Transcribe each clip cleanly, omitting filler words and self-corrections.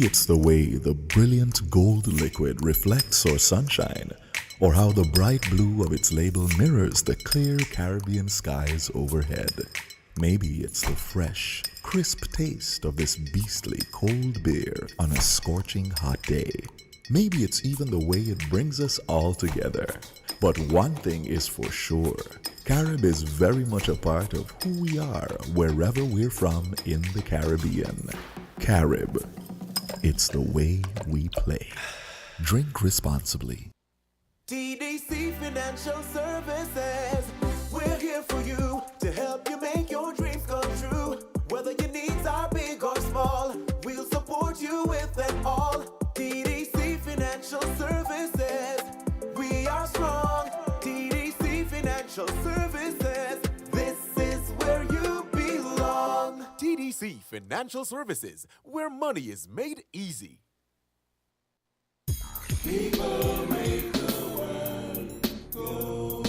it's the way the brilliant gold liquid reflects our sunshine, or how the bright blue of its label mirrors the clear Caribbean skies overhead. Maybe it's the fresh, crisp taste of this beastly cold beer on a scorching hot day. Maybe it's even the way it brings us all together. But one thing is for sure, Carib is very much a part of who we are wherever we're from in the Caribbean. Carib, it's the way we play. Drink responsibly. TDC Financial Services, we're here for you to help you make your dreams come true. Whether your needs are big or small, we'll support you with them all. TDC Financial Services, we are strong. TDC Financial Services, this is where you belong. TDC Financial Services, where money is made easy. People make the world go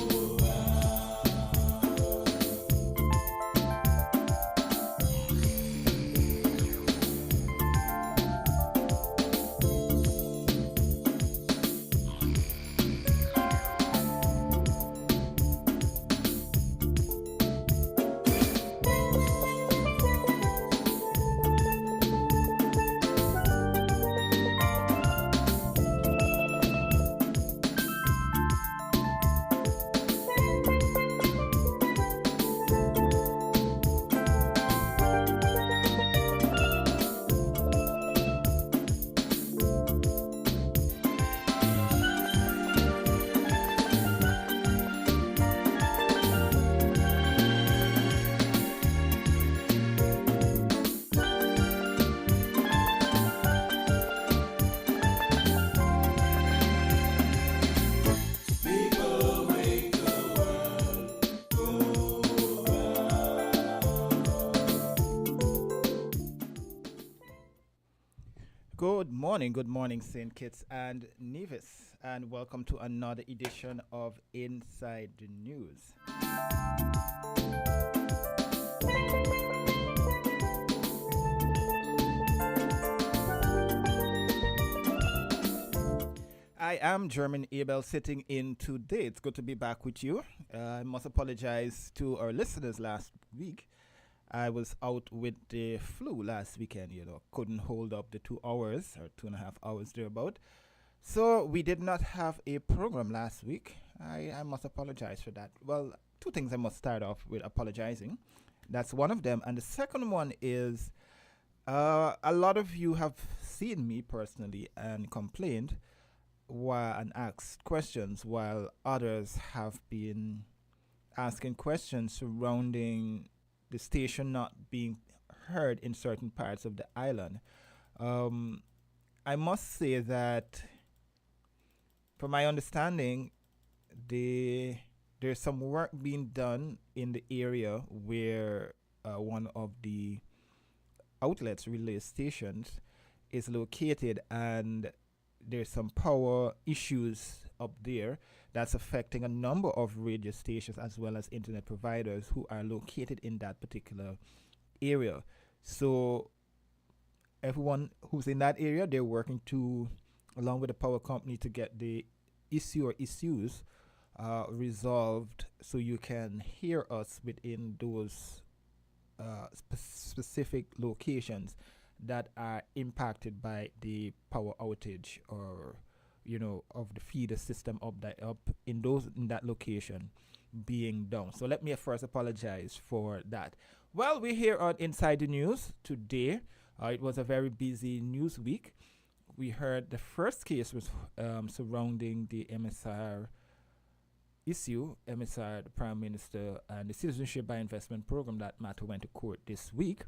Good morning, St. Kitts and Nevis, and welcome to another edition of Inside the News. I am German Abel sitting in today. It's good to be back with you. I must apologize to our listeners last week. I was out with the flu last weekend, couldn't hold up the 2 hours or 2.5 hours thereabout. So we did not have a program last week. I must apologize for that. Well, two things I must start off with apologizing. That's one of them. And the second one is a lot of you have seen me personally and complained and asked questions, while others have been asking questions surrounding the station not being heard in certain parts of the island. I must say that, from my understanding, there's some work being done in the area where one of the outlets, relay stations, is located, and there's some power issues up there that's affecting a number of radio stations as well as internet providers who are located in that particular area. So everyone who's in that area, they're working along with the power company, to get the issue or issues resolved, so you can hear us within those specific locations that are impacted by the power outage, or of the feeder system up in that location being down. So let me first apologize for that. Well, we're here on Inside the News today. It was a very busy news week. We heard the first case was surrounding the MSR issue, MSR, the Prime Minister, and the Citizenship by Investment Program. That matter went to court this week.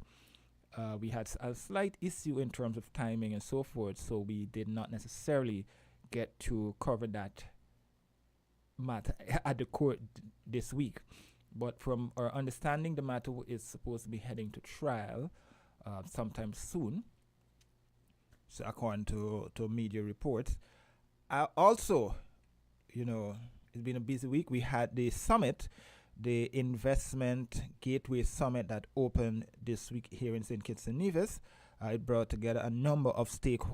We had a slight issue in terms of timing and so forth, so we did not necessarily get to cover that matter at the court this week. But from our understanding, the matter is supposed to be heading to trial sometime soon, so according to media reports. Also, it's been a busy week. We had the summit, the Investment Gateway Summit, that opened this week here in St. Kitts and Nevis. It brought together a number of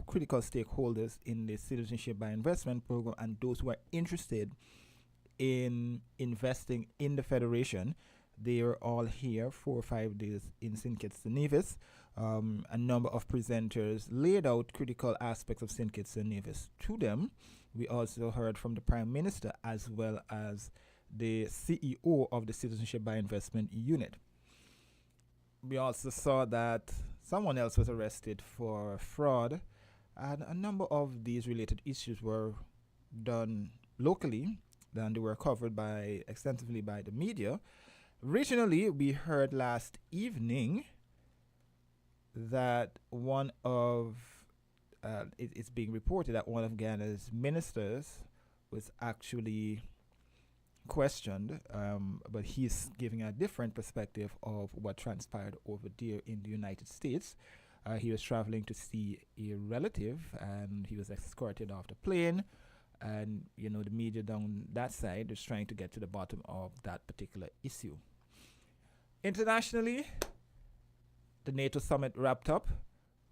critical stakeholders in the Citizenship by Investment program and those who are interested in investing in the Federation. They are all here 4 or 5 days in St. Kitts and Nevis. A number of presenters laid out critical aspects of St. Kitts and Nevis to them. We also heard from the Prime Minister as well as the CEO of the Citizenship by Investment unit. We also saw that someone else was arrested for fraud, and a number of these related issues were done locally, and they were covered extensively by the media. Regionally, we heard last evening that it's being reported that one of Ghana's ministers was actually questioned, but he's giving a different perspective of what transpired over there in the United States. He was traveling to see a relative, and he was escorted off the plane. And, the media down that side is trying to get to the bottom of that particular issue. Internationally, the NATO summit wrapped up.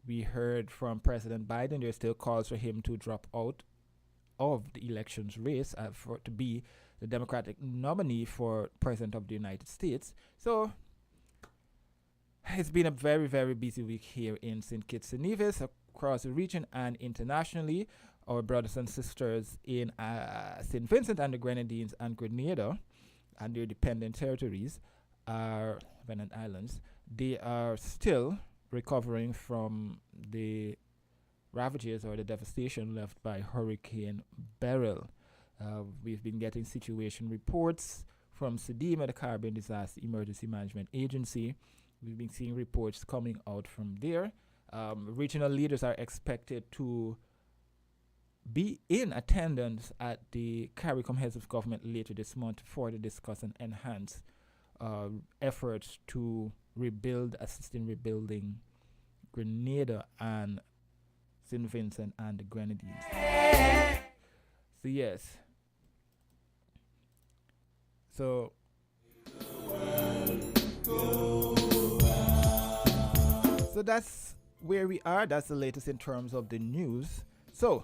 We heard from President Biden there's still calls for him to drop out of the elections race to be the Democratic nominee for President of the United States. So it's been a very, very busy week here in St. Kitts and Nevis, across the region and internationally. Our brothers and sisters in St. Vincent and the Grenadines and Grenada and their dependent territories are Venant Islands. They are still recovering from the ravages or the devastation left by Hurricane Beryl. We've been getting situation reports from SEDEMA, the Caribbean Disaster Emergency Management Agency. We've been seeing reports coming out from there. Regional leaders are expected to be in attendance at the CARICOM Heads of Government later this month to further discuss and enhance efforts to assist in rebuilding Grenada and St. Vincent and the Grenadines. So yes. So that's where we are. That's the latest in terms of the news. So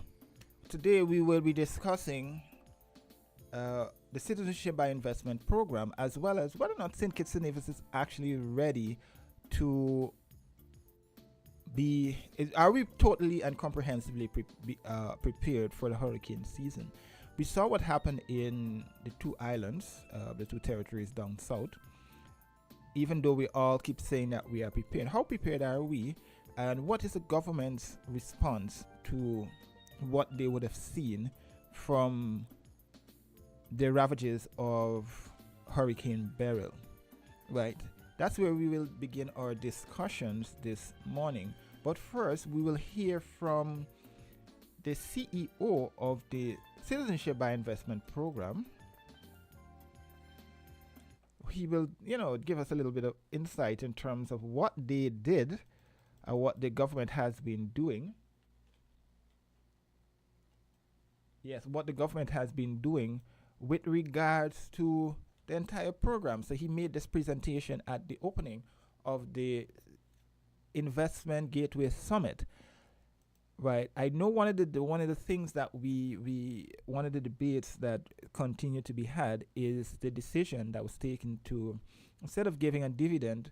today we will be discussing the Citizenship by Investment program, as well as whether or not St. Kitts and Nevis is actually ready to are we totally and comprehensively prepared for the hurricane season. We saw what happened in the 2 islands, the 2 territories down south. Even though we all keep saying that we are prepared, how prepared are we? And what is the government's response to what they would have seen from the ravages of Hurricane Beryl? Right? That's where we will begin our discussions this morning. But first, we will hear from the CEO of the Citizenship by Investment program. He will, give us a little bit of insight in terms of what they did and what the government has been doing. Yes, what the government has been doing with regards to the entire program. So he made this presentation at the opening of the Investment Gateway Summit. Right. I know one of the things that one of the debates that continue to be had is the decision that was taken to, instead of giving a dividend,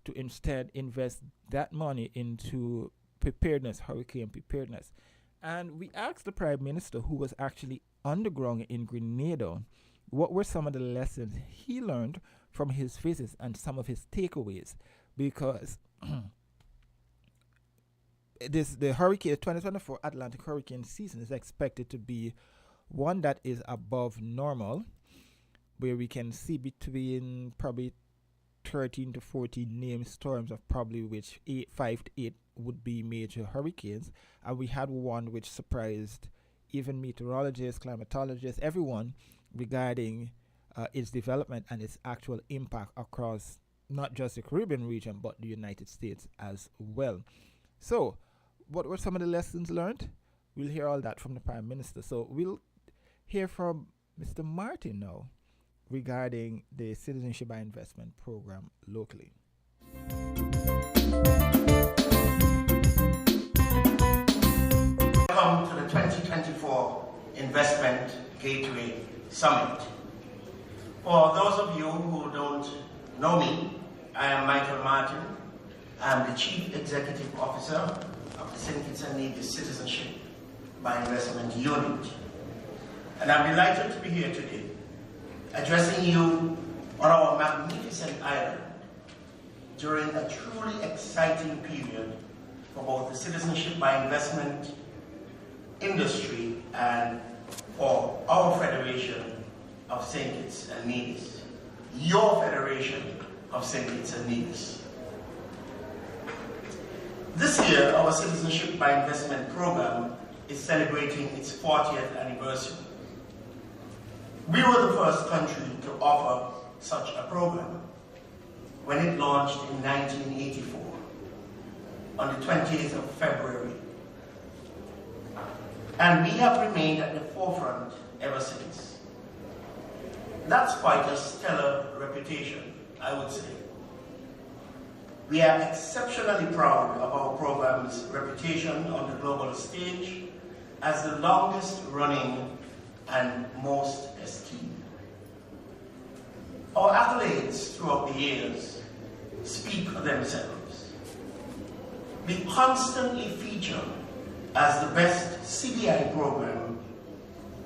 to instead invest that money into preparedness, hurricane preparedness. And we asked the Prime Minister, who was actually on the ground in Grenada, what were some of the lessons he learned from his visits and some of his takeaways, because the hurricane 2024 Atlantic hurricane season is expected to be one that is above normal, where we can see between probably 13 to 14 named storms, of probably which 5 to 8 would be major hurricanes. And we had one which surprised even meteorologists, climatologists, everyone, regarding its development and its actual impact across not just the Caribbean region but the United States as well. So what were some of the lessons learned? We'll hear all that from the Prime Minister. So we'll hear from Mr. Martin now regarding the Citizenship by Investment program locally. Welcome to the 2024 Investment Gateway Summit. For those of you who don't know me, I am Michael Martin. I'm the Chief Executive Officer of the St. Kitts and Nevis Citizenship by Investment Unit. And I'm delighted to be here today, addressing you on our magnificent island during a truly exciting period for both the citizenship by investment industry and for our Federation of St. Kitts and Nevis, your Federation of St. Kitts and Nevis. This year, our Citizenship by Investment program is celebrating its 40th anniversary. We were the first country to offer such a program when it launched in 1984, on the 20th of February. And we have remained at the forefront ever since. That's quite a stellar reputation, I would say. We are exceptionally proud of our program's reputation on the global stage as the longest running and most esteemed. Our accolades throughout the years speak for themselves. We constantly feature as the best CBI program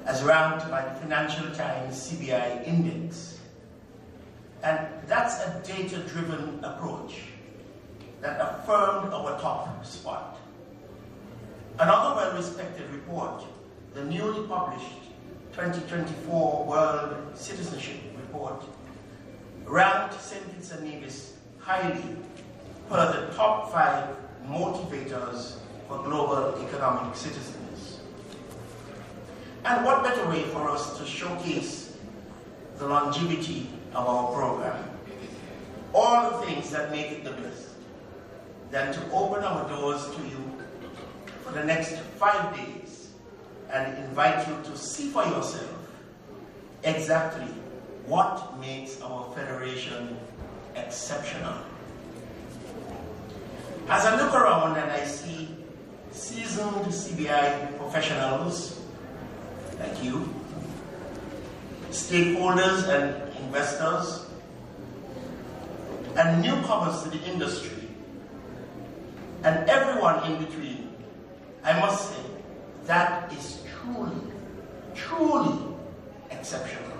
as ranked by the Financial Times CBI Index. And that's a data-driven approach that affirmed our top spot. Another well-respected report, the newly published 2024 World Citizenship Report, ranked St. Kitts and Nevis highly per the top 5 motivators for global economic citizens. And what better way for us to showcase the longevity of our program, all the things that make it the best, than to open our doors to you for the next 5 days and invite you to see for yourself exactly what makes our Federation exceptional. As I look around and I see seasoned CBI professionals like you, stakeholders and investors, and newcomers to the industry, and everyone in between, I must say, that is truly, truly exceptional.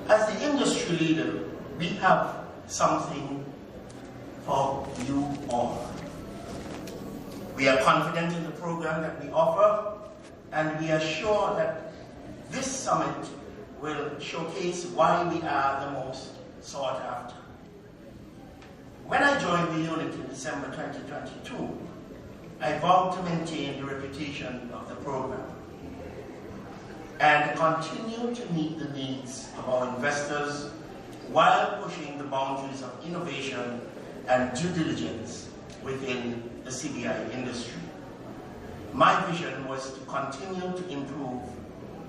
As the industry leader, we have something for you all. We are confident in the program that we offer, and we are sure that this summit will showcase why we are the most sought after. When I joined the unit in December 2022, I vowed to maintain the reputation of the program and continue to meet the needs of our investors while pushing the boundaries of innovation and due diligence within the CBI industry. My vision was to continue to improve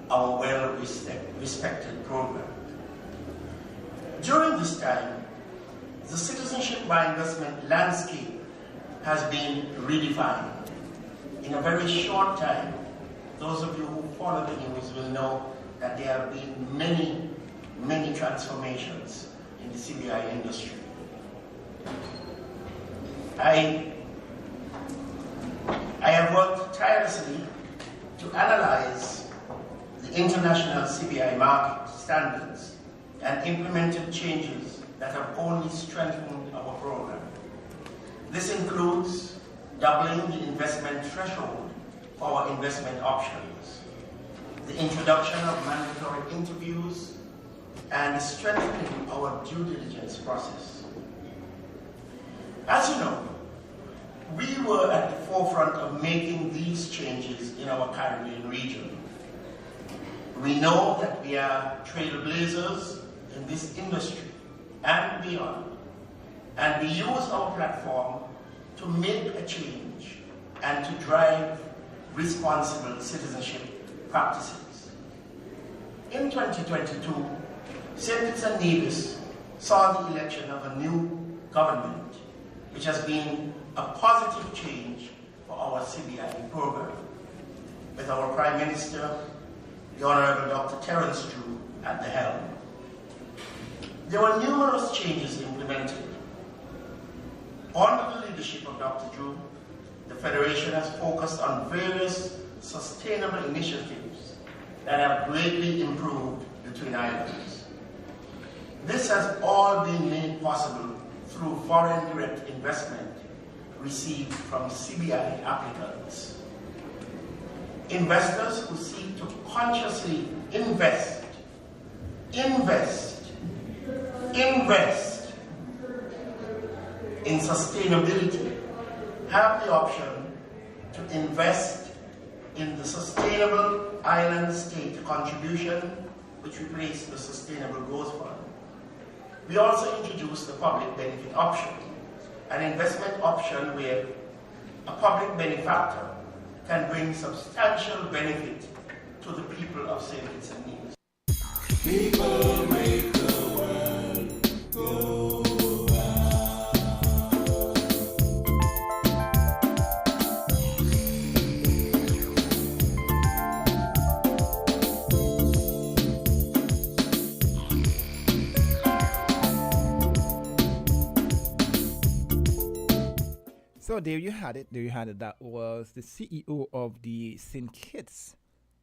our well-respected program. During this time, the citizenship by investment landscape has been redefined. In a very short time, those of you who follow the news will know that there have been many, many transformations in the CBI industry. I have worked tirelessly to analyze the international CBI market standards and implemented changes that have only strengthened our program. This includes doubling the investment threshold for our investment options, the introduction of mandatory interviews, and strengthening our due diligence process. As you know, we were at the forefront of making these changes in our Caribbean region. We know that we are trailblazers in this industry and beyond, and we use our platform to make a change and to drive responsible citizenship practices. In 2022, St. Kitts and Nevis saw the election of a new government, which has been a positive change for our CBI program, with our Prime Minister, the Honorable Dr. Terence Drew, at the helm. There were numerous changes implemented. Under the leadership of Dr. Drew, the Federation has focused on various sustainable initiatives that have greatly improved the Twin Islands. This has all been made possible through foreign direct investment received from CBI applicants. Investors who seek to consciously invest in sustainability have the option to invest in the Sustainable Island State Contribution, which replaced the Sustainable Growth Fund. We also introduced the public benefit option, an investment option where a public benefactor can bring substantial benefit to the people of St. Kitts and Nevis. People make the world go So there you had it. There you had it. That was the CEO of the St. Kitts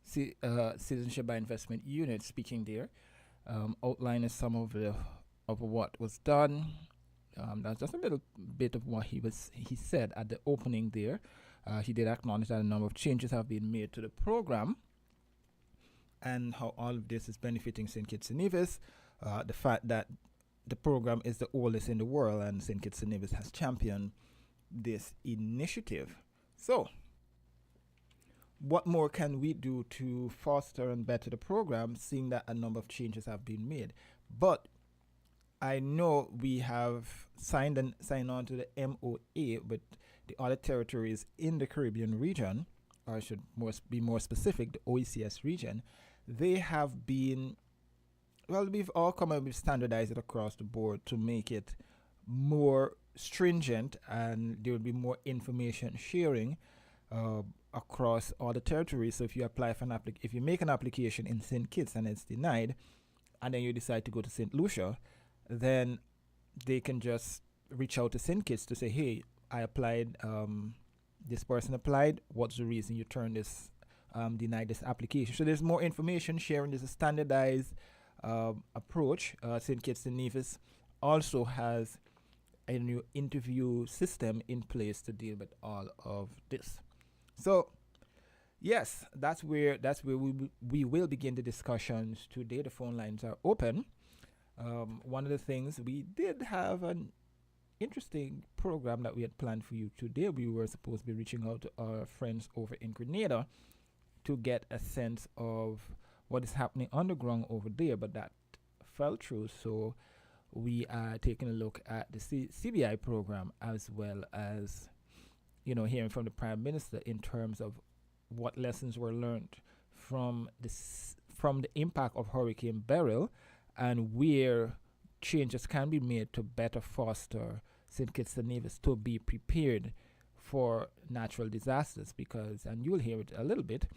Citizenship by Investment Unit speaking there, outlining some of what was done. That's just a little bit of what he said at the opening there. He did acknowledge that a number of changes have been made to the program and how all of this is benefiting St. Kitts and Nevis. The fact that the program is the oldest in the world and St. Kitts and Nevis has championed this initiative. So, what more can we do to foster and better the program, seeing that a number of changes have been made? But I know we have signed on to the MOA with the other territories in the Caribbean region, or I should be more specific, the OECS region. They have been, well, we've all come up with standardized it across the board to make it more stringent, and there will be more information sharing across all the territories. So if you apply for if you make an application in St. Kitts and it's denied, and then you decide to go to St. Lucia, then they can just reach out to St. Kitts to say, hey, I applied, this person applied, what's the reason you turned this, denied this application? So there's more information sharing. There's a standardized approach. St. Kitts and Nevis also has a new interview system in place to deal with all of this. So yes, that's where we will begin the discussions today. The phone lines are open. One of the things, we did have an interesting program that we had planned for you today. We were supposed to be reaching out to our friends over in Grenada to get a sense of what is happening on the ground over there, but that fell through. So we are taking a look at the CBI program, as well as, hearing from the Prime Minister in terms of what lessons were learned from the impact of Hurricane Beryl, and where changes can be made to better foster St. Kitts and Nevis to be prepared for natural disasters. Because, and you'll hear it a little bit,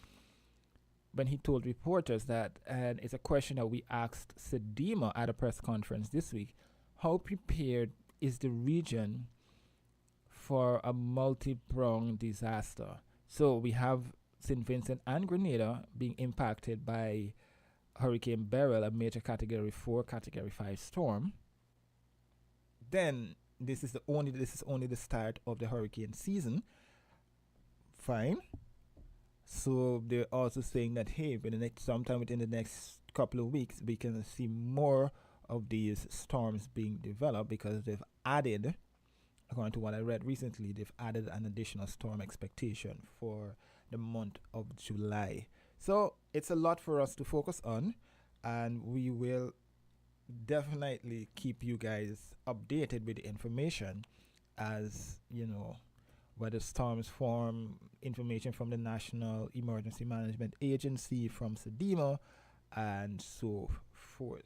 when he told reporters that, and it's a question that we asked Sedema at a press conference this week, how prepared is the region for a multi-pronged disaster? So we have St. Vincent and Grenada being impacted by Hurricane Beryl, a major Category 4, Category 5 storm. Then this is only the start of the hurricane season. Fine. So they're also saying that, hey, sometime within the next couple of weeks, we can see more of these storms being developed, because they've added, according to what I read recently, they've added an additional storm expectation for the month of July. So it's a lot for us to focus on, and we will definitely keep you guys updated with the information as, whether storms form, information from the National Emergency Management Agency, from SEDEMA, and so forth.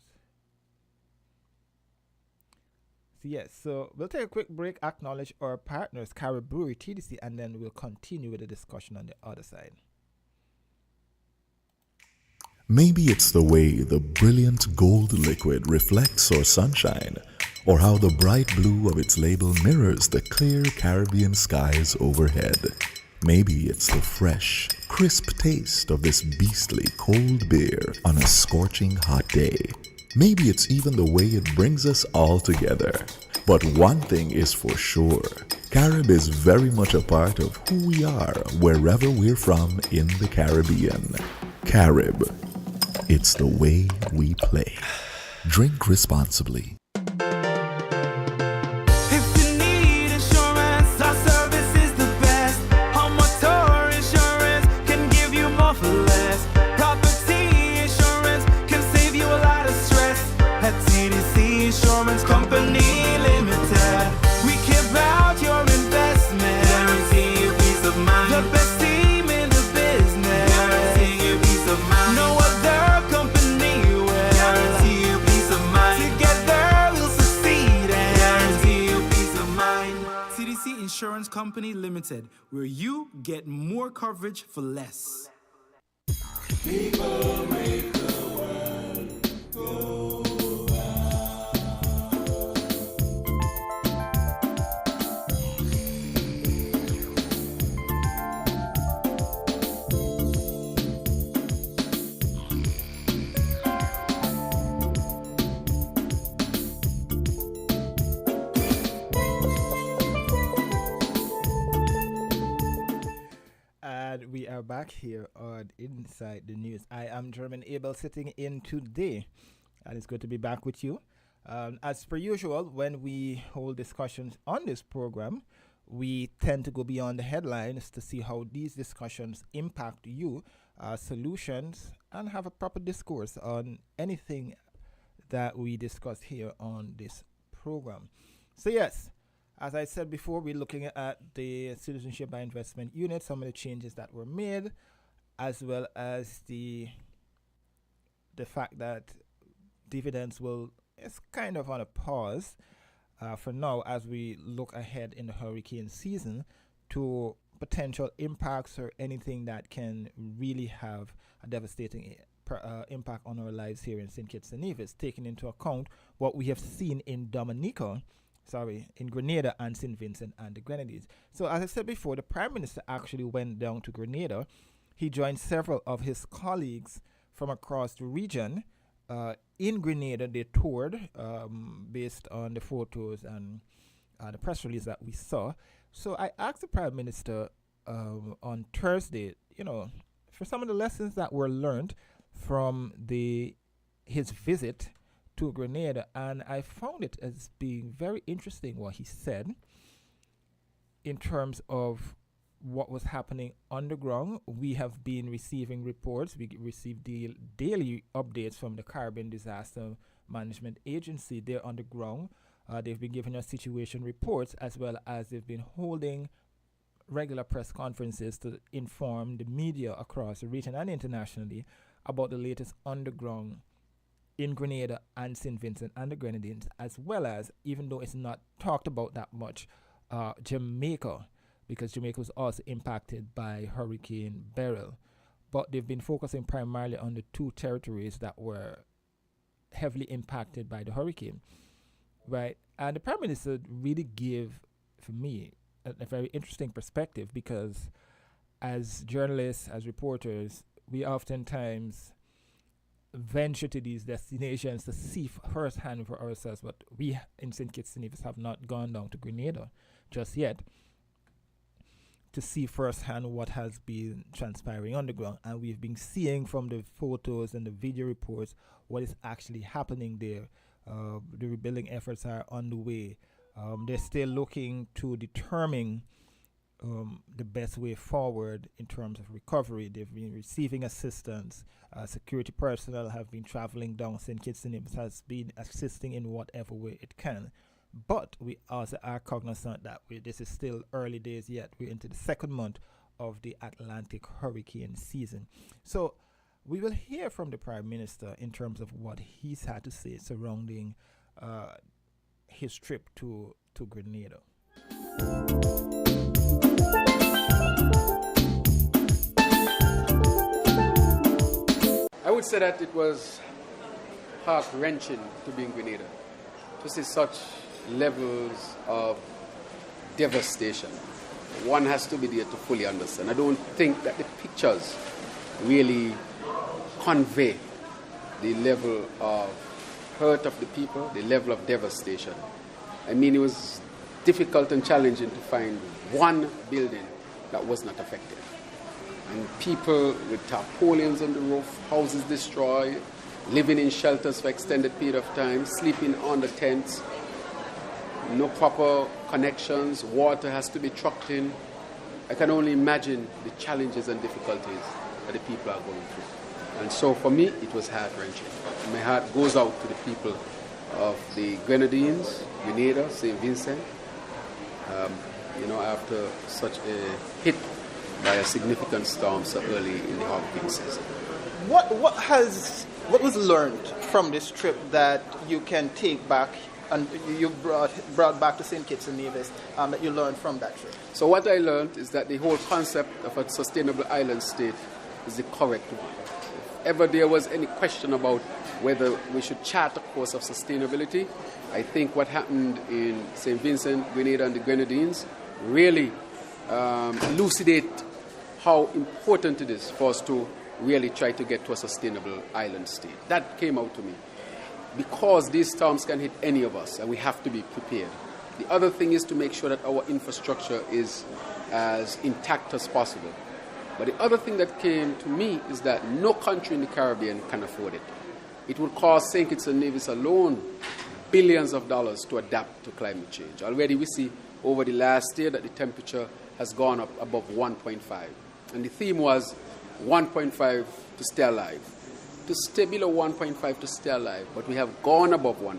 So yes, so we'll take a quick break, acknowledge our partners, Carib Brewery, TDC, and then we'll continue with the discussion on the other side. Maybe it's the way the brilliant gold liquid reflects our sunshine, or how the bright blue of its label mirrors the clear Caribbean skies overhead. Maybe it's the fresh, crisp taste of this beastly cold beer on a scorching hot day. Maybe it's even the way it brings us all together. But one thing is for sure, Carib is very much a part of who we are wherever we're from in the Caribbean. Carib. It's the way we play. Drink responsibly. If you need insurance, our service is the best. Home motor insurance can give you more for less. Property insurance can save you a lot of stress. At TDC Insurance Company Limited, we care about your investment. Guarantee you peace of mind. The best team in the business. Guarantee you peace of mind. No other company will guarantee you peace of mind. Together we'll succeed and guarantee you peace of mind. TDC Insurance Company Limited, where you get more coverage for less. And we are back here on Inside the News. I am German Abel sitting in today, and it's good to be back with you. As per usual, when we hold discussions on this program, we tend to go beyond the headlines to see how these discussions impact you, solutions, and have a proper discourse on anything that we discuss here on this program. So yes, as I said before, we're looking at the Citizenship by Investment Unit, some of the changes that were made, as well as the fact that dividends is kind of on a pause for now as we look ahead in the hurricane season to potential impacts or anything that can really have a devastating impact on our lives here in St. Kitts and Nevis, taking into account what we have seen in in Grenada and St. Vincent and the Grenadines. So as I said before, the Prime Minister actually went down to Grenada. He joined several of his colleagues from across the region. In Grenada, they toured based on the photos and the press release that we saw. So I asked the Prime Minister on Thursday, for some of the lessons that were learned from his visit to Grenada, and I found it as being very interesting what he said in terms of what was happening underground. We have been receiving reports. We received daily updates from the Caribbean Disaster Management Agency. They're on the ground. They've been giving us situation reports, as well as they've been holding regular press conferences to inform the media across the region and internationally about the latest underground in Grenada and St. Vincent and the Grenadines, as well as, even though it's not talked about that much, Jamaica, because Jamaica was also impacted by Hurricane Beryl. But they've been focusing primarily on the two territories that were heavily impacted by the hurricane, right? And the Prime Minister really gave, for me, a very interesting perspective, because as journalists, as reporters, we oftentimes venture to these destinations to see firsthand for ourselves, but we in St. Kitts and Nevis have not gone down to Grenada just yet to see firsthand what has been transpiring underground. And we've been seeing from the photos and the video reports what is actually happening there. The rebuilding efforts are underway. They're still looking to determine the best way forward in terms of recovery. They've been receiving assistance. Security personnel have been traveling down. St. Kitts and Nevis has been assisting in whatever way it can. But we also are cognizant that this is still early days yet. We're into the second month of the Atlantic hurricane season. So we will hear from the Prime Minister in terms of what he's had to say surrounding his trip to Grenada. I would say that it was heart-wrenching to be in Grenada, to see such levels of devastation. One has to be there to fully understand. I don't think that the pictures really convey the level of hurt of the people, the level of devastation. I mean, it was difficult and challenging to find one building that was not affected. And people with tarpaulins on the roof, houses destroyed, living in shelters for extended period of time, sleeping on the tents, no proper connections, water has to be trucked in. I can only imagine the challenges and difficulties that the people are going through. And so for me, it was heart-wrenching. My heart goes out to the people of the Grenadines, Grenada, St. Vincent, after such a hit by a significant storm so early in the hurricane season. What was learned from this trip that you can take back and you brought back to St. Kitts and Nevis that you learned from that trip? So what I learned is that the whole concept of a sustainable island state is the correct one. If ever there was any question about whether we should chart a course of sustainability, I think what happened in St. Vincent, Grenada and the Grenadines really elucidate how important it is for us to really try to get to a sustainable island state. That came out to me. Because these storms can hit any of us, and we have to be prepared. The other thing is to make sure that our infrastructure is as intact as possible. But the other thing that came to me is that no country in the Caribbean can afford it. It would cost St. Kitts and Nevis alone billions of dollars to adapt to climate change. Already we see over the last year that the temperature has gone up above 1.5. And the theme was 1.5 to stay alive. To stay below 1.5 to stay alive, but we have gone above 1.5,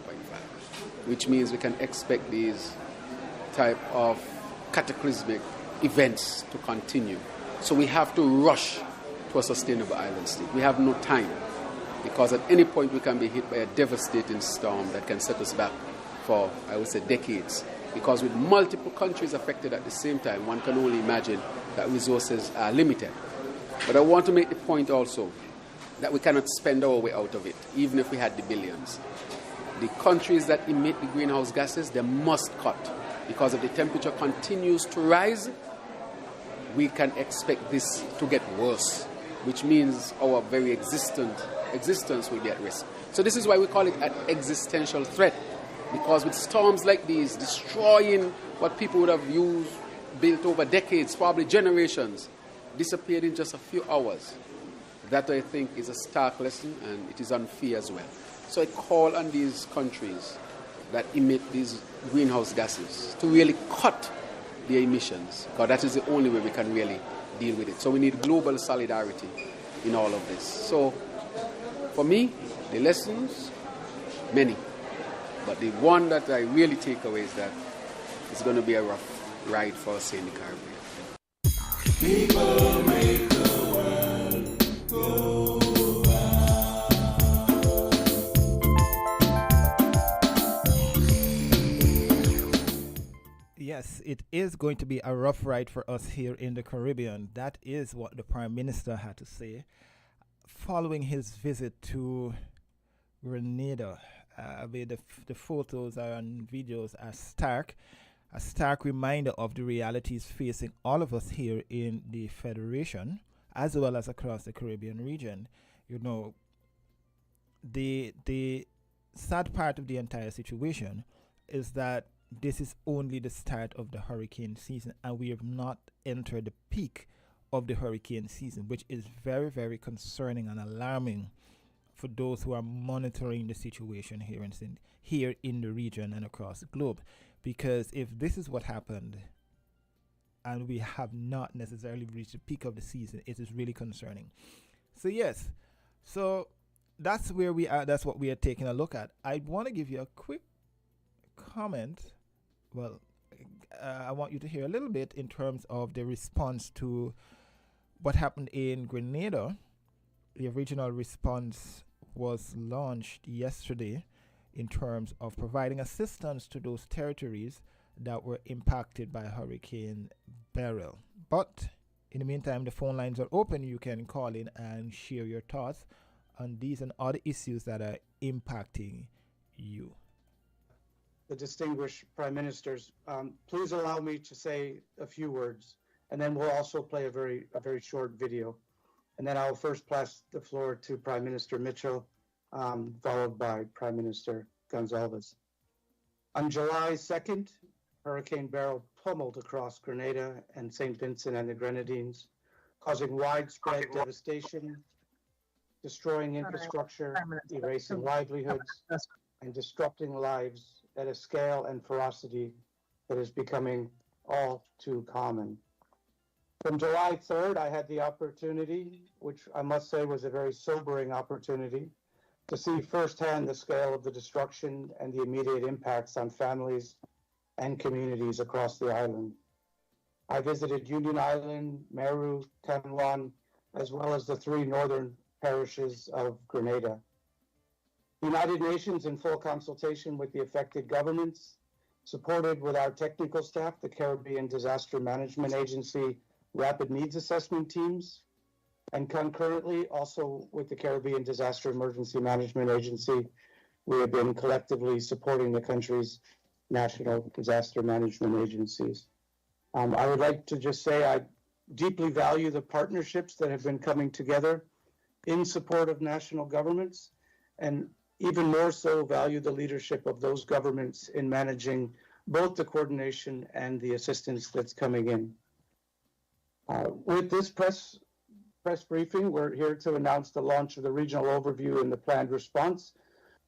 which means we can expect these type of cataclysmic events to continue. So we have to rush to a sustainable island state. We have no time, because at any point we can be hit by a devastating storm that can set us back for, I would say, decades. Because with multiple countries affected at the same time, one can only imagine that resources are limited. But I want to make the point also that we cannot spend our way out of it, even if we had the billions. The countries that emit the greenhouse gases, they must cut. Because if the temperature continues to rise, we can expect this to get worse, which means our very existence will be at risk. So this is why we call it an existential threat, because with storms like these, destroying what people would have built over decades, probably generations, disappeared in just a few hours. That, I think, is a stark lesson, and it is unfair as well. So I call on these countries that emit these greenhouse gases to really cut their emissions, because that is the only way we can really deal with it. So we need global solidarity in all of this. So for me, the lessons, many. But the one that I really take away is that it's going to be a rough ride for us in the Caribbean. People make the world go round. Yes, it is going to be a rough ride for us here in the Caribbean. That is what the Prime Minister had to say following his visit to Grenada. The photos and videos are a stark reminder of the realities facing all of us here in the Federation, as well as across the Caribbean region. You know, the sad part of the entire situation is that this is only the start of the hurricane season, and we have not entered the peak of the hurricane season, which is very, very concerning and alarming for those who are monitoring the situation here in the region and across the globe. Because if this is what happened and we have not necessarily reached the peak of the season, it is really concerning. So yes, so that's where we are. That's what we are taking a look at. I want to give you a quick comment. Well, I want you to hear a little bit in terms of the response to what happened in Grenada. The original response was launched yesterday. in terms of providing assistance to those territories that were impacted by Hurricane Beryl. But in the meantime, the phone lines are open. You can call in and share your thoughts on these and other issues that are impacting you. The distinguished prime ministers, please allow me to say a few words, and then we'll also play a very short video. And then I'll first pass the floor to Prime Minister Mitchell, followed by Prime Minister Gonzalez. On July 2nd, Hurricane Beryl pummeled across Grenada and St. Vincent and the Grenadines, causing widespread devastation, destroying infrastructure, erasing livelihoods, and disrupting lives at a scale and ferocity that is becoming all too common. From July 3rd, I had the opportunity, which I must say was a very sobering opportunity, to see firsthand the scale of the destruction and the immediate impacts on families and communities across the island. I visited Union Island, Meru, Canwan, as well as the 3 northern parishes of Grenada. The United Nations, in full consultation with the affected governments, supported with our technical staff, the Caribbean Disaster Management Agency Rapid Needs Assessment Teams, and concurrently also with the Caribbean Disaster Emergency Management Agency, we have been collectively supporting the country's national disaster management agencies. I would like to just say I deeply value the partnerships that have been coming together in support of national governments, and even more so value the leadership of those governments in managing both the coordination and the assistance that's coming in. With this press briefing, we're here to announce the launch of the regional overview and the planned response,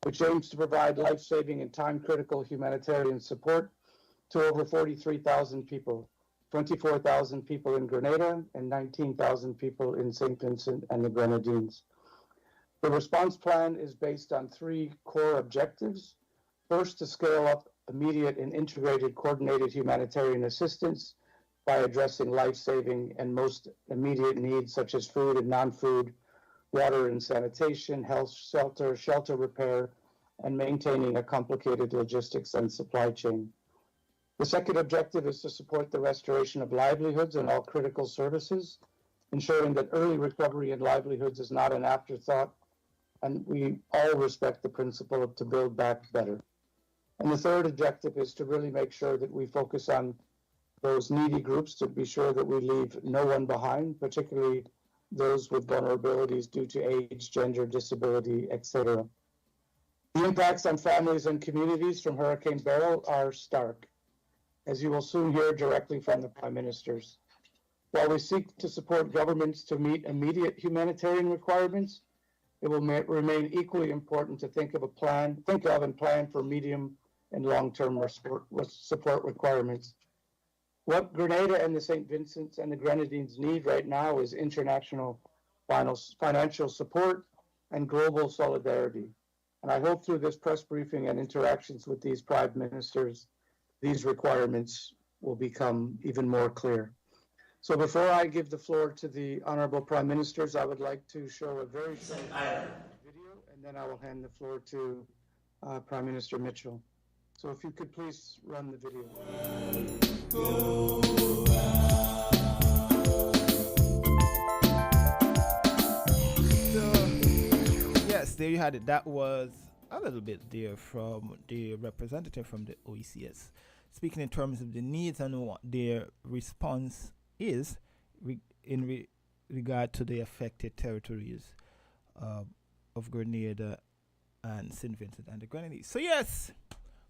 which aims to provide life-saving and time-critical humanitarian support to over 43,000 people, 24,000 people in Grenada and 19,000 people in St. Vincent and the Grenadines. The response plan is based on 3 core objectives. First, to scale up immediate and integrated coordinated humanitarian assistance by addressing life-saving and most immediate needs such as food and non-food, water and sanitation, health, shelter repair, and maintaining a complicated logistics and supply chain. The second objective is to support the restoration of livelihoods and all critical services, ensuring that early recovery and livelihoods is not an afterthought, and we all respect the principle of to build back better. And the third objective is to really make sure that we focus on those needy groups, to be sure that we leave no one behind, particularly those with vulnerabilities due to age, gender, disability, etc. The impacts on families and communities from Hurricane Beryl are stark, as you will soon hear directly from the Prime Ministers. While we seek to support governments to meet immediate humanitarian requirements, it will remain equally important to think of and plan for medium and long-term support requirements. What Grenada and the St. Vincent's and the Grenadines need right now is international financial support and global solidarity. And I hope through this press briefing and interactions with these prime ministers, these requirements will become even more clear. So before I give the floor to the Honorable Prime Ministers, I would like to show a very short video, and then I will hand the floor to Prime Minister Mitchell. So if you could please run the video. Yes, there you had it. That was a little bit there from the representative from the OECS, speaking in terms of the needs and what their response is in regard to the affected territories of Grenada and St. Vincent and the Grenadines. So yes,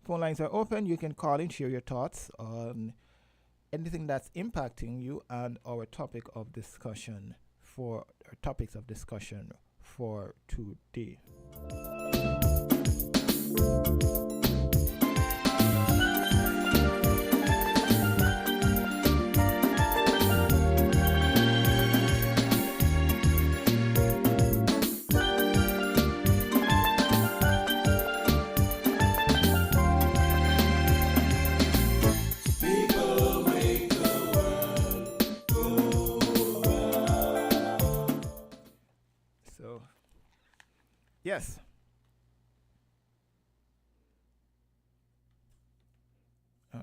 phone lines are open. You can call in, share your thoughts on anything that's impacting you and our topics of discussion for today. Yes.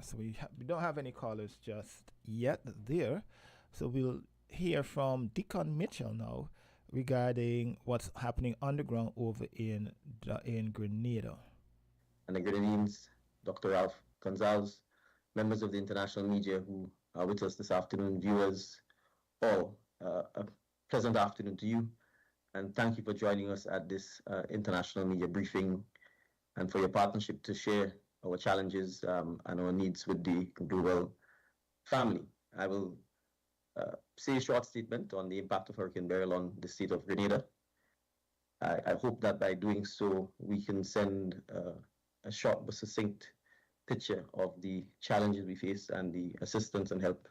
So we don't have any callers just yet there. So we'll hear from Deacon Mitchell now regarding what's happening underground over in Grenada. And the Grenadines, Dr. Ralph Gonzalez, members of the international media who are with us this afternoon, viewers, all, a pleasant afternoon to you. And thank you for joining us at this international media briefing and for your partnership to share our challenges and our needs with the global family. I will say a short statement on the impact of Hurricane Beryl on the state of Grenada. I hope that by doing so, we can send a short but succinct picture of the challenges we face and the assistance and help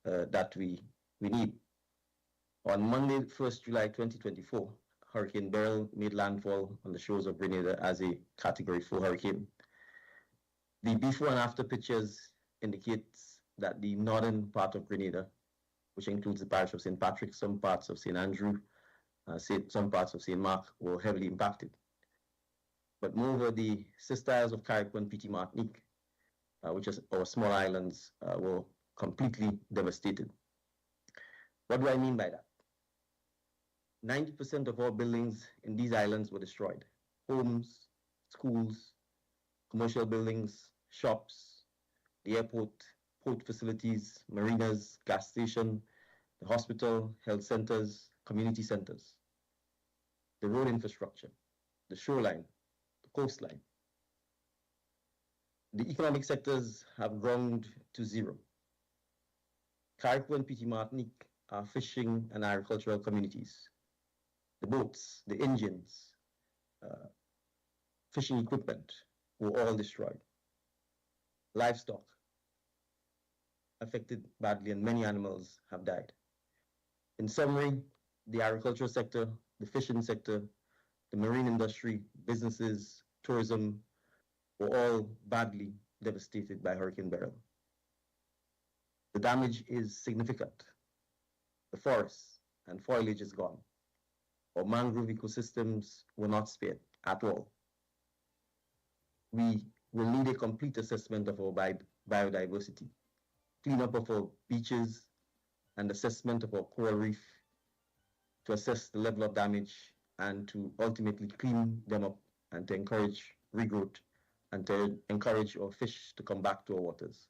that we need. On Monday, 1st July 2024, Hurricane Beryl made landfall on the shores of Grenada as a Category 4 hurricane. The before and after pictures indicates that the northern part of Grenada, which includes the parish of St. Patrick, some parts of St. Andrew, some parts of St. Mark, were heavily impacted. But moreover, the sister isles of Carriacou and Petite Martinique, which is our small islands, were completely devastated. What do I mean by that? 90% of all buildings in these islands were destroyed. Homes, schools, commercial buildings, shops, the airport, port facilities, marinas, gas station, the hospital, health centers, community centers, the road infrastructure, the shoreline, the coastline. The economic sectors have ground to zero. Carriacou and Petite Martinique are fishing and agricultural communities. The boats, the engines, fishing equipment were all destroyed. Livestock affected badly and many animals have died. In summary, the agricultural sector, the fishing sector, the marine industry, businesses, tourism were all badly devastated by Hurricane Beryl. The damage is significant. The forests and foliage is gone. Our mangrove ecosystems were not spared at all. We will need a complete assessment of our biodiversity, cleanup of our beaches, and assessment of our coral reef to assess the level of damage and to ultimately clean them up and to encourage regrowth and to encourage our fish to come back to our waters.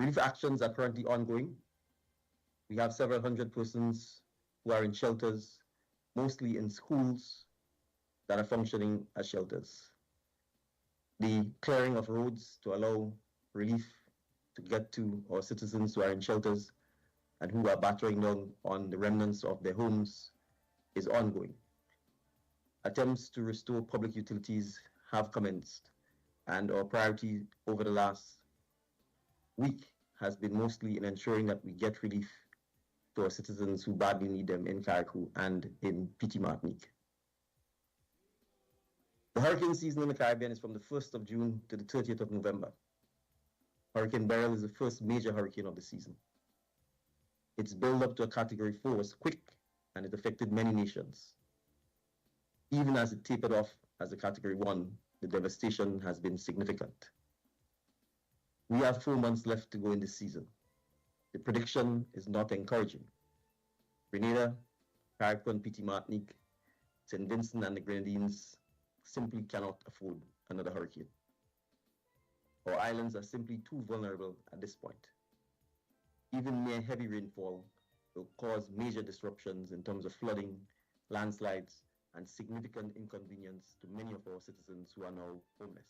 Relief actions are currently ongoing. We have several hundred persons who are in shelters, mostly in schools that are functioning as shelters. The clearing of roads to allow relief to get to our citizens who are in shelters and who are battering down on the remnants of their homes is ongoing. Attempts to restore public utilities have commenced, and our priority over the last week has been mostly in ensuring that we get relief to our citizens who badly need them in Carriacou and in Petite Martinique. The hurricane season in the Caribbean is from the 1st of June to the 30th of November. Hurricane Beryl is the first major hurricane of the season. Its build-up to a Category 4 was quick, and it affected many nations. Even as it tapered off as a Category 1, the devastation has been significant. We have 4 months left to go in this season. The prediction is not encouraging. Grenada, Carriacou and Petite Martinique, St. Vincent and the Grenadines simply cannot afford another hurricane. Our islands are simply too vulnerable at this point. Even mere heavy rainfall will cause major disruptions in terms of flooding, landslides, and significant inconvenience to many of our citizens who are now homeless.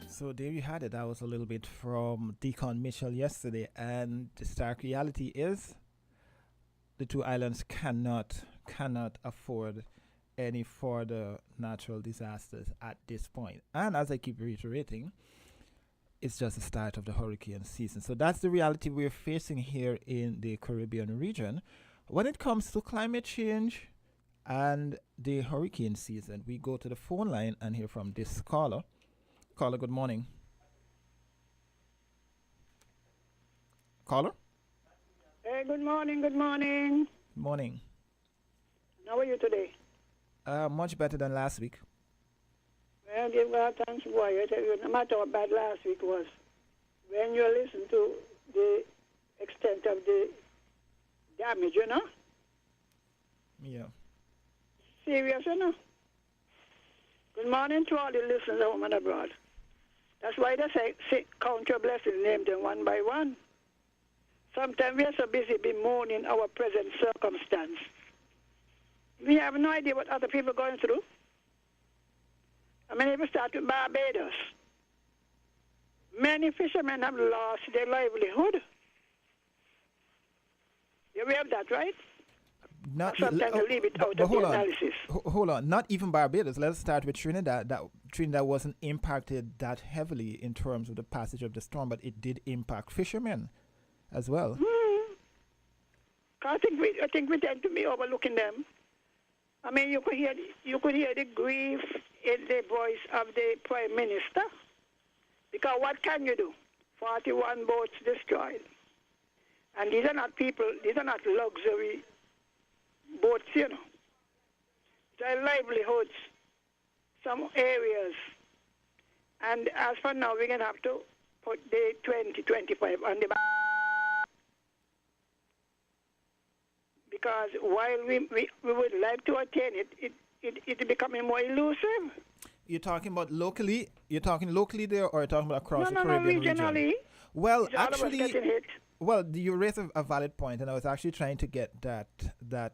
So there you had it. That was a little bit from Deacon Mitchell yesterday, and the stark reality is the two islands cannot afford any further natural disasters at this point. And as I keep reiterating, it's just the start of the hurricane season. So that's the reality we're facing here in the Caribbean region. When it comes to climate change and the hurricane season, we go to the phone line and hear from this caller. Caller, good morning. Hey, Hey, good morning, good morning. Morning. How are you today? Much better than last week. Well, give God thanks, boy. I tell you, no matter how bad last week was, when you listen to the extent of the damage, you know? Yeah. Serious, you know? Good morning to all the listeners at home and abroad. That's why they say count your blessings, name them one by one. Sometimes we are so busy bemoaning our present circumstance. We have no idea what other people are going through. I mean, if we start with Barbados, many fishermen have lost their livelihood. You have that, right? Not sometimes you leave it out of the analysis. Hold on. Not even Barbados. Let's start with Trinidad. Trinidad wasn't impacted that heavily in terms of the passage of the storm, but it did impact fishermen as well. I think we tend to be overlooking them. I mean, you could hear the grief in the voice of the Prime Minister. Because what can you do? 41 boats destroyed. And these are not luxury boats, you know. They're livelihoods, some areas. And as for now, we're going to have to put the 2025 on the back. Because while we would like to attain it, it's becoming more elusive. You're talking about locally? You're talking locally there, or you're talking about across the Caribbean regionally. region? Well, It's all of us actually, getting hit. well, you raise a valid point, and I was actually trying to get that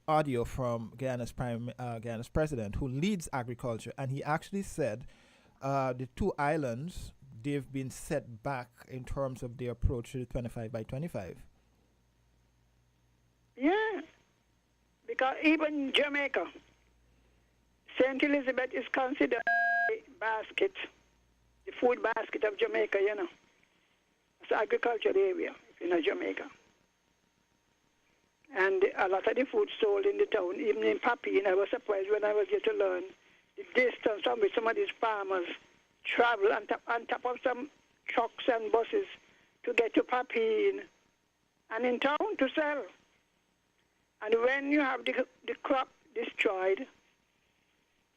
audio from Guyana's president, who leads agriculture, and he actually said the two islands, they've been set back in terms of their approach to the 25 by 25. Yeah, because even Jamaica, St. Elizabeth is considered the food basket of Jamaica, you know. It's an agricultural area in Jamaica. And a lot of the food sold in the town, even in Papine, I was surprised when I was here to learn the distance on which some of these farmers travel on top of some trucks and buses to get to Papine and in town to sell. And when you have the crop destroyed,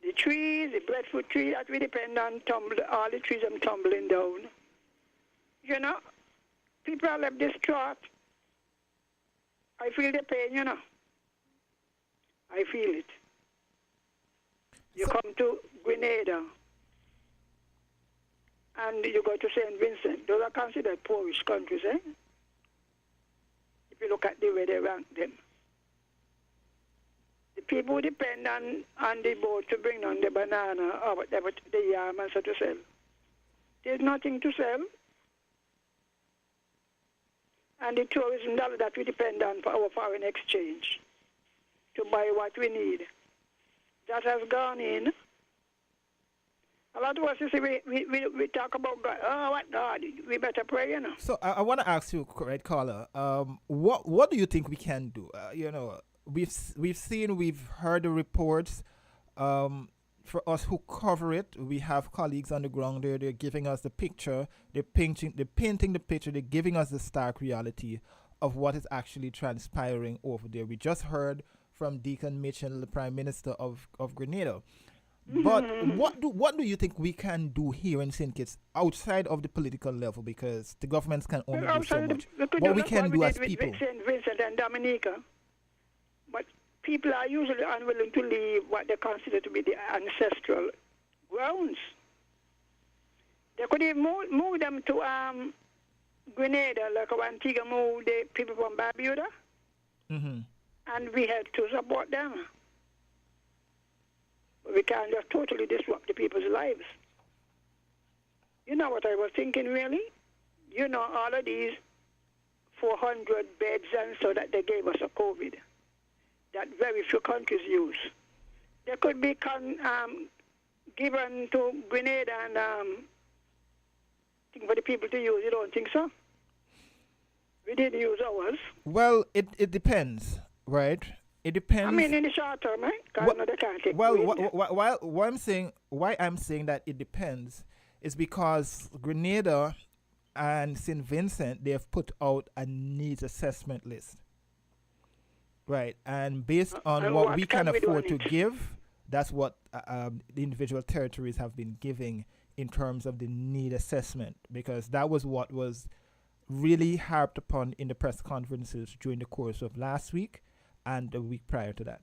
the trees, the breadfruit tree that we depend on, all the trees are tumbling down. You know, people are left distraught. I feel the pain, you know. I feel it. You come to Grenada and you go to St. Vincent. Those are considered poorish countries, eh? If you look at the way they rank them. The people depend on the boat to bring on the banana or whatever, the yam and so to sell. There's nothing to sell. And the tourism dollar that we depend on for our foreign exchange to buy what we need, that has gone in. A lot of us, you see, we talk about God. Oh, what God? We better pray, you know. So I want to ask you, right, caller, what do you think we can do? You know, we've heard the reports. For us who cover it, we have colleagues on the ground there. They're giving us the picture. They're painting the picture. They're giving us the stark reality of what is actually transpiring over there. We just heard from Deacon Mitchell, the Prime Minister of Grenada. But what do you think we can do here in St. Kitts outside of the political level? Because the governments can only do so much. What we can do as people. With St. Vincent and Dominica. But people are usually unwilling to leave what they consider to be the ancestral grounds. They could even move them to Grenada, like Antigua moved the people from Barbuda. Mm-hmm. And we had to support them. But we can't just totally disrupt the people's lives. You know what I was thinking, really? You know, all of these 400 beds and so that they gave us a COVID, that very few countries use. They could be given to Grenada and for the people to use. You don't think so? We didn't use ours. Well, it depends, right? It depends. I mean, in the short term, right? Because they can't take why I'm saying that it depends is because Grenada and St. Vincent, they have put out a needs assessment list. Right, and based on and what we can can we do on afford to it? give, that's what the individual territories have been giving in terms of the need assessment, because that was what was really harped upon in the press conferences during the course of last week and the week prior to that.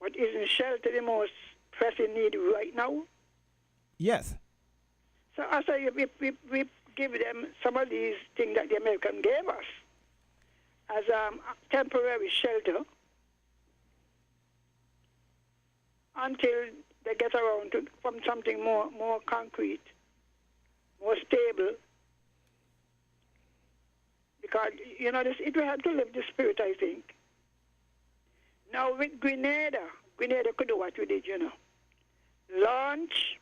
But isn't shelter the most pressing need right now? Yes. So I say we give them some of these things that the American gave us as temporary shelter until they get around to from something more concrete, more stable. Because, you know, it will have to live the spirit, I think. Now with Grenada could do what we did, you know. Launch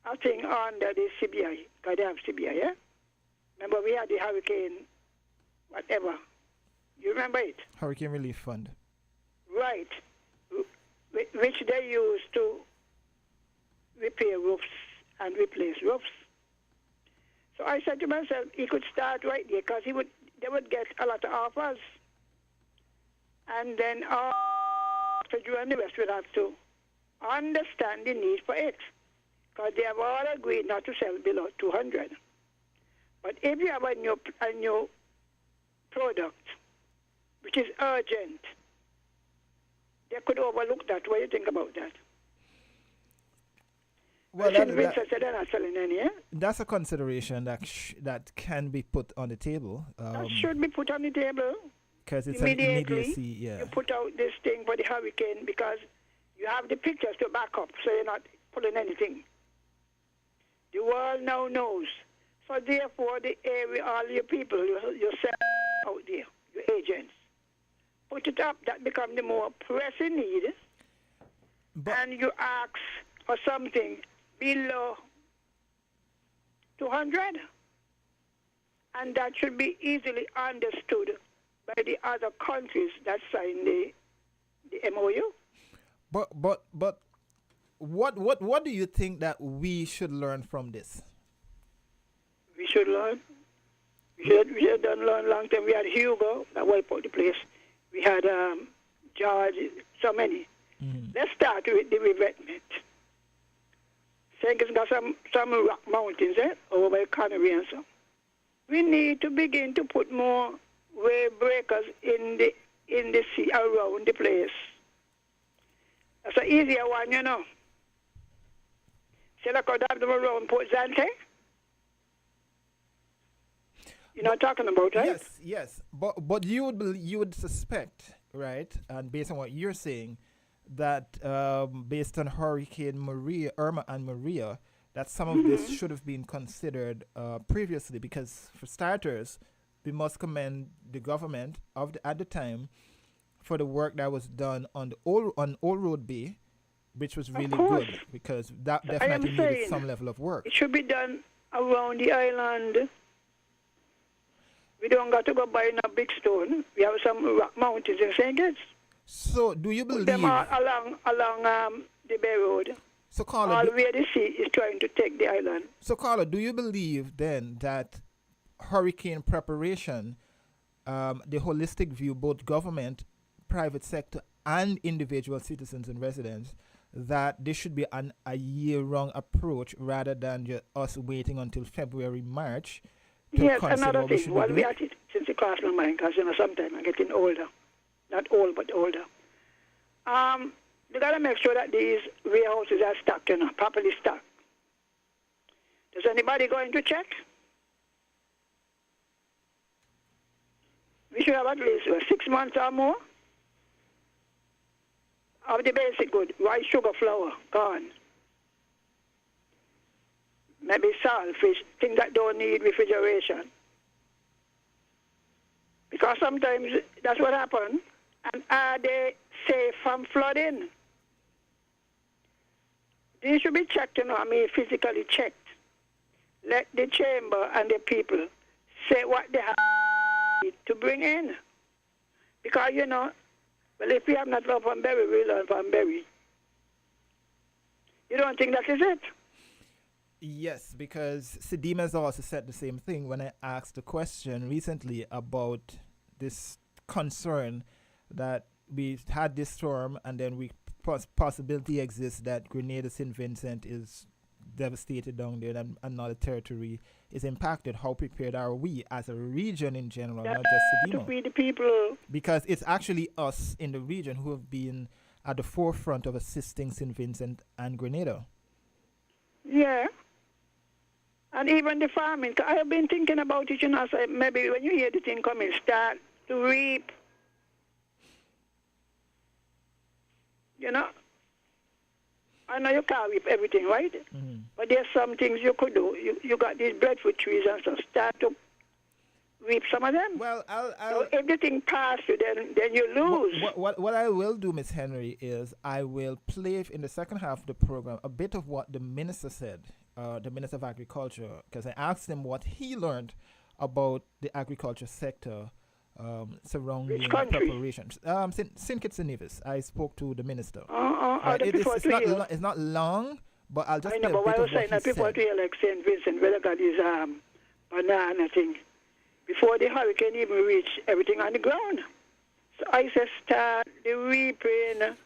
a thing under the CBI, because they have CBI, yeah? Remember we had the hurricane, whatever. You remember it? Hurricane Relief Fund. Right. Which they use to repair roofs and replace roofs. So I said to myself, he could start right there, because they would get a lot of offers. And then after you and the rest would have to understand the need for it. Because they have all agreed not to sell below 200. But if you have a new product, which is urgent, they could overlook that. What do you think about that? Well, Vincent said they're not selling any, yeah? That's a consideration that can be put on the table. That should be put on the table. Because it's immediately. an immediacy, yeah. You put out this thing for the hurricane because you have the pictures to back up, so you're not pulling anything. The world now knows. So therefore, the area, all your people, yourself out there, your agents, put it up. That becomes the more pressing need. And you ask for something below 200. And that should be easily understood by the other countries that signed the MOU. But what do you think that we should learn from this? We should learn. We should done learn long time. We had Hugo that wiped out the place. We had George, so many. Mm-hmm. Let's start with the revetment. St. Kitts got some rock mountains over by Connery and so. We need to begin to put more wave breakers in the sea around the place. That's an easier one, you know. Say, I could have them around Port Zante. You know what I'm talking about, right? Yes. But you would suspect, right? And based on what you're saying, that based on Hurricane Irma and Maria, that some of this should have been considered previously, because for starters, we must commend the government at the time for the work that was done on Old Road Bay, which was really good, because that definitely needed some level of work. It should be done around the island. We don't got to go buy a big stone. We have some rock mountains in St. Kitts. So do you believe... Put them along the Bay Road. So Carla, where the sea is trying to take the island. So Carla, do you believe then that hurricane preparation, the holistic view, both government, private sector, and individual citizens and residents, that this should be a year-round approach rather than just us waiting until February, March to consider another what we thing. should Well, be we doing? had it since the class of mine, because, you know, sometimes I'm getting older. Not old, but older. We got to make sure that these warehouses are stocked, you know, properly stocked. Does anybody going to check? We should have at least 6 months or more of the basic good. White sugar, flour, gone. Maybe salt, fish, things that don't need refrigeration. Because sometimes that's what happens. And are they safe from flooding? These should be checked, you know, physically checked. Let the chamber and the people say what they have to bring in. Because, you know, well, if we have not learned from Berry, we learn from Berry. You don't think that is it? Yes, because Sidima has also said the same thing when I asked the question recently about this concern that we had this storm and then we possibility exists that Grenada St. Vincent is devastated down there and another territory is impacted. How prepared are we as a region in general, not just To Sidima? be the people. Because it's actually us in the region who have been at the forefront of assisting St. Vincent and Grenada. Yeah. And even the farming. 'Cause I have been thinking about it, so maybe when you hear the thing coming, start to reap. You know? I know you can't reap everything, right? Mm-hmm. But there's some things you could do. You got these breadfruit trees and stuff. Start to reap some of them. Well, so if the thing pass you, then you lose. What I will do, Miss Henry, is I will play in the second half of the program a bit of what the minister said, the Minister of Agriculture, because I asked him what he learned about the agriculture sector surrounding preparations. St. Kitts and Nevis. I spoke to the minister. It's not long, but I'll just I know, but what I was saying that people to like St. Vincent, whether got this banana thing, before the hurricane even reached everything on the ground. So I said start the reaping.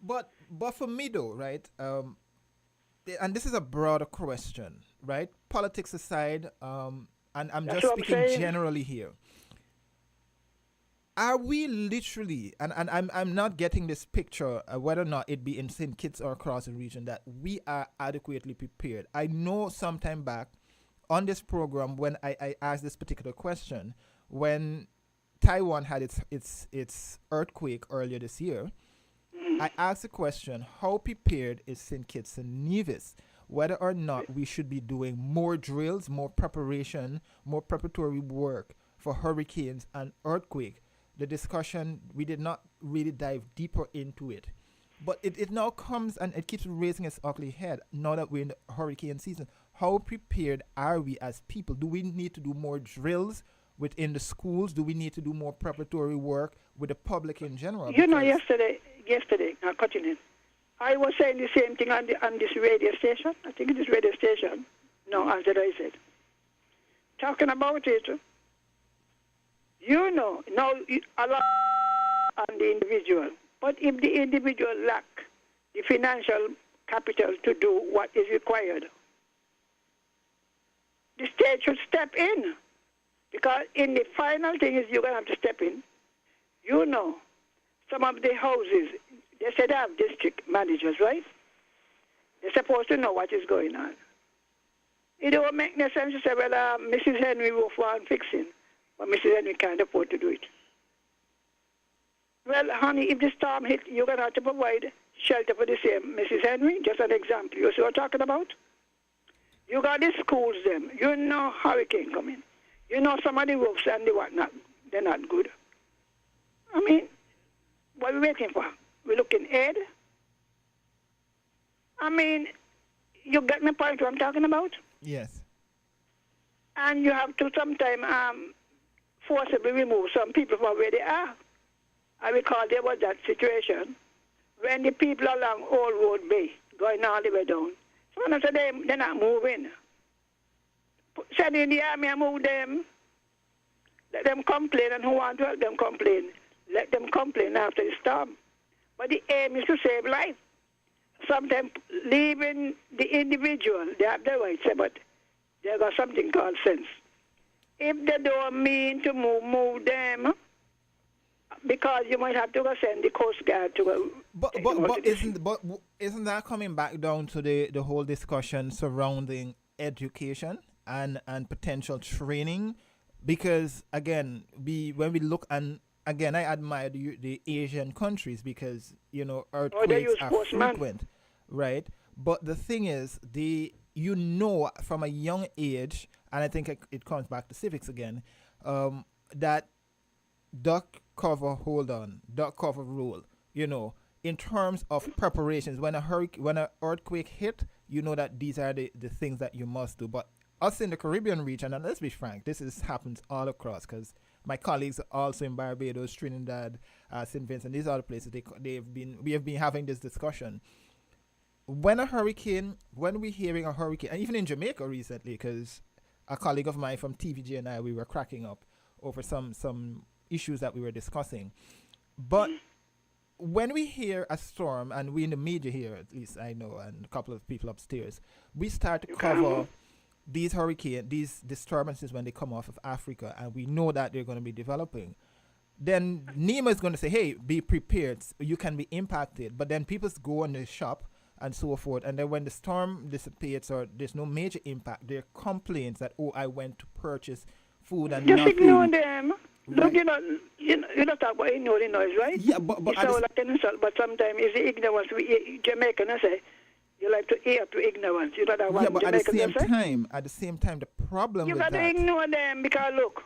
But for me though, right? And this is a broader question, right? Politics aside, and I'm That's just what speaking generally here. Are we literally, and I'm not getting this picture, whether or not it be in St. Kitts or across the region, that we are adequately prepared? I know some time back on this program when I asked this particular question, when Taiwan had its earthquake earlier this year, I asked the question, how prepared is St. Kitts and Nevis? Whether or not we should be doing more drills, more preparation, more preparatory work for hurricanes and earthquake. The discussion, we did not really dive deeper into it. But it now comes and it keeps raising its ugly head now that we're in the hurricane season. How prepared are we as people? Do we need to do more drills within the schools? Do we need to do more preparatory work with the public in general? You know, yesterday, cutting in, I was saying the same thing on this radio station. I think this radio station. No, as I said. Talking about it, you know, now a lot on the individual. But if the individual lack the financial capital to do what is required, the state should step in. Because in the final thing is you're going to have to step in. You know, some of the houses, they said they have district managers, right? They're supposed to know what is going on. It don't make no sense to say, well, Mrs. Henry will want fixing, but Mrs. Henry can't afford to do it. Well, honey, if the storm hit, you're going to have to provide shelter for the same Mrs. Henry. Just an example. You see what I'm talking about? You got the schools, them. You know hurricane coming. You know some of the roofs and the whatnot, they're not good. I mean, what are we waiting for? We're looking ahead. I mean, you get my point what I'm talking about? Yes. And you have to sometimes forcibly remove some people from where they are. I recall there was that situation when the people along Old Road Bay going all the way down. So I said they're not moving. Send in the army and move them. Let them complain, and who want to help them complain, let them complain after the storm. But the aim is to save life. Sometimes leaving the individual, they have the right to say, but they got something called sense. If they don't mean to move them, because you might have to go send the Coast Guard to go. But isn't that coming back down to the whole discussion surrounding education and potential training? Because again, when we look, and again, I admire the Asian countries because earthquakes are frequent, right? But the thing is, from a young age, and I think it comes back to civics again, that duck cover rule, in terms of preparations. When an earthquake hit, you know that these are the things that you must do. But us in the Caribbean region, and let's be frank, this happens all across, because my colleagues are also in Barbados, Trinidad, St. Vincent, these other places, we have been having this discussion. when we're hearing a hurricane, and even in Jamaica recently, because a colleague of mine from TVG and I, we were cracking up over some issues that we were discussing. But when we hear a storm, and we in the media here, at least I know, and a couple of people upstairs, we start to cover these disturbances when they come off of Africa, and we know that they're going to be developing. Then NEMA is going to say, hey, be prepared, you can be impacted. But then people go in the shop and so forth, and then when the storm dissipates or there's no major impact, there are complaints that, oh, I went to purchase food and just nothing. Ignore them. Right. Look, you not talk about ignore the noise, right? Yeah, but it's all like an insult, but sometimes it's the ignorance. We Jamaican, I say, you like to ear to ignorance. You know that one. Yeah, but Jamaican, at the same time, the problem you with got that. to ignore them because look,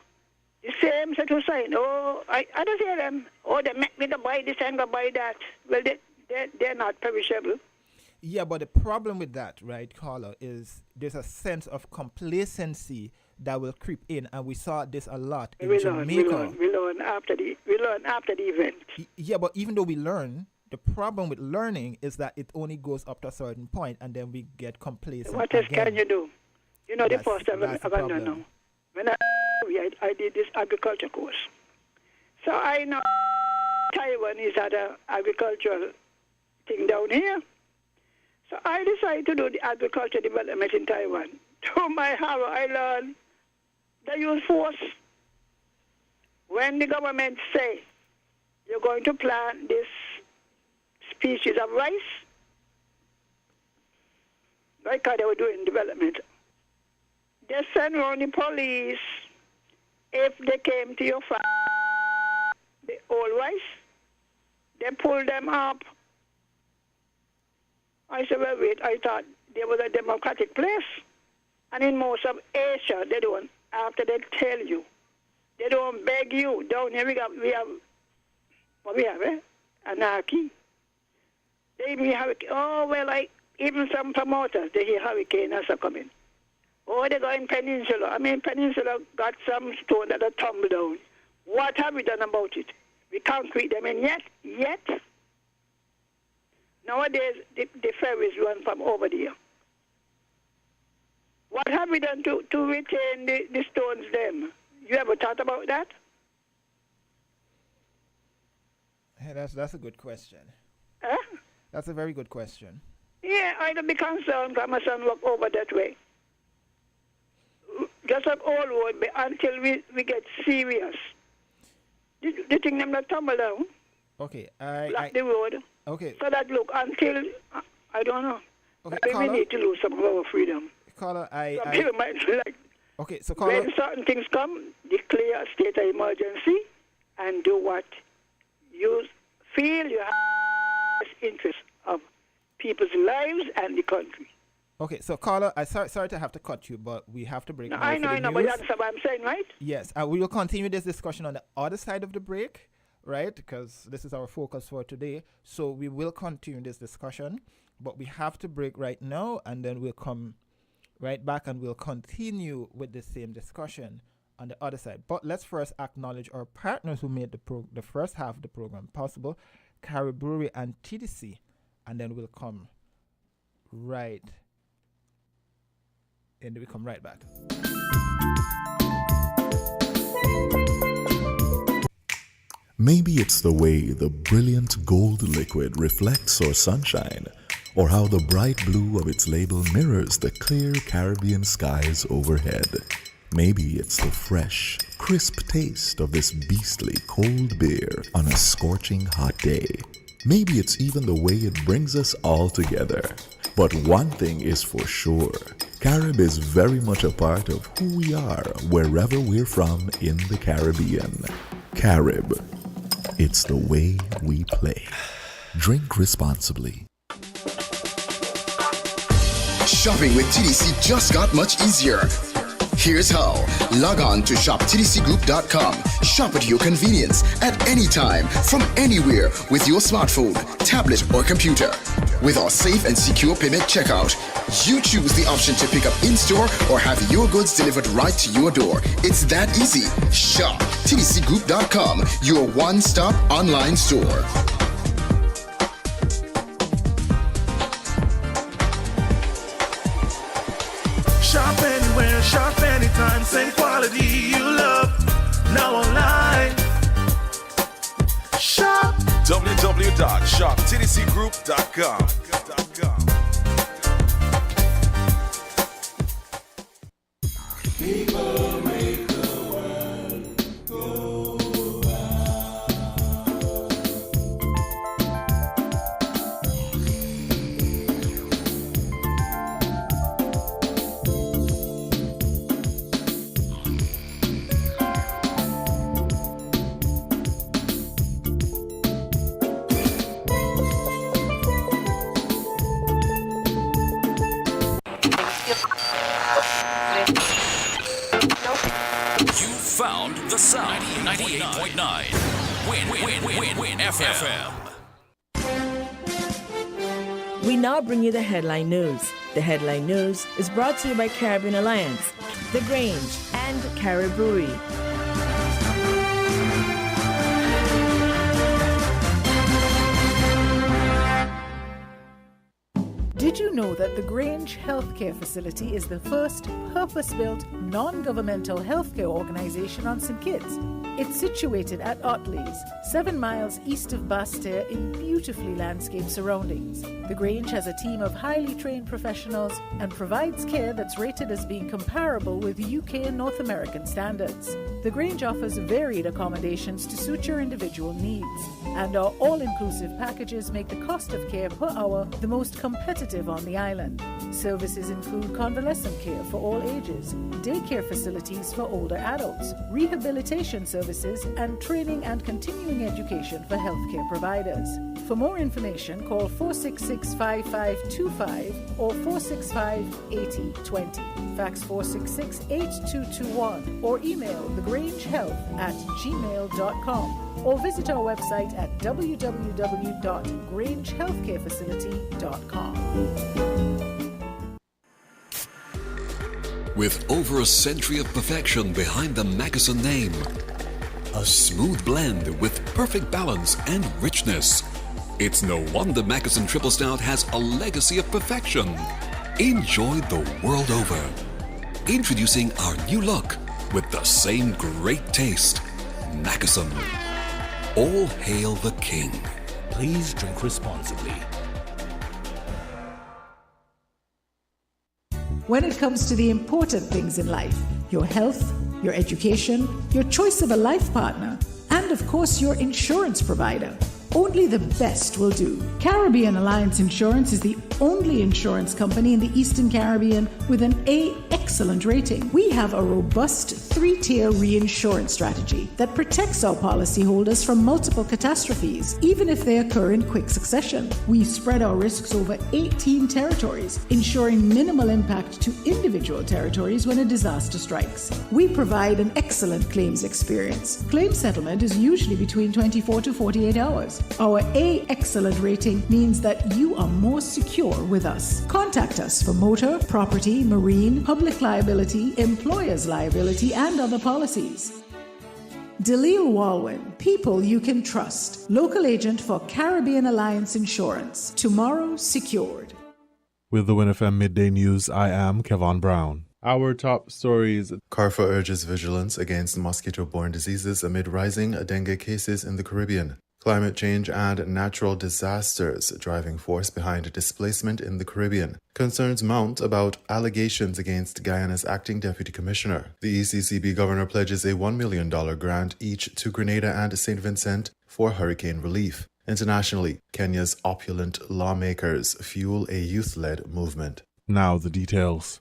the same set of sign. Oh, I don't hear them. Oh, they make me to buy this and go buy that. Well, they're not perishable. Yeah, but the problem with that, right, Carla, is there's a sense of complacency that will creep in, and we saw this a lot in Jamaica. We learn after the event. Yeah, but even though we learn, the problem with learning is that it only goes up to a certain point, and then we get complacent. What else can you do? You know, the first time I done now. When I did this agriculture course, so I know Taiwan is at an agricultural thing down here. So I decided to do the agriculture development in Taiwan. To my horror, I learned they use force. When the government say you're going to plant this species of rice, like how they were doing development, they send around the police. If they came to your farm, the old rice, they pull them up. I said, well, wait, I thought there was a democratic place. And in most of Asia, they don't, after they tell you, they don't beg you. Down here we have anarchy. They even have, even some promoters, they hear hurricane are coming. Oh, they go in Peninsula. I mean, Peninsula got some stone that are tumble down. What have we done about it? We can't create them in yet. Nowadays, the ferries run from over there. What have we done to retain the stones them? You ever thought about that? Hey, that's a good question. Huh? That's a very good question. Yeah, I don't be concerned because my son walk over that way. Just up all road until we get serious. The thing them not tumble down. Okay, block the road. Okay. So that look until I don't know. Okay, maybe Carla, we need to lose some of our freedom. Carla, some people might like. Okay, so Carla, when certain things come, declare a state of emergency and do what you feel you have interest of people's lives and the country. Okay, so Carla, I sorry to have to cut you, but we have to break. No, I know, but that's what I'm saying, right? Yes, we will continue this discussion on the other side of the break, right? Because this is our focus for today. So we will continue this discussion, but we have to break right now, and then we'll come right back and we'll continue with the same discussion on the other side. But let's first acknowledge our partners who made the first half of the program possible, Carib Brewery and TDC, and then we'll come right. And we come right back. Maybe it's the way the brilliant gold liquid reflects our sunshine, or how the bright blue of its label mirrors the clear Caribbean skies overhead. Maybe it's the fresh, crisp taste of this beastly cold beer on a scorching hot day. Maybe it's even the way it brings us all together. But one thing is for sure, Carib is very much a part of who we are wherever we're from in the Caribbean. Carib, it's the way we play. Drink responsibly. Shopping with TDC just got much easier. Here's how. Log on to shoptdcgroup.com. Shop at your convenience at any time, from anywhere with your smartphone, tablet, or computer. With our safe and secure payment checkout, you choose the option to pick up in-store or have your goods delivered right to your door. It's that easy. Shop tdcgroup.com, your one-stop online store. Shop anywhere, shop anytime, same quality you love. Now online. Shop www.shoptdcgroup.com. People make the world go Found the sound. 98.9 Win FM. We now bring you the headline news. The headline news is brought to you by Caribbean Alliance, The Grange, and Carib Brewery. Did you know that the Grange Healthcare Facility is the first purpose-built, non-governmental healthcare organization on St. Kitts? It's situated at Otley's, 7 miles east of Basseterre in beautifully landscaped surroundings. The Grange has a team of highly trained professionals and provides care that's rated as being comparable with UK and North American standards. The Grange offers varied accommodations to suit your individual needs, and our all-inclusive packages make the cost of care per hour the most competitive on the island. Services include convalescent care for all ages, daycare facilities for older adults, rehabilitation services, and training and continuing education for healthcare providers. For more information, call 466-5525 or 465-8020. Fax 466-8221 or email thegrangehealth@gmail.com or visit our website at www.grangehealthcarefacility.com. With over a century of perfection behind the Mackeson name, a smooth blend with perfect balance and richness, it's no wonder Mackeson Triple Stout has a legacy of perfection. Enjoyed the world over. Introducing our new look with the same great taste. Mackeson. All hail the king. Please drink responsibly. When it comes to the important things in life, your health, your education, your choice of a life partner, and of course your insurance provider, only the best will do. Caribbean Alliance Insurance is the only insurance company in the Eastern Caribbean with an A excellent rating. We have a robust 3-tier reinsurance strategy that protects our policyholders from multiple catastrophes, even if they occur in quick succession. We spread our risks over 18 territories, ensuring minimal impact to individual territories when a disaster strikes. We provide an excellent claims experience. Claim settlement is usually between 24 to 48 hours. Our A excellent rating means that you are more secure with us. Contact us for motor, property, marine, public liability, employer's liability, and other policies. Dalil Walwyn, people you can trust. Local agent for Caribbean Alliance Insurance. Tomorrow secured. With the WINNFM Midday News, I am Kevon Brown. Our top stories. CARFA urges vigilance against mosquito-borne diseases amid rising dengue cases in the Caribbean. Climate change and natural disasters driving force behind displacement in the Caribbean. Concerns mount about allegations against Guyana's acting deputy commissioner. The ECCB governor pledges a $1 million grant each to Grenada and St. Vincent for hurricane relief. Internationally, Kenya's opulent lawmakers fuel a youth-led movement. Now the details.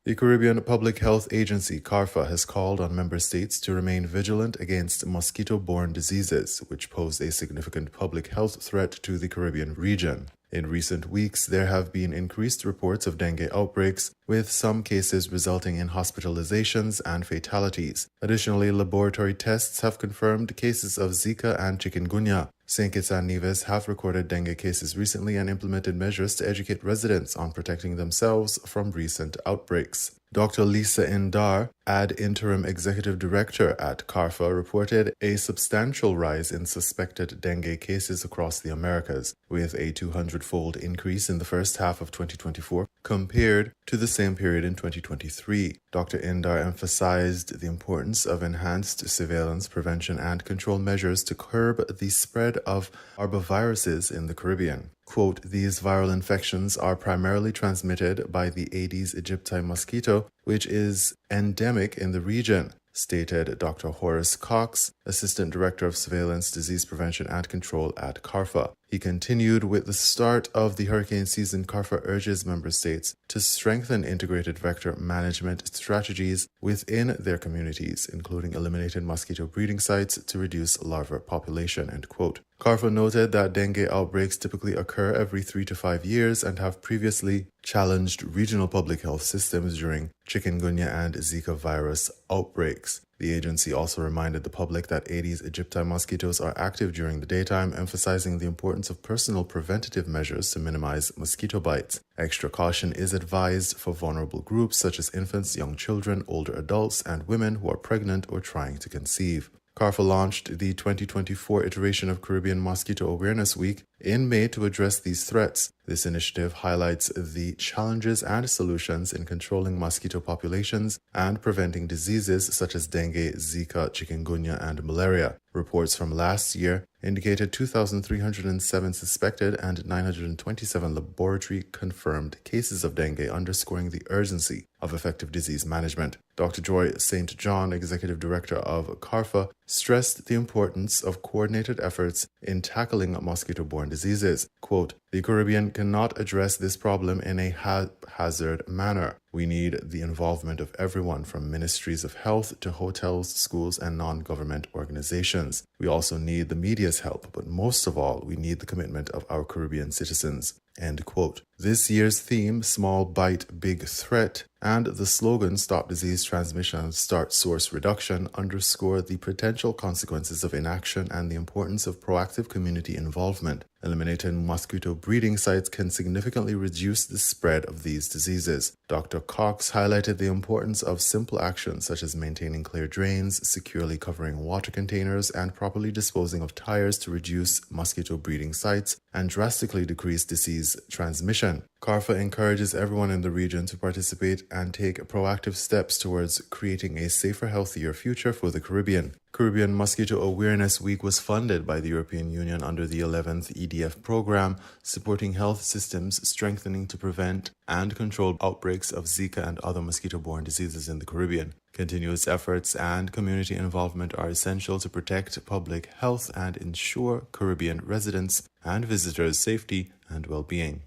The Caribbean Public Health Agency, CARFA, has called on member states to remain vigilant against mosquito-borne diseases, which pose a significant public health threat to the Caribbean region. In recent weeks, there have been increased reports of dengue outbreaks, with some cases resulting in hospitalizations and fatalities. Additionally, laboratory tests have confirmed cases of Zika and chikungunya. St. Kitts and Nevis have recorded dengue cases recently and implemented measures to educate residents on protecting themselves from recent outbreaks. Dr. Lisa Indar, Ad Interim Executive Director at CARFA, reported a substantial rise in suspected dengue cases across the Americas, with a 200-fold increase in the first half of 2024 compared to the same period in 2023. Dr. Indar emphasized the importance of enhanced surveillance, prevention, and control measures to curb the spread of arboviruses in the Caribbean. Quote, these viral infections are primarily transmitted by the Aedes aegypti mosquito, which is endemic in the region, stated Dr. Horace Cox, Assistant Director of Surveillance, Disease Prevention and Control at CARFA. He continued, with the start of the hurricane season, CARFA urges member states to strengthen integrated vector management strategies within their communities, including eliminating mosquito breeding sites to reduce larval population, end quote. CARFA noted that dengue outbreaks typically occur every 3 to 5 years and have previously challenged regional public health systems during chikungunya and Zika virus outbreaks. The agency also reminded the public that Aedes aegypti mosquitoes are active during the daytime, emphasizing the importance of personal preventative measures to minimize mosquito bites. Extra caution is advised for vulnerable groups such as infants, young children, older adults, and women who are pregnant or trying to conceive. CARFA launched the 2024 iteration of Caribbean Mosquito Awareness Week in May to address these threats. This initiative highlights the challenges and solutions in controlling mosquito populations and preventing diseases such as dengue, Zika, chikungunya, and malaria. Reports from last year indicated 2,307 suspected and 927 laboratory-confirmed cases of dengue, underscoring the urgency of effective disease management. Dr. Joy St. John, Executive Director of CARFA, stressed the importance of coordinated efforts in tackling mosquito-borne diseases. Quote, the Caribbean cannot address this problem in a haphazard manner. We need the involvement of everyone from ministries of health to hotels, schools, and non-government organizations. We also need the media's help, but most of all, we need the commitment of our Caribbean citizens. End quote. This year's theme, Small Bite, Big Threat, and the slogan, Stop Disease Transmission, Start Source Reduction, underscore the potential consequences of inaction and the importance of proactive community involvement. Eliminating mosquito breeding sites can significantly reduce the spread of these diseases. Dr. Cox highlighted the importance of simple actions such as maintaining clear drains, securely covering water containers, and properly disposing of tires to reduce mosquito breeding sites and drastically decrease disease transmission. CARFA encourages everyone in the region to participate and take proactive steps towards creating a safer, healthier future for the Caribbean. Caribbean Mosquito Awareness Week was funded by the European Union under the 11th EDF program, supporting health systems strengthening to prevent and control outbreaks of Zika and other mosquito-borne diseases in the Caribbean. Continuous efforts and community involvement are essential to protect public health and ensure Caribbean residents and visitors' safety and well-being.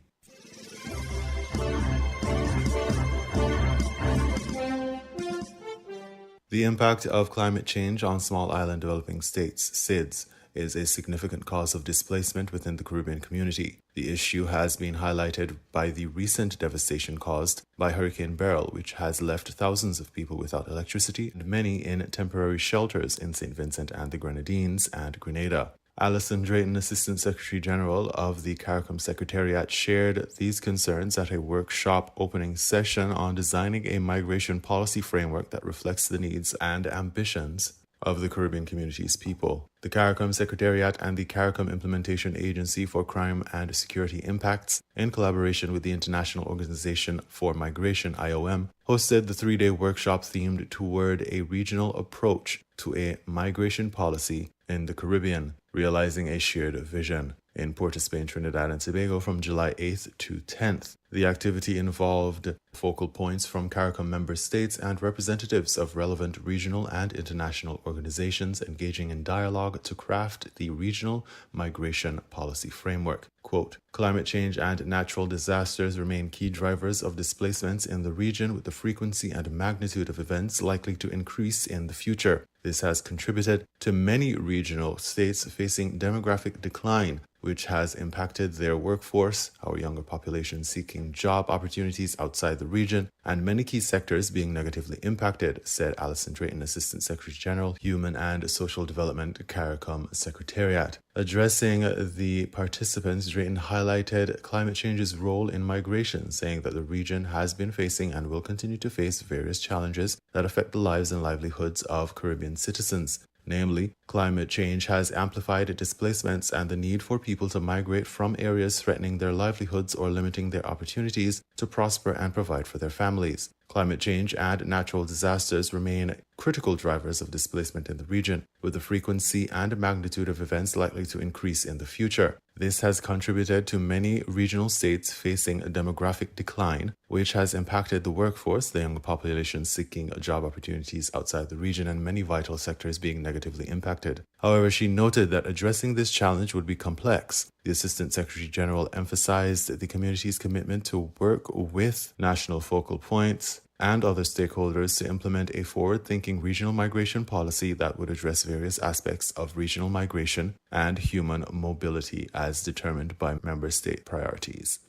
The impact of climate change on small island developing states, SIDS, is a significant cause of displacement within the Caribbean community. The issue has been highlighted by the recent devastation caused by Hurricane Beryl, which has left thousands of people without electricity and many in temporary shelters in St. Vincent and the Grenadines and Grenada. Alison Drayton, Assistant Secretary General of the CARICOM Secretariat, shared these concerns at a workshop opening session on designing a migration policy framework that reflects the needs and ambitions of the Caribbean community's people. The CARICOM Secretariat and the CARICOM Implementation Agency for Crime and Security Impacts, in collaboration with the International Organization for Migration, IOM, hosted the 3-day workshop themed toward a regional approach to a migration policy in the Caribbean, realizing a shared vision, in Port of Spain, Trinidad and Tobago from July 8th to 10th. The activity involved focal points from CARICOM member states and representatives of relevant regional and international organizations engaging in dialogue to craft the regional migration policy framework. Quote, climate change and natural disasters remain key drivers of displacements in the region, with the frequency and magnitude of events likely to increase in the future. This has contributed to many regional states facing demographic decline, which has impacted their workforce, our younger population seeking job opportunities outside the region, and many key sectors being negatively impacted, said Alison Drayton, Assistant Secretary General, Human and Social Development, CARICOM Secretariat. Addressing the participants, Drayton highlighted climate change's role in migration, saying that the region has been facing and will continue to face various challenges that affect the lives and livelihoods of Caribbean citizens. Namely, climate change has amplified displacements and the need for people to migrate from areas threatening their livelihoods or limiting their opportunities to prosper and provide for their families. Climate change and natural disasters remain critical drivers of displacement in the region, with the frequency and magnitude of events likely to increase in the future. This has contributed to many regional states facing a demographic decline, which has impacted the workforce, the younger population seeking job opportunities outside the region, and many vital sectors being negatively impacted. However, she noted that addressing this challenge would be complex. The Assistant Secretary General emphasized the community's commitment to work with national focal points and other stakeholders to implement a forward-thinking regional migration policy that would address various aspects of regional migration and human mobility as determined by member state priorities.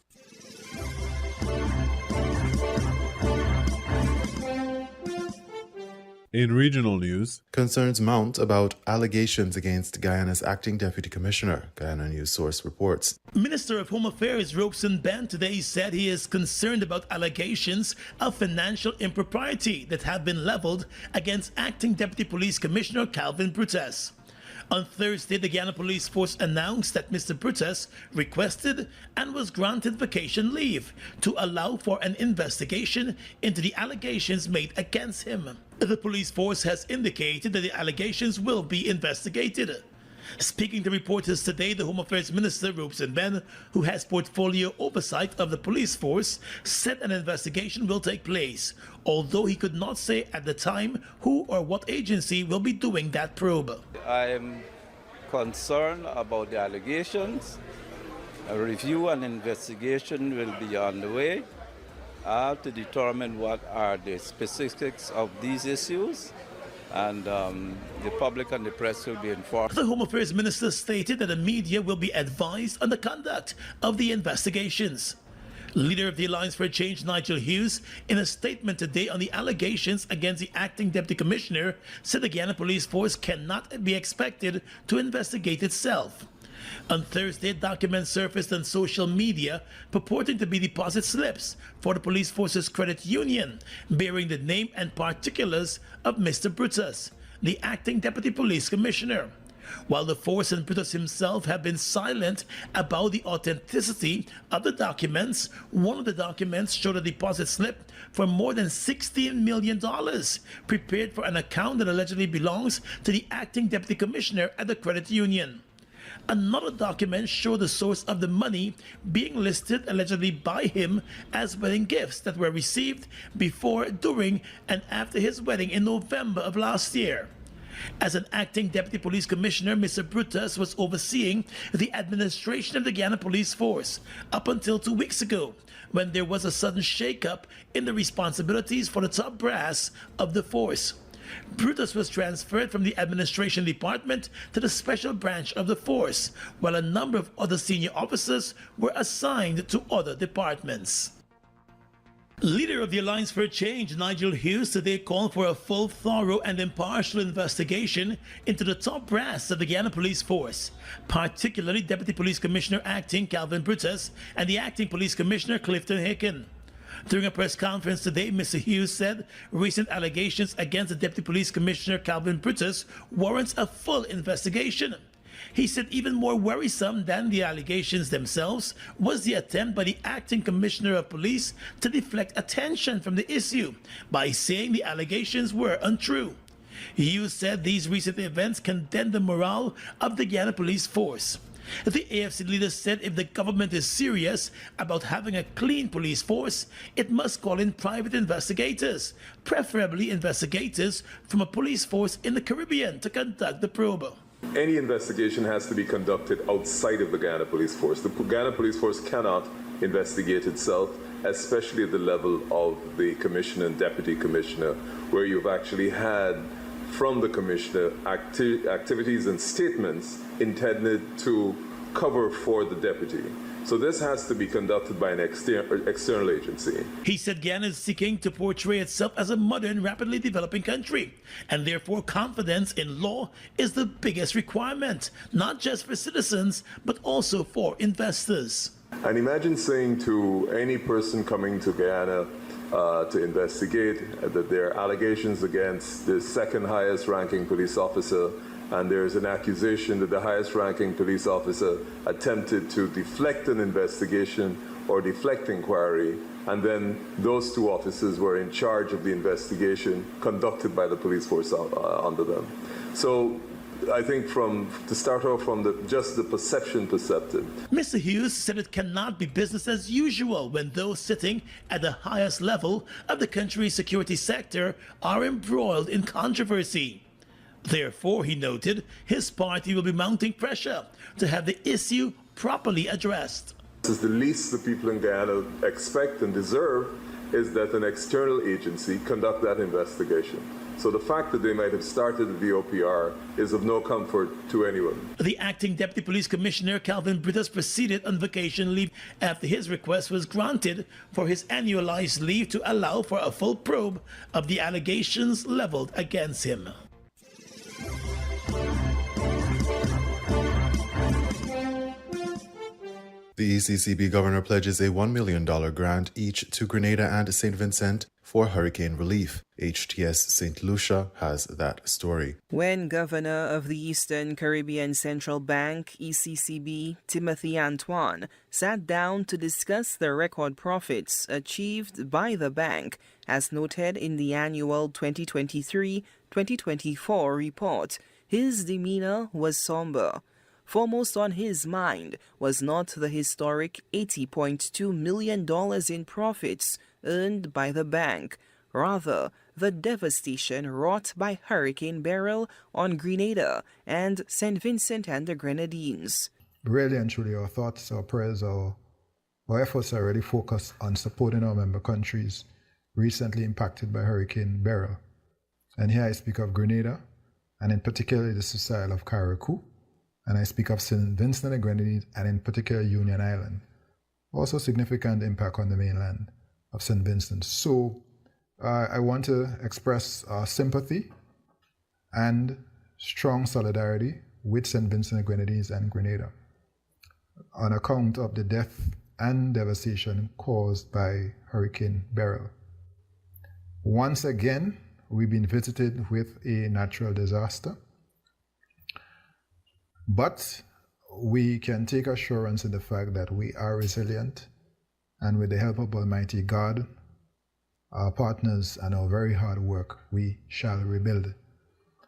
In regional news, concerns mount about allegations against Guyana's acting deputy commissioner, Guyana News Source reports. Minister of Home Affairs Robeson Ben today said he is concerned about allegations of financial impropriety that have been leveled against acting deputy police commissioner Calvin Brutus. On Thursday, the Guyana Police Force announced that Mr. Brutus requested and was granted vacation leave to allow for an investigation into the allegations made against him. The police force has indicated that the allegations will be investigated. Speaking to reporters today, the Home Affairs Minister, Robeson Ben, who has portfolio oversight of the police force, said an investigation will take place, although he could not say at the time who or what agency will be doing that probe. I am concerned about the allegations. A review and investigation will be on the way to determine what are the specifics of these issues, and the public and the press will be informed. The Home Affairs Minister stated that the media will be advised on the conduct of the investigations. Leader of the Alliance for Change, Nigel Hughes, in a statement today on the allegations against the acting deputy commissioner, said the Guyana Police Force cannot be expected to investigate itself. On Thursday, documents surfaced on social media purporting to be deposit slips for the police force's credit union, bearing the name and particulars of Mr. Brutus, the acting deputy police commissioner. While the force and Brutus himself have been silent about the authenticity of the documents, one of the documents showed a deposit slip for more than $16 million prepared for an account that allegedly belongs to the acting deputy commissioner at the credit union. Another document showed the source of the money being listed allegedly by him as wedding gifts that were received before, during, and after his wedding in November of last year. As an acting deputy police commissioner, Mr. Brutus was overseeing the administration of the Guyana Police Force up until 2 weeks ago, when there was a sudden shake-up in the responsibilities for the top brass of the force. Brutus was transferred from the administration department to the special branch of the force, while a number of other senior officers were assigned to other departments. Leader of the Alliance for Change, Nigel Hughes, today called for a full, thorough and impartial investigation into the top brass of the Guyana Police Force, particularly Deputy Police Commissioner Acting Calvin Brutus and the Acting Police Commissioner Clifton Hicken. During a press conference today, Mr. Hughes said recent allegations against the Deputy Police Commissioner Calvin Brutus warrants a full investigation. He said even more worrisome than the allegations themselves was the attempt by the acting commissioner of police to deflect attention from the issue by saying the allegations were untrue. Hughes said these recent events condemned the morale of the Guyana Police Force. The AFC leader said if the government is serious about having a clean police force, it must call in private investigators, preferably investigators from a police force in the Caribbean, to conduct the probe. Any investigation has to be conducted outside of the Guyana Police Force. The Guyana Police Force cannot investigate itself, especially at the level of the commissioner and deputy commissioner, where you've actually had from the commissioner activities and statements intended to cover for the deputy. So this has to be conducted by an external agency. He said Guyana is seeking to portray itself as a modern, rapidly developing country, and therefore confidence in law is the biggest requirement, not just for citizens, but also for investors. And imagine saying to any person coming to Guyana to investigate that there are allegations against the second highest ranking police officer, and there's an accusation that the highest ranking police officer attempted to deflect an investigation or deflect inquiry, and then those two officers were in charge of the investigation conducted by the police force under them. So I think to start off from just the perceptive. Mr. Hughes said it cannot be business as usual when those sitting at the highest level of the country's security sector are embroiled in controversy. Therefore, he noted, his party will be mounting pressure to have the issue properly addressed. This is the least the people in Guyana expect and deserve, is that an external agency conduct that investigation. So the fact that they might have started the OPR is of no comfort to anyone. The acting Deputy Police Commissioner, Calvin Brittas, proceeded on vacation leave after his request was granted for his annualized leave to allow for a full probe of the allegations leveled against him. The ECCB governor pledges a $1 million grant each to Grenada and St. Vincent for hurricane relief. HTS St. Lucia has that story. When Governor of the Eastern Caribbean Central Bank, ECCB, Timothy Antoine, sat down to discuss the record profits achieved by the bank, as noted in the annual 2023-2024 report, his demeanor was somber. Foremost on his mind was not the historic $80.2 million in profits earned by the bank, rather the devastation wrought by Hurricane Beryl on Grenada and St. Vincent and the Grenadines. Really and truly, our thoughts, our prayers, our efforts are really focused on supporting our member countries recently impacted by Hurricane Beryl. And here I speak of Grenada, and in particular the Seychelles of Carriacou, and I speak of St. Vincent and the Grenadines, and in particular Union Island. Also significant impact on the mainland of St. Vincent. So I want to express sympathy and strong solidarity with St. Vincent and the Grenadines and Grenada on account of the death and devastation caused by Hurricane Beryl. Once again, we've been visited with a natural disaster. But we can take assurance in the fact that we are resilient, and with the help of Almighty God, our partners, and our very hard work, we shall rebuild.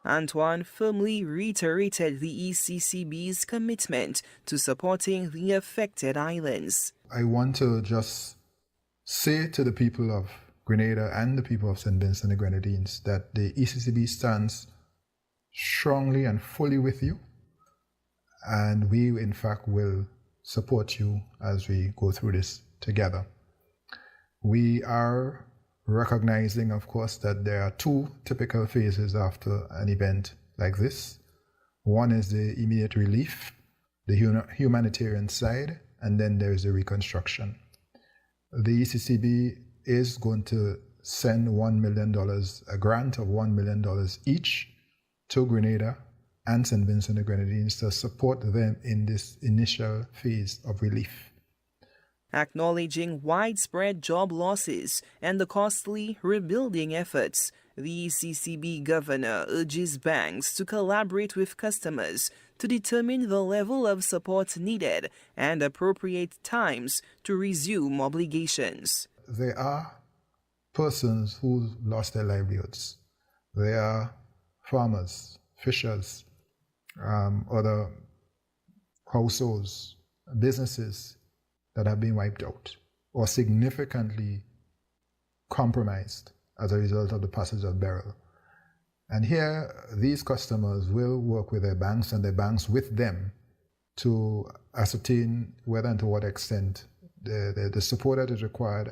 Antoine firmly reiterated the ECCB's commitment to supporting the affected islands. I want to just say to the people of Grenada and the people of St. Vincent and the Grenadines that the ECCB stands strongly and fully with you. And we, in fact, will support you as we go through this together. We are recognizing, of course, that there are two typical phases after an event like this. One is the immediate relief, the humanitarian side, and then there is the reconstruction. The ECCB is going to send $1 million, a grant of $1 million each to Grenada and St. Vincent and the Grenadines to support them in this initial phase of relief. Acknowledging widespread job losses and the costly rebuilding efforts, the ECCB governor urges banks to collaborate with customers to determine the level of support needed and appropriate times to resume obligations. There are persons who lost their livelihoods. There are farmers, fishers, other households, businesses that have been wiped out or significantly compromised as a result of the passage of Beryl. And here, these customers will work with their banks and their banks with them to ascertain whether and to what extent the support that is required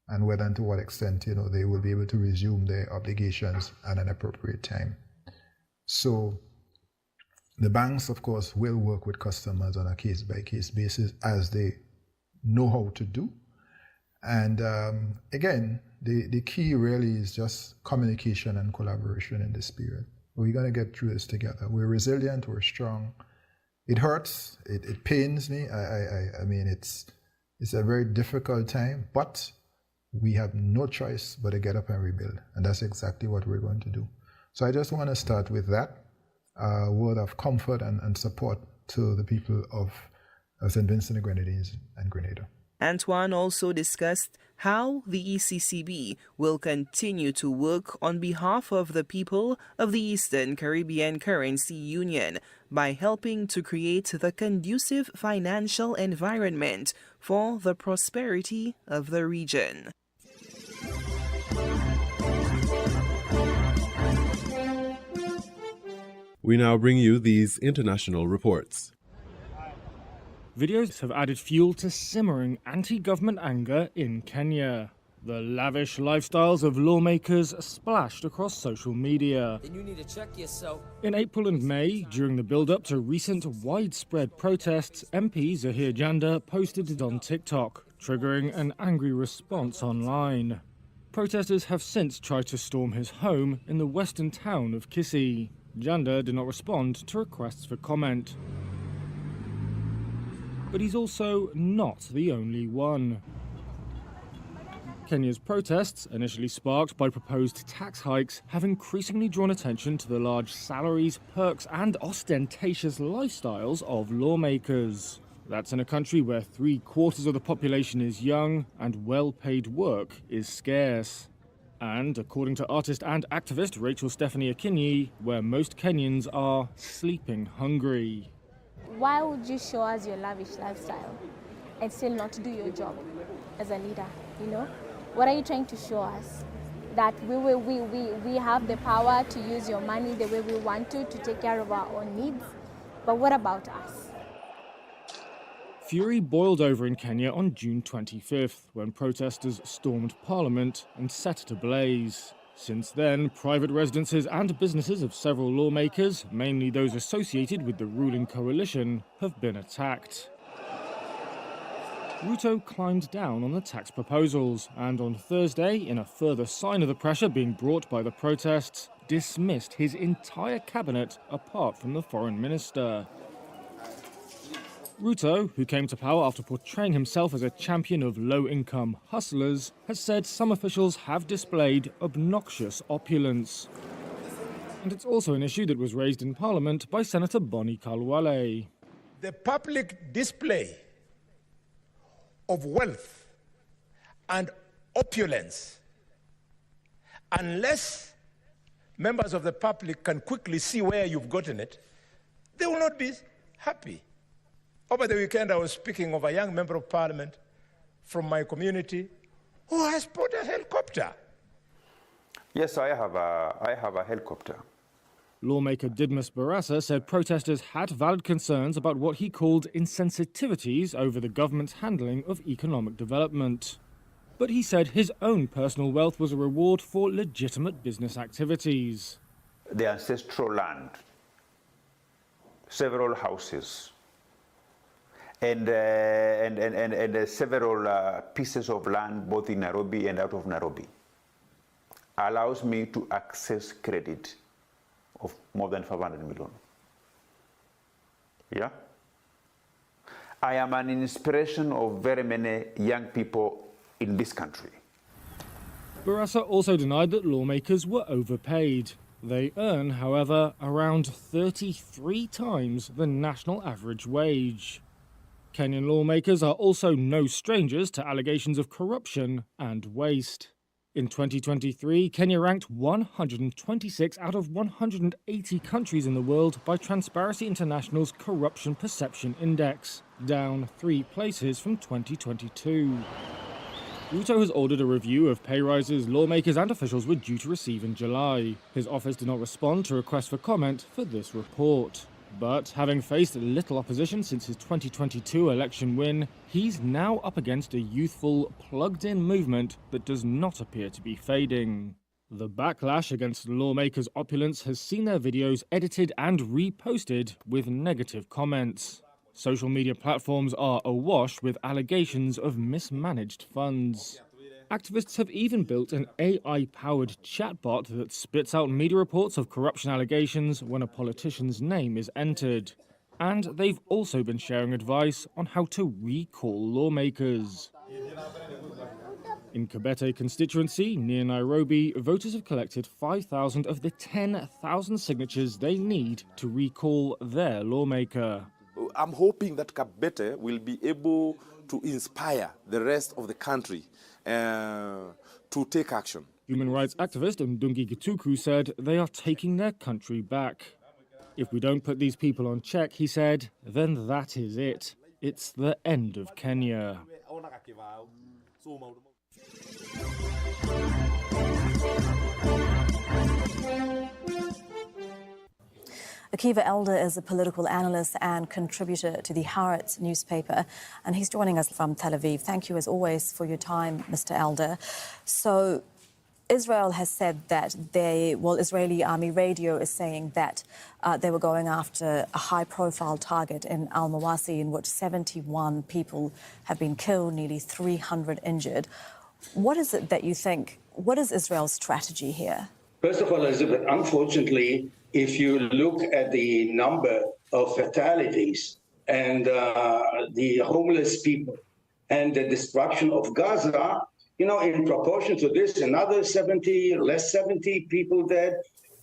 and whether and to what extent they will be able to resume their obligations at an appropriate time. So The banks, of course, will work with customers on a case-by-case basis as they know how to do. And again, the key really is just communication and collaboration in this period. We're going to get through this together. We're resilient, we're strong. It hurts, it pains me. I mean, it's a very difficult time, but we have no choice but to get up and rebuild. And that's exactly what we're going to do. So I just want to start with that word of comfort and support to the people of St. Vincent and Grenadines and Grenada. Antoine also discussed how the ECCB will continue to work on behalf of the people of the Eastern Caribbean Currency Union by helping to create the conducive financial environment for the prosperity of the region. We now bring you these international reports. Videos have added fuel to simmering anti-government anger in Kenya. The lavish lifestyles of lawmakers splashed across social media. Then you need to check yourself. In April and May, during the build-up to recent widespread protests, MP Zahir Janda posted it on TikTok, triggering an angry response online. Protesters have since tried to storm his home in the western town of Kisii. Janda did not respond to requests for comment. But he's also not the only one. Kenya's protests, initially sparked by proposed tax hikes, have increasingly drawn attention to the large salaries, perks and ostentatious lifestyles of lawmakers. That's in a country where 3/4 of the population is young and well-paid work is scarce. And, according to artist and activist Rachel Stephanie Akinyi, where most Kenyans are sleeping hungry. Why would you show us your lavish lifestyle and still not do your job as a leader, you know? What are you trying to show us? That we have the power to use your money the way we want to take care of our own needs, but what about us? Fury boiled over in Kenya on June 25th, when protesters stormed Parliament and set it ablaze. Since then, private residences and businesses of several lawmakers, mainly those associated with the ruling coalition, have been attacked. Ruto climbed down on the tax proposals and on Thursday, in a further sign of the pressure being brought by the protests, dismissed his entire cabinet apart from the foreign minister. Ruto, who came to power after portraying himself as a champion of low-income hustlers, has said some officials have displayed obnoxious opulence. And it's also an issue that was raised in Parliament by Senator Bonnie Kalwale. The public display of wealth and opulence, unless members of the public can quickly see where you've gotten it, they will not be happy. Over the weekend, I was speaking of a young member of parliament from my community who has bought a helicopter. Yes, I have a helicopter. Lawmaker Didmus Barasa said protesters had valid concerns about what he called insensitivities over the government's handling of economic development. But he said his own personal wealth was a reward for legitimate business activities. The ancestral land, several houses, and several pieces of land both in Nairobi and out of Nairobi allows me to access credit of more than 500 million. Yeah? I am an inspiration of very many young people in this country. Barasa also denied that lawmakers were overpaid. They earn, however, around 33 times the national average wage. Kenyan lawmakers are also no strangers to allegations of corruption and waste. In 2023, Kenya ranked 126 out of 180 countries in the world by Transparency International's Corruption Perception Index, down 3 places from 2022. Ruto has ordered a review of pay rises lawmakers and officials were due to receive in July. His office did not respond to requests for comment for this report. But having faced little opposition since his 2022 election win, he's now up against a youthful, plugged-in movement that does not appear to be fading. The backlash against lawmakers' opulence has seen their videos edited and reposted with negative comments. Social media platforms are awash with allegations of mismanaged funds. Activists have even built an AI-powered chatbot that spits out media reports of corruption allegations when a politician's name is entered. And they've also been sharing advice on how to recall lawmakers. In Kabete constituency near Nairobi, voters have collected 5,000 of the 10,000 signatures they need to recall their lawmaker. I'm hoping that Kabete will be able to inspire the rest of the country to take action. Human rights activist Ndungi Gituku said they are taking their country back. If we don't put these people on check, he said, then that is it. It's the end of Kenya. Akiva Elder is a political analyst and contributor to the Haaretz newspaper, and he's joining us from Tel Aviv. Thank you, as always, for your time, Mr. Elder. So, Israel has said that Israeli Army radio is saying that they were going after a high-profile target in Al-Mawasi in which 71 people have been killed, nearly 300 injured. What is it that you think, what is Israel's strategy here? First of all, Elizabeth, unfortunately, if you look at the number of fatalities and the homeless people and the destruction of Gaza, you know, in proportion to this, another 70 people dead.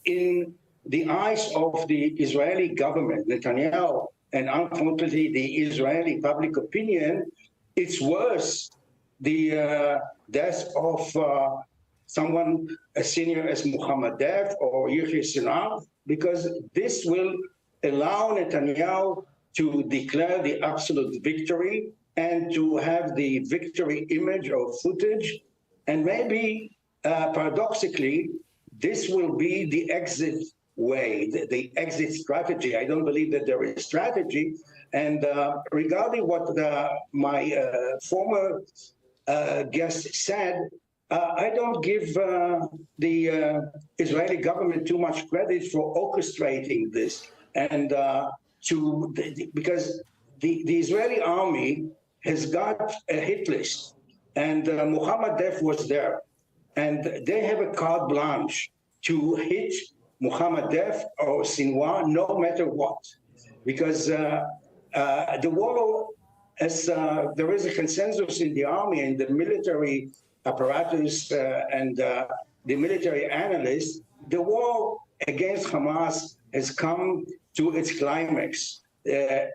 In the eyes of the Israeli government, Netanyahu, and unfortunately the Israeli public opinion, it's worse. The death of someone as senior as Mohammed Def or Yahya Sinwar, because this will allow Netanyahu to declare the absolute victory and to have the victory image or footage. And maybe, paradoxically, this will be the exit way, the exit strategy. I don't believe that there is strategy. And regarding what my former guest said, I don't give the Israeli government too much credit for orchestrating this. And because the Israeli army has got a hit list, and Mohammed Def was there, and they have a carte blanche to hit Mohammed Def or Sinwar no matter what, because the war, as there is a consensus in the army and the military apparatus and the military analysts, the war against Hamas has come to its climax.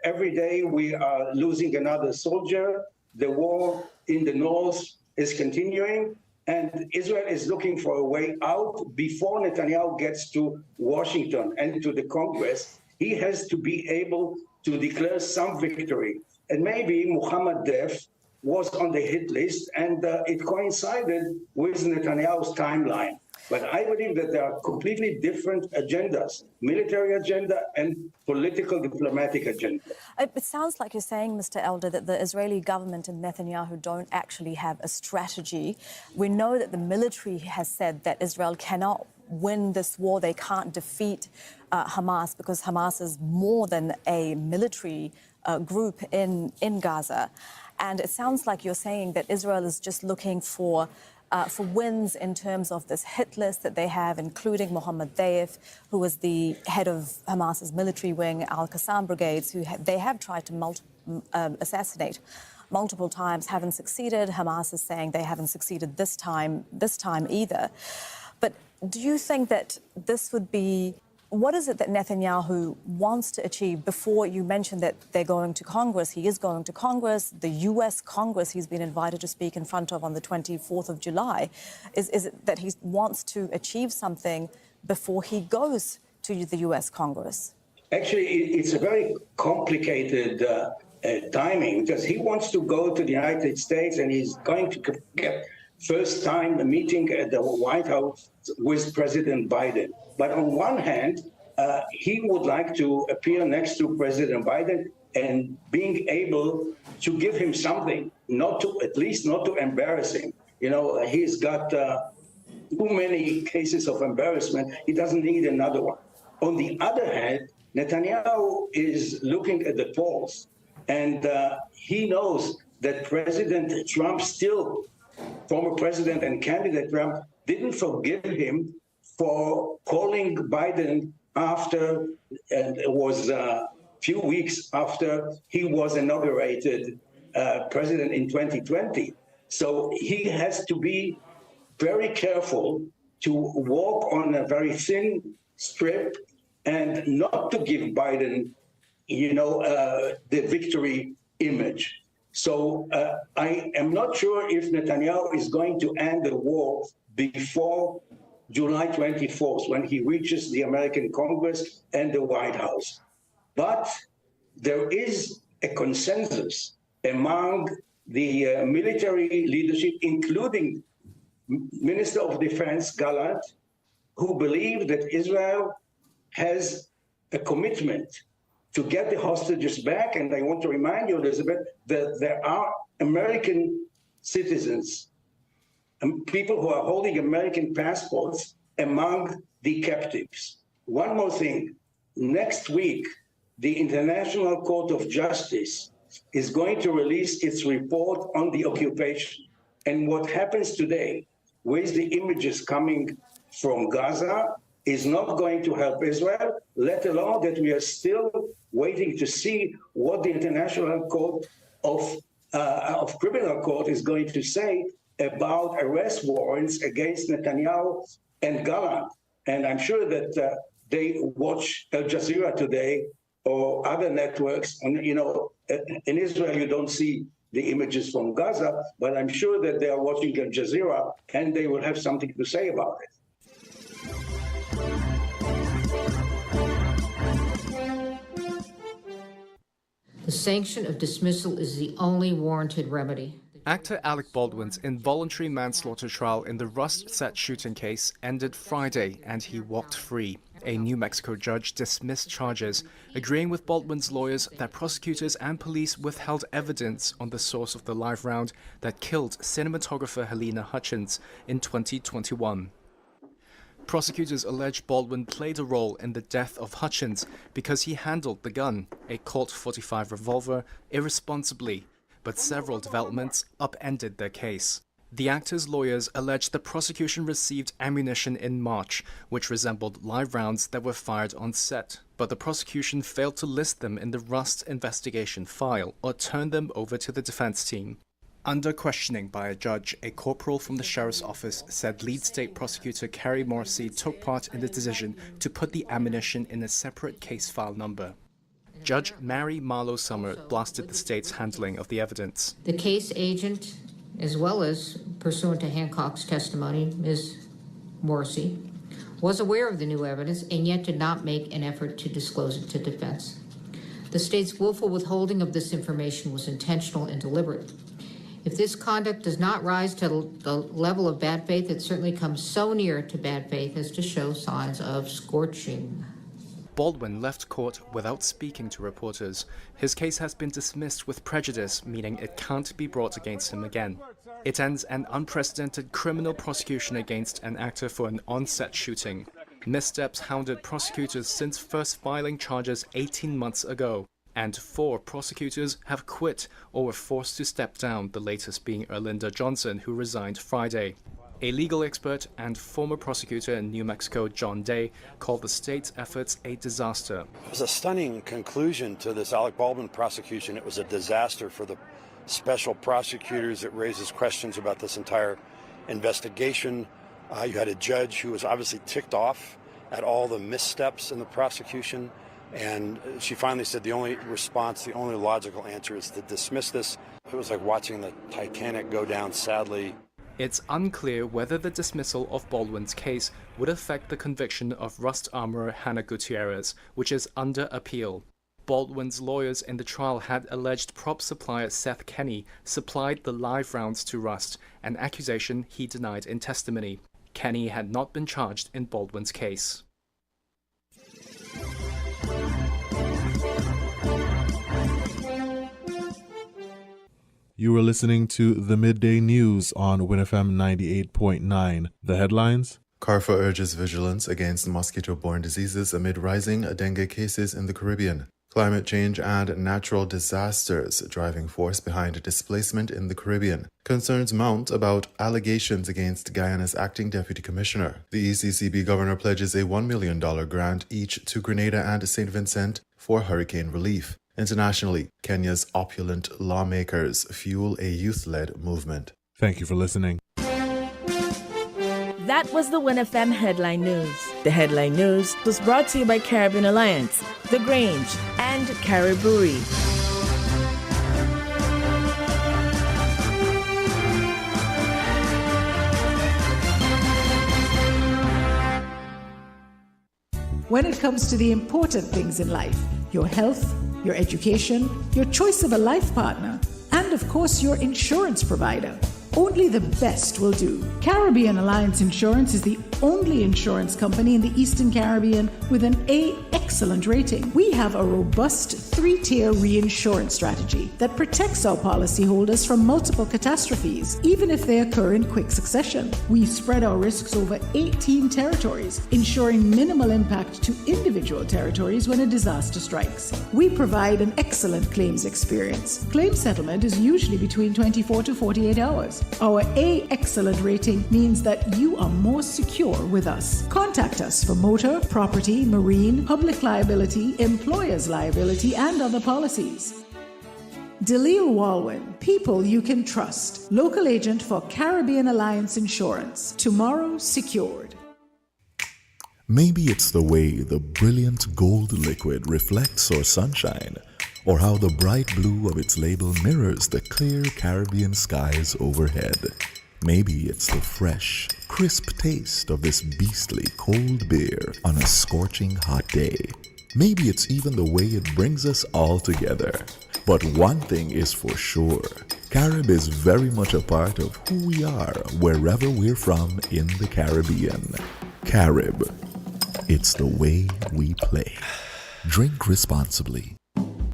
Every day we are losing another soldier. The war in the north is continuing, and Israel is looking for a way out. Before Netanyahu gets to Washington and to the Congress, he has to be able to declare some victory. And maybe Mohammed Def was on the hit list, and it coincided with Netanyahu's timeline. But I believe that there are completely different agendas, military agenda and political diplomatic agenda. It sounds like you're saying, Mr. Elder, that the Israeli government and Netanyahu don't actually have a strategy. We know that the military has said that Israel cannot win this war. They can't defeat Hamas because Hamas is more than a military group in Gaza. And it sounds like you're saying that Israel is just looking for wins in terms of this hit list that they have, including Mohammed Deif, who was the head of Hamas's military wing, Al-Qassam brigades, who they have tried to assassinate multiple times, haven't succeeded. Hamas is saying they haven't succeeded this time either. But do you think that this would be... What is it that Netanyahu wants to achieve? Before you mentioned that they're going to Congress, he is going to Congress, the U.S. Congress he's been invited to speak in front of on the 24th of July. Is it that he wants to achieve something before he goes to the U.S. Congress? Actually, it's a very complicated timing, because he wants to go to the United States and he's going to get first time a meeting at the White House with President Biden. But on one hand, he would like to appear next to President Biden and being able to give him something, at least not to embarrass him. You know, he's got too many cases of embarrassment. He doesn't need another one. On the other hand, Netanyahu is looking at the polls, and he knows that President Trump still, former president and candidate Trump, didn't forgive him for calling Biden after, and it was a few weeks after he was inaugurated president in 2020. So he has to be very careful to walk on a very thin strip and not to give Biden, the victory image. So I am not sure if Netanyahu is going to end the war before July 24th, when he reaches the American Congress and the White House. But there is a consensus among the military leadership, including Minister of Defense Gallant, who believe that Israel has a commitment to get the hostages back. And I want to remind you, Elizabeth, that there are American citizens and people who are holding American passports among the captives. One more thing. Next week, the International Court of Justice is going to release its report on the occupation. And what happens today with the images coming from Gaza is not going to help Israel, let alone that we are still waiting to see what the International Court of Criminal Court is going to say about arrest warrants against Netanyahu and Gallant. And I'm sure that they watch Al Jazeera today or other networks. And, in Israel, you don't see the images from Gaza, but I'm sure that they are watching Al Jazeera and they will have something to say about it. The sanction of dismissal is the only warranted remedy. Actor Alec Baldwin's involuntary manslaughter trial in the Rust Set shooting case ended Friday and he walked free. A New Mexico judge dismissed charges, agreeing with Baldwin's lawyers that prosecutors and police withheld evidence on the source of the live round that killed cinematographer Helena Hutchins in 2021. Prosecutors allege Baldwin played a role in the death of Hutchins because he handled the gun, a Colt .45 revolver, irresponsibly, but several developments upended their case. The actor's lawyers allege the prosecution received ammunition in March, which resembled live rounds that were fired on set, but the prosecution failed to list them in the Rust investigation file or turn them over to the defense team. Under questioning by a judge, a corporal from the sheriff's office said lead state prosecutor Carrie Morrissey took part in the decision to put the ammunition in a separate case file number. Judge Mary Marlowe Summer blasted the state's handling of the evidence. The case agent, as well as pursuant to Hancock's testimony, Ms. Morrissey, was aware of the new evidence and yet did not make an effort to disclose it to defense. The state's willful withholding of this information was intentional and deliberate. If this conduct does not rise to the level of bad faith, it certainly comes so near to bad faith as to show signs of scorching. Baldwin left court without speaking to reporters. His case has been dismissed with prejudice, meaning it can't be brought against him again. It ends an unprecedented criminal prosecution against an actor for an on-set shooting. Missteps hounded prosecutors since first filing charges 18 months ago, and 4 prosecutors have quit or were forced to step down, the latest being Erlinda Johnson, who resigned Friday. A legal expert and former prosecutor in New Mexico, John Day, called the state's efforts a disaster. It was a stunning conclusion to this Alec Baldwin prosecution. It was a disaster for the special prosecutors. It raises questions about this entire investigation. You had a judge who was obviously ticked off at all the missteps in the prosecution, and she finally said the only response, the only logical answer is to dismiss this. It was like watching the Titanic go down sadly. It's unclear whether the dismissal of Baldwin's case would affect the conviction of Rust armorer Hannah Gutierrez, which is under appeal. Baldwin's lawyers in the trial had alleged prop supplier Seth Kenney supplied the live rounds to Rust, an accusation he denied in testimony. Kenney had not been charged in Baldwin's case. You were listening to the Midday News on WINNFM 98.9. The headlines? CARFA urges vigilance against mosquito-borne diseases amid rising dengue cases in the Caribbean. Climate change and natural disasters driving force behind displacement in the Caribbean. Concerns mount about allegations against Guyana's acting deputy commissioner. The ECCB governor pledges a $1 million grant each to Grenada and St. Vincent for hurricane relief. Internationally, Kenya's opulent lawmakers fuel a youth-led movement. Thank you for listening. That was the WINNFM Headline News. The Headline News was brought to you by Caribbean Alliance, The Grange, and Cariboury. When it comes to the important things in life, your health, your education, your choice of a life partner, and of course your insurance provider, only the best will do. Caribbean Alliance Insurance is the only insurance company in the Eastern Caribbean with an A excellent rating. We have a robust 3-tier reinsurance strategy that protects our policyholders from multiple catastrophes, even if they occur in quick succession. We spread our risks over 18 territories, ensuring minimal impact to individual territories when a disaster strikes. We provide an excellent claims experience. Claim settlement is usually between 24 to 48 hours. Our A excellent rating means that you are more secure with us. Contact us for motor, property, marine, public liability, employer's liability, and other policies. Delisle Walwyn, people you can trust. Local agent for Caribbean Alliance Insurance. Tomorrow secured. Maybe it's the way the brilliant gold liquid reflects our sunshine, or how the bright blue of its label mirrors the clear Caribbean skies overhead. Maybe it's the fresh, crisp taste of this beastly cold beer on a scorching hot day. Maybe it's even the way it brings us all together. But one thing is for sure, Carib is very much a part of who we are wherever we're from in the Caribbean. Carib, it's the way we play. Drink responsibly.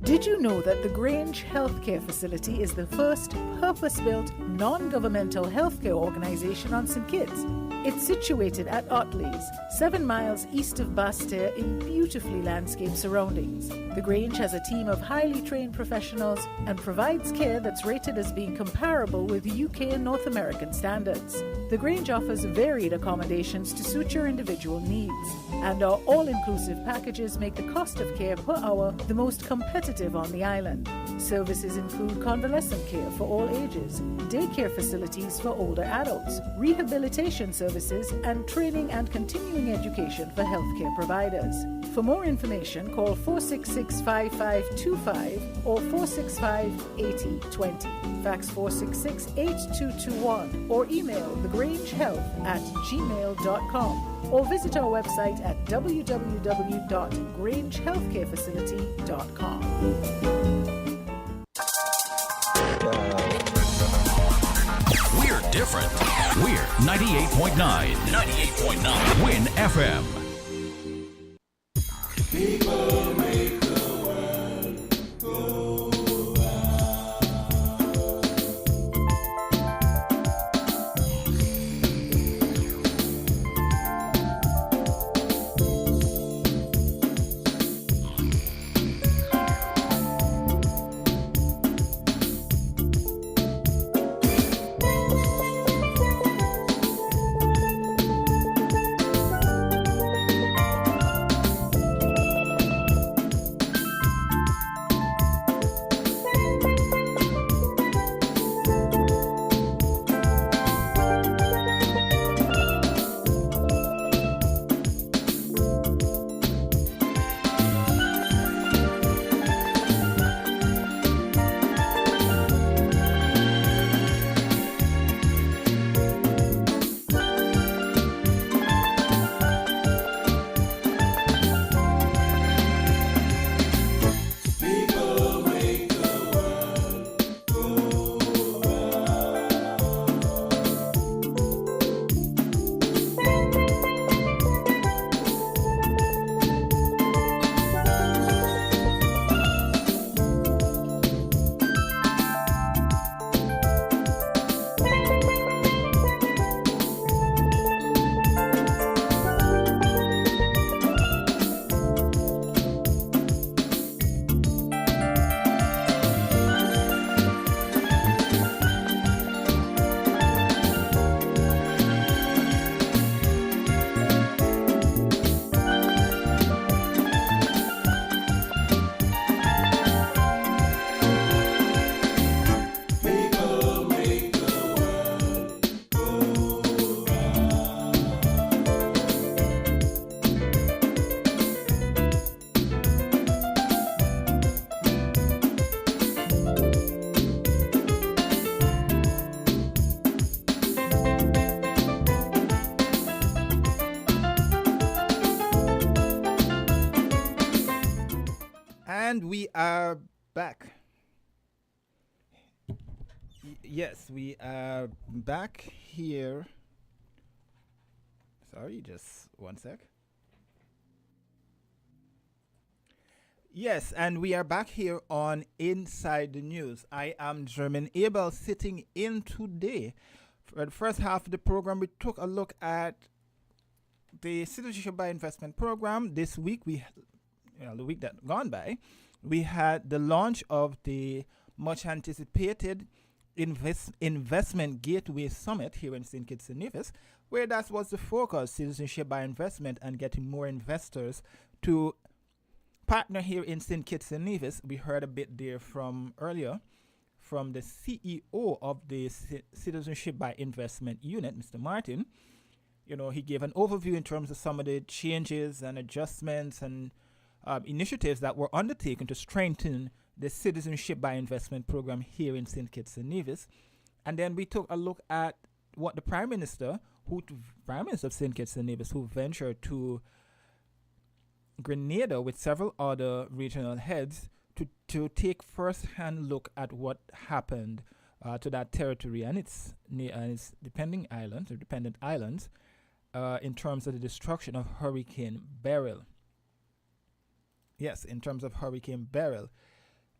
Did you know that the Grange Healthcare Facility is the first purpose-built, non-governmental healthcare organization on St. Kitts? It's situated at Otley's, 7 miles east of Basseterre in beautifully landscaped surroundings. The Grange has a team of highly trained professionals and provides care that's rated as being comparable with UK and North American standards. The Grange offers varied accommodations to suit your individual needs, and our all-inclusive packages make the cost of care per hour the most competitive on the island. Services include convalescent care for all ages, daycare facilities for older adults, rehabilitation services, and training and continuing education for healthcare providers. For more information, call 466-5525 or 465-8020. Fax 466-8221 or email thegrangehealth@gmail.com or visit our website at www.grangehealthcarefacility.com. We're different. We're 98.9. 98.9. Win FM. People make the world go are back. Yes, we are back here. Sorry, just one sec. Yes, and we are back here on Inside the News. I am German Abel, sitting in today. For the first half of the program, we took a look at the Citizenship by Investment program. This week, the week that gone by, we had the launch of the much anticipated Investment Gateway Summit here in St. Kitts and Nevis, where that was the focus, citizenship by investment and getting more investors to partner here in St. Kitts and Nevis. We heard a bit there from earlier from the CEO of the Citizenship by Investment Unit, Mr. Martin. You know, he gave an overview in terms of some of the changes and adjustments and initiatives that were undertaken to strengthen the Citizenship by Investment program here in St. Kitts and Nevis. And then we took a look at what the Prime Minister of St. Kitts and Nevis, who ventured to Grenada with several other regional heads to take first-hand look at what happened to that territory and its dependent islands in terms of the destruction of Hurricane Beryl. Yes, in terms of Hurricane Beryl,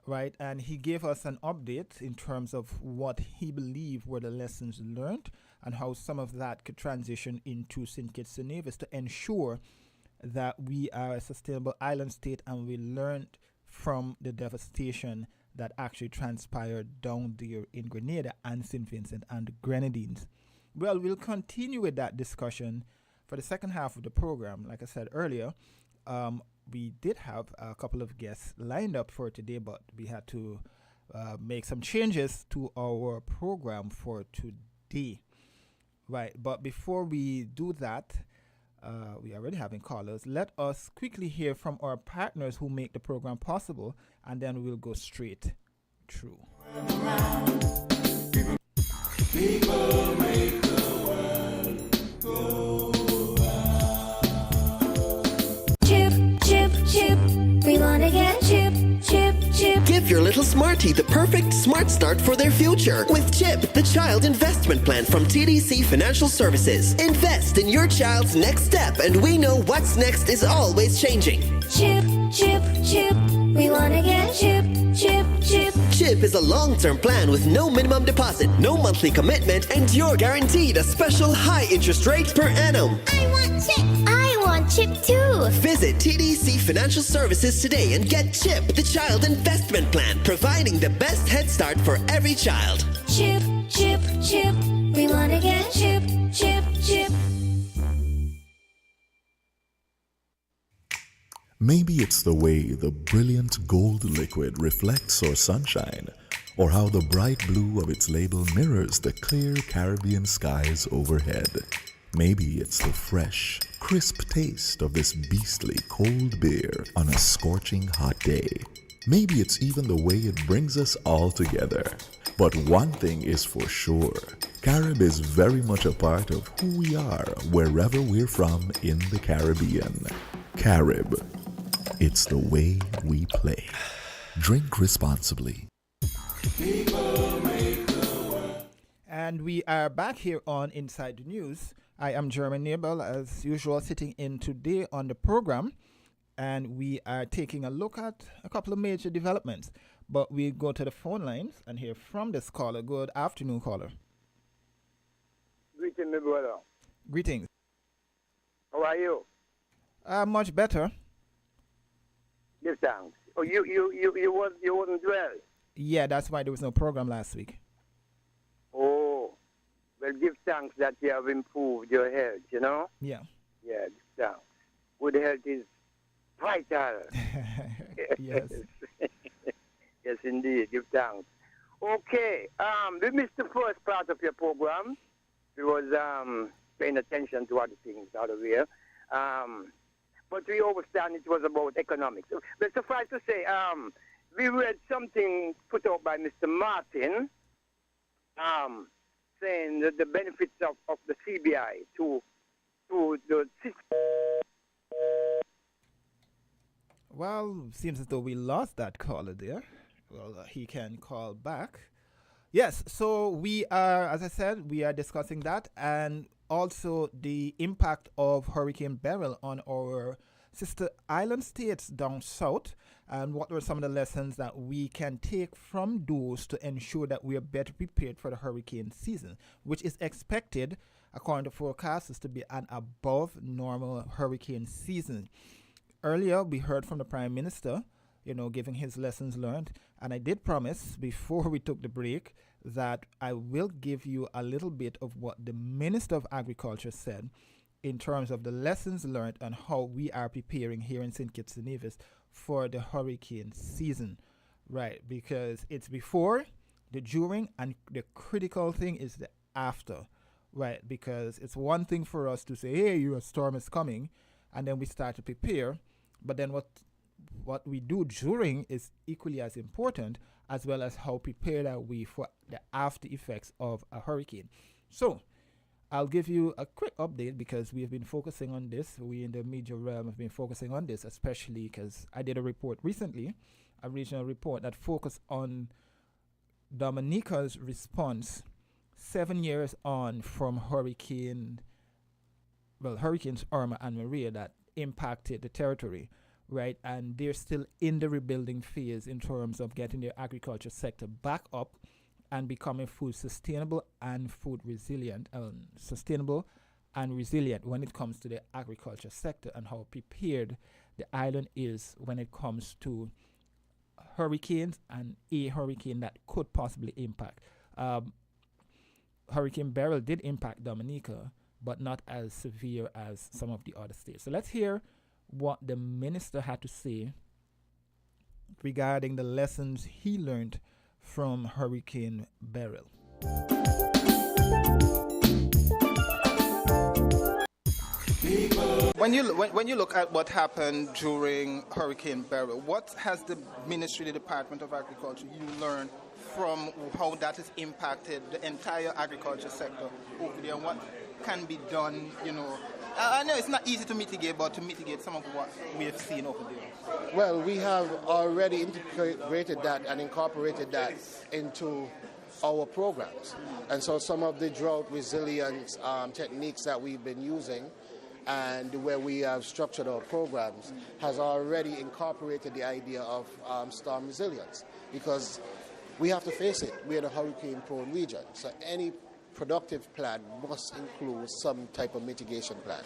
right? And he gave us an update in terms of what he believed were the lessons learned and how some of that could transition into St. Kitts and Nevis to ensure that we are a sustainable island state and we learned from the devastation that actually transpired down there in Grenada and St. Vincent and the Grenadines. Well, we'll continue with that discussion for the second half of the program. Like I said earlier, we did have a couple of guests lined up for today, but we had to make some changes to our program for today. Right, but before we do that, we are already having callers. Let us quickly hear from our partners who make the program possible, and then we'll go straight through. People make the world go round. Chip, chip, chip. We wanna get chip, chip, chip. Give your little smartie the perfect smart start for their future with CHIP, the child investment plan from TDC Financial Services. Invest in your child's next step, and we know what's next is always changing. Chip, chip, chip. We wanna get chip, chip, chip. CHIP is a long-term plan with no minimum deposit, no monthly commitment, and you're guaranteed a special high interest rate per annum. I want chip. I want chip too. Visit TDC Financial Services today and get CHIP, the child investment plan, providing the best head start for every child. Chip, chip, chip. We wanna get chip, chip, chip. Maybe it's the way the brilliant gold liquid reflects our sunshine, or how the bright blue of its label mirrors the clear Caribbean skies overhead. Maybe it's the fresh, crisp taste of this beastly cold beer on a scorching hot day. Maybe it's even the way it brings us all together. But one thing is for sure, Carib is very much a part of who we are wherever we're from in the Caribbean. Carib. It's the way we play. Drink responsibly. And we are back here on Inside the News. I am Jeremy Nebel, as usual, sitting in today on the program. And we are taking a look at a couple of major developments. But we go to the phone lines and hear from this caller. Good afternoon, caller. Greetings, my brother. Greetings. How are you? Much better. Give thanks. Oh, you wasn't well. Yeah, that's why there was no program last week. Oh, well, give thanks that you have improved your health. You know. Yeah. Yeah, give thanks. Good health is vital. Yes. Yes, indeed. Give thanks. Okay. We missed the first part of your program. We was paying attention to other things out of here. But we understand it was about economics. But suffice to say, we read something put out by Mr. Martin saying that the benefits of the CBI to the system. Well, seems as though we lost that caller there. Well, he can call back. Yes, so we are, as I said, we are discussing that and also the impact of Hurricane Beryl on our sister island states down south, and what were some of the lessons that we can take from those to ensure that we are better prepared for the hurricane season, which is expected, according to forecasters, to be an above normal hurricane season. Earlier, we heard from the Prime Minister, giving his lessons learned. And I did promise before we took the break that I will give you a little bit of what the Minister of Agriculture said in terms of the lessons learned and how we are preparing here in St. Kitts and Nevis for the hurricane season. Right, because it's before, the during, and the critical thing is the after. Right, because it's one thing for us to say, hey, a storm is coming, and then we start to prepare. But then what we do during is equally as important, as well as how prepared are we for the after effects of a hurricane. So I'll give you a quick update because we have been focusing on this. We in the media realm have been focusing on this, especially because I did a report recently, a regional report that focused on Dominica's response 7 years on from Hurricanes Irma and Maria that impacted the territory, right? And they're still in the rebuilding phase in terms of getting their agriculture sector back up and becoming sustainable and resilient when it comes to the agriculture sector, and how prepared the island is when it comes to hurricanes and a hurricane that could possibly impact. Hurricane Beryl did impact Dominica, but not as severe as some of the other states. So let's hear what the minister had to say regarding the lessons he learned from Hurricane Beryl. When you look at what happened during Hurricane Beryl, what has the Ministry, the Department of Agriculture, learned from how that has impacted the entire agriculture sector over there, and what can be done, I know it's not easy to mitigate, but to mitigate some of what we have seen over there? Well, we have already integrated that and incorporated that into our programs. And so some of the drought resilience techniques that we've been using and where we have structured our programs has already incorporated the idea of storm resilience, because we have to face it, we're in a hurricane-prone region. So any productive plan must include some type of mitigation plan.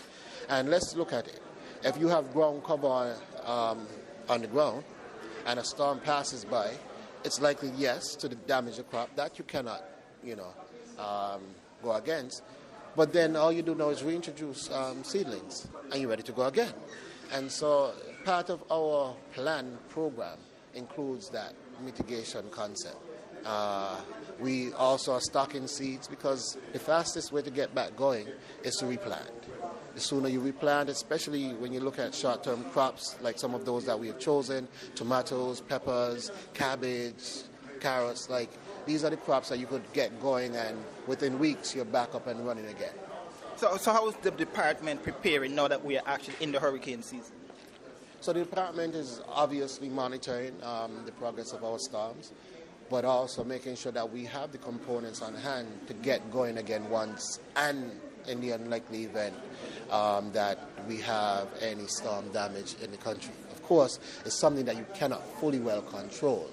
And let's look at it. If you have ground cover on the ground and a storm passes by, it's likely, yes, to damage the crop. That you cannot, go against. But then all you do now is reintroduce seedlings, and you're ready to go again. And so part of our plan program includes that mitigation concept. We also are stocking seeds because the fastest way to get back going is to replant. The sooner you replant, especially when you look at short-term crops like some of those that we have chosen, tomatoes, peppers, cabbage, carrots, these are the crops that you could get going, and within weeks you're back up and running again. So how is the department preparing now that we are actually in the hurricane season? So the department is obviously monitoring the progress of our storms, but also making sure that we have the components on hand to get going again once, and in the unlikely event that we have any storm damage in the country. Of course, it's something that you cannot fully well control,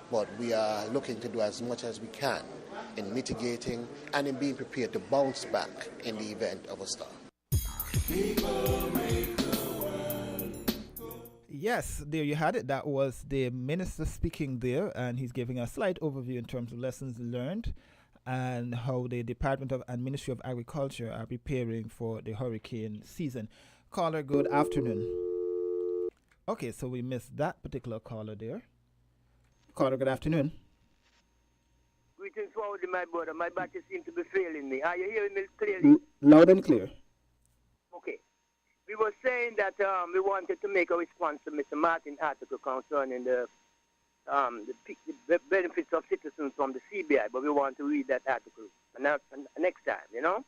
but we are looking to do as much as we can in mitigating and in being prepared to bounce back in the event of a storm. Yes, there you had it. That was the minister speaking there, and he's giving a slight overview in terms of lessons learned and how the Department of and Ministry of Agriculture are preparing for the hurricane season. Caller, good afternoon. Okay, so we missed that particular caller there. Caller, good afternoon. Greetings forward, my brother. My battery seems to be failing me. Are you hearing me clearly? Loud and clear. Okay. We were saying that we wanted to make a response to Mr. Martin's article concerning the benefits of citizens from the CBI, but we want to read that article next time, And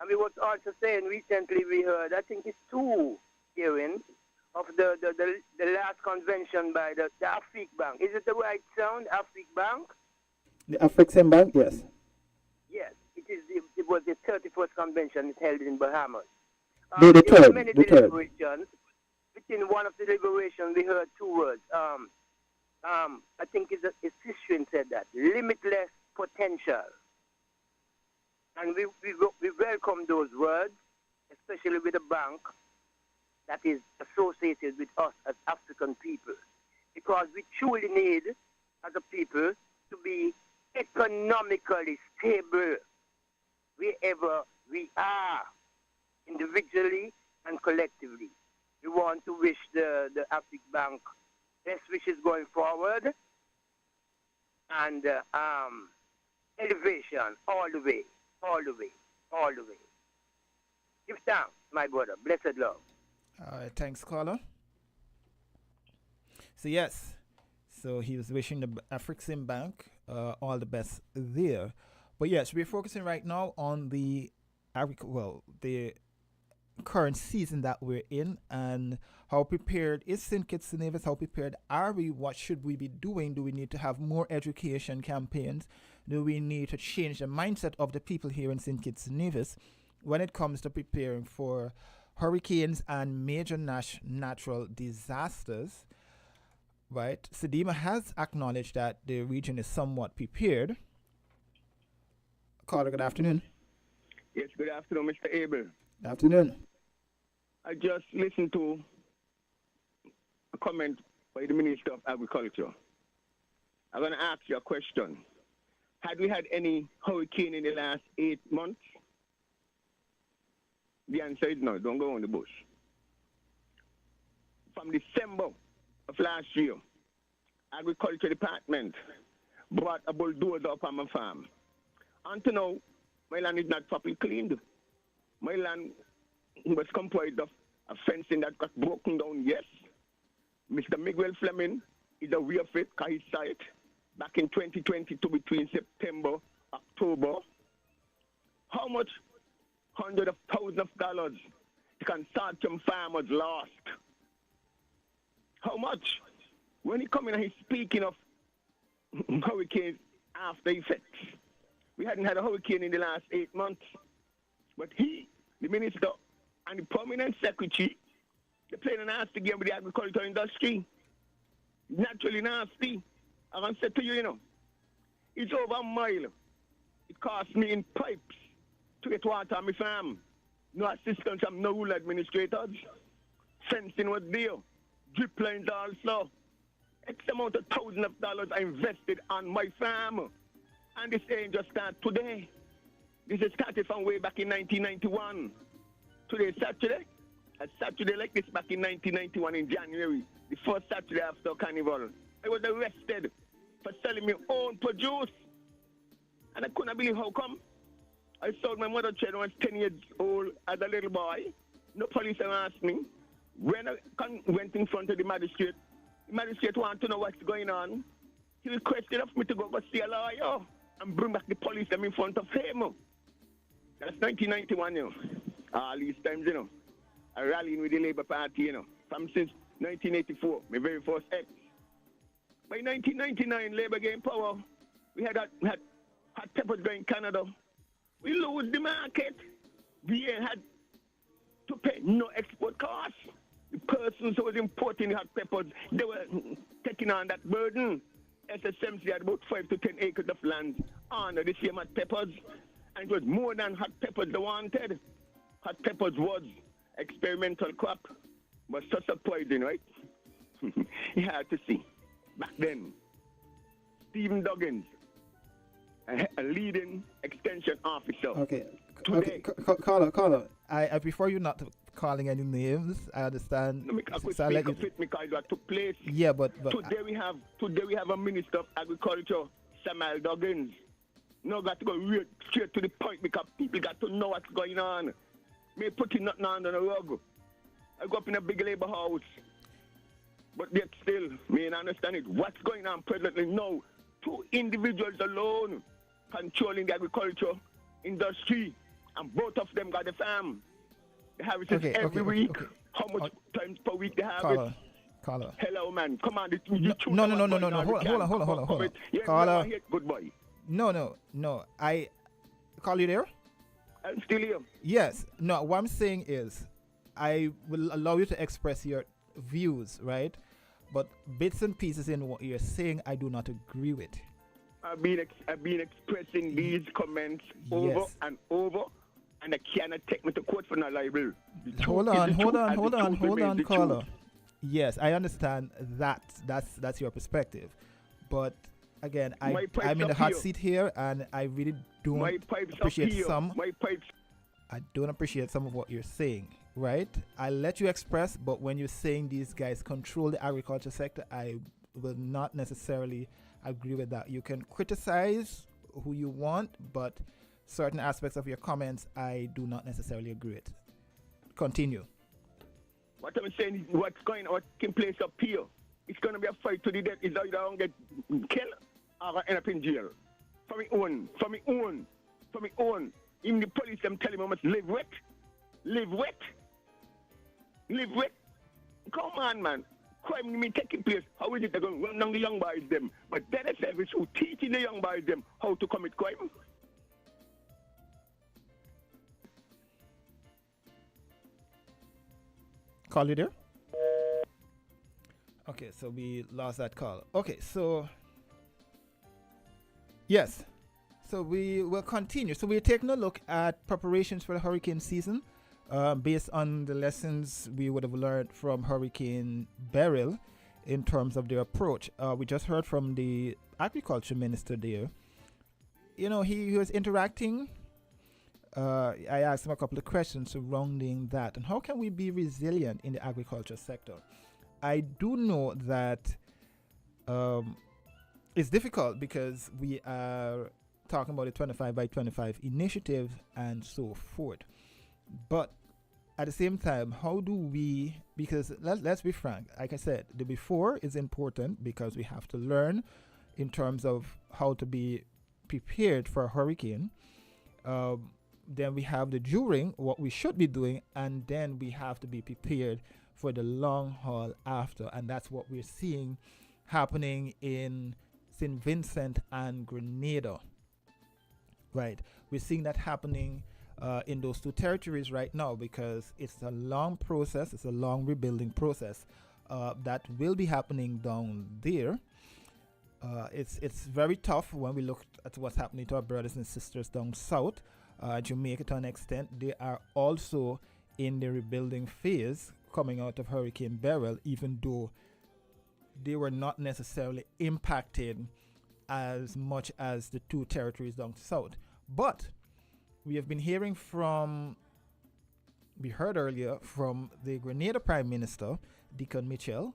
we were also saying recently we heard, I think it's 2 hearings of the last convention by the Afrik Bank. Is it the right sound, Afrik Bank? The African Bank, yes. Yes, it was the 31st convention held in Bahamas. The there were third, many the third. deliberations. Within one of the deliberations, we heard two words. I think it's Sisrin said that, limitless potential. And we welcome those words, especially with a bank that is associated with us as African people. Because we truly need, as a people, to be economically stable wherever we are, individually and collectively. We want to wish the Afrik Bank best wishes going forward and elevation all the way, all the way, all the way. Give thanks, my brother. Blessed love. All right, thanks, caller. So yes, so he was wishing the African Bank all the best there. But yes, we're focusing right now on the current season that we're in and how prepared is St. Kitts and Nevis, how prepared are we, what should we be doing, do we need to have more education campaigns, do we need to change the mindset of the people here in St. Kitts and Nevis when it comes to preparing for hurricanes and major natural disasters, right? Sedema has acknowledged that the region is somewhat prepared. Caller, good afternoon. Yes, good afternoon, Mr. Abel. Good afternoon. I just listened to a comment by the Minister of Agriculture. I'm going to ask you a question. Had we had any hurricane in the last 8 months? The answer is no. Don't go on the bush. From December of last year, Agriculture Department brought a bulldozer up on my farm. Until now, my land is not properly cleaned. My land was comprised of a fencing that got broken down, yes. Mr. Miguel Fleming is aware of it because he saw it back in 2022 between September, October. How much hundreds of thousands of dollars the consortium farmers lost? How much? When he come in and he's speaking of hurricanes after effects. We hadn't had a hurricane in the last 8 months. But he, the minister, and the prominent secretary, they're playing a nasty game with the agricultural industry. Naturally nasty. I'm going to say to you, it's over a mile. It cost me in pipes to get water on my farm. No assistance from no rural administrators. Fencing was there. Drip lines also. X amount of thousands of dollars I invested on my farm. And this ain't just start today. This is started from way back in 1991. Today, Saturday. A Saturday like this back in 1991 in January. The first Saturday after Carnival. I was arrested for selling my own produce. And I couldn't believe how come. I sold my mother child when I was 10 years old as a little boy. No police ever asked me. When I went in front of the magistrate wanted to know what's going on. He requested of me to go see a lawyer and bring back the police them in front of him. That's 1991, All these times, I rallying with the Labour Party, from since 1984, my very first ex. By 1999, Labour gained power. We had hot peppers going Canada. We lose the market. We ain't had to pay no export costs. The persons who was importing hot peppers, they were taking on that burden. SSMC had about 5 to 10 acres of land under the same hot peppers. And it was more than hot peppers they wanted. Hot peppers was experimental crop, but such a poison, right? You had to see. Back then, Stephen Duggins, a leading extension officer. Okay. Today, Caller, I prefer you not calling any names. I understand. I could speak of it because what took place. Yeah, but today we have a Minister of Agriculture, Samuel Duggins. No, got to go straight to the point because people got to know what's going on. Me putting nothing under the rug. I grew up in a big labor house. But yet still, me and understand it. What's going on presently now? 2 individuals alone controlling the agriculture industry. And both of them got a farm. They have it every week. How much times per week they have Caller, it? caller. Hello, man. Come on. No. Hold on. Caller. Good boy. No. I call you there? I'm still here. Yes. No, what I'm saying is I will allow you to express your views, right? But bits and pieces in what you're saying, I do not agree with. I've been expressing these comments over and over, and I cannot take me to court for not liable. Hold on, caller. Yes, I understand that. That's your perspective, but again, I'm in the hot seat here, and I really don't appreciate some. I don't appreciate some of what you're saying. Right? I let you express, but when you're saying these guys control the agriculture sector, I will not necessarily agree with that. You can criticize who you want, but certain aspects of your comments, I do not necessarily agree with. Continue. What I'm saying is what can place up here. It's going to be a fight to the death. It's either I'm going to get killed or I end up in jail. For me own. Even the police, I'm telling me I must live wet. Come on, man. Crime me taking place. How is it they're going to run down the young boys them? But that is service who teaching the young boys them how to commit crime. Call you there? Okay, so we lost that call. Okay, so yes. So we will continue. So we're taking a look at preparations for the hurricane season. Based on the lessons we would have learned from Hurricane Beryl in terms of their approach. We just heard from the agriculture minister there. You know, he was interacting. I asked him a couple of questions surrounding that. And how can we be resilient in the agriculture sector? I do know that it's difficult because we are talking about the 25 by 25 initiative and so forth. But at the same time, how do we, because let's be frank, like I said, the before is important because we have to learn in terms of how to be prepared for a hurricane. Then we have the during, what we should be doing, and then we have to be prepared for the long haul after. And that's what we're seeing happening in St. Vincent and Grenada. Right. We're seeing that happening in those two territories right now because it's a long process. It's a long rebuilding process that will be happening down there. It's very tough when we look at what's happening to our brothers and sisters down south. Jamaica, to an extent, they are also in the rebuilding phase coming out of Hurricane Beryl, even though they were not necessarily impacted as much as the two territories down south. But we have been hearing we heard earlier from the Grenada Prime Minister, Deacon Mitchell.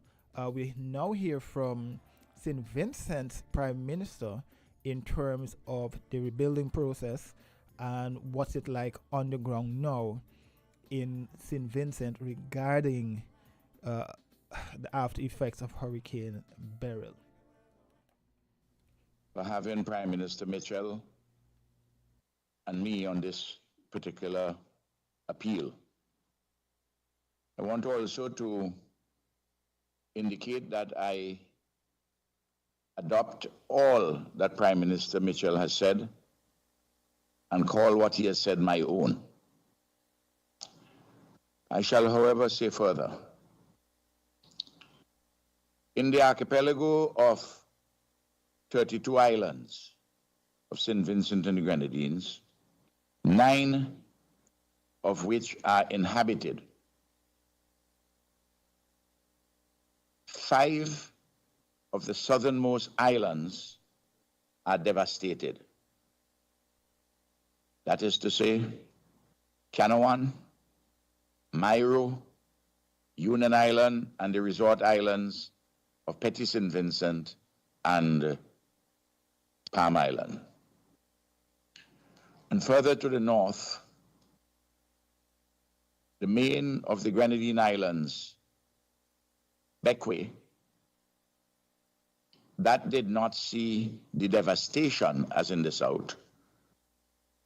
We now hear from St. Vincent's Prime Minister in terms of the rebuilding process and what's it like on the ground now in St. Vincent regarding the after effects of Hurricane Beryl. For having Prime Minister Mitchell and me on this particular appeal. I want also to indicate that I adopt all that Prime Minister Mitchell has said and call what he has said my own. I shall, however, say further. In the archipelago of 32 islands of St. Vincent and the Grenadines, 9 of which are inhabited, 5 of the southernmost islands are devastated. That is to say, Canawan, Mairo, Union Island, and the resort islands of Petit St. Vincent and Palm Island. And further to the north, the main of the Grenadine Islands, Bequia, that did not see the devastation as in the south,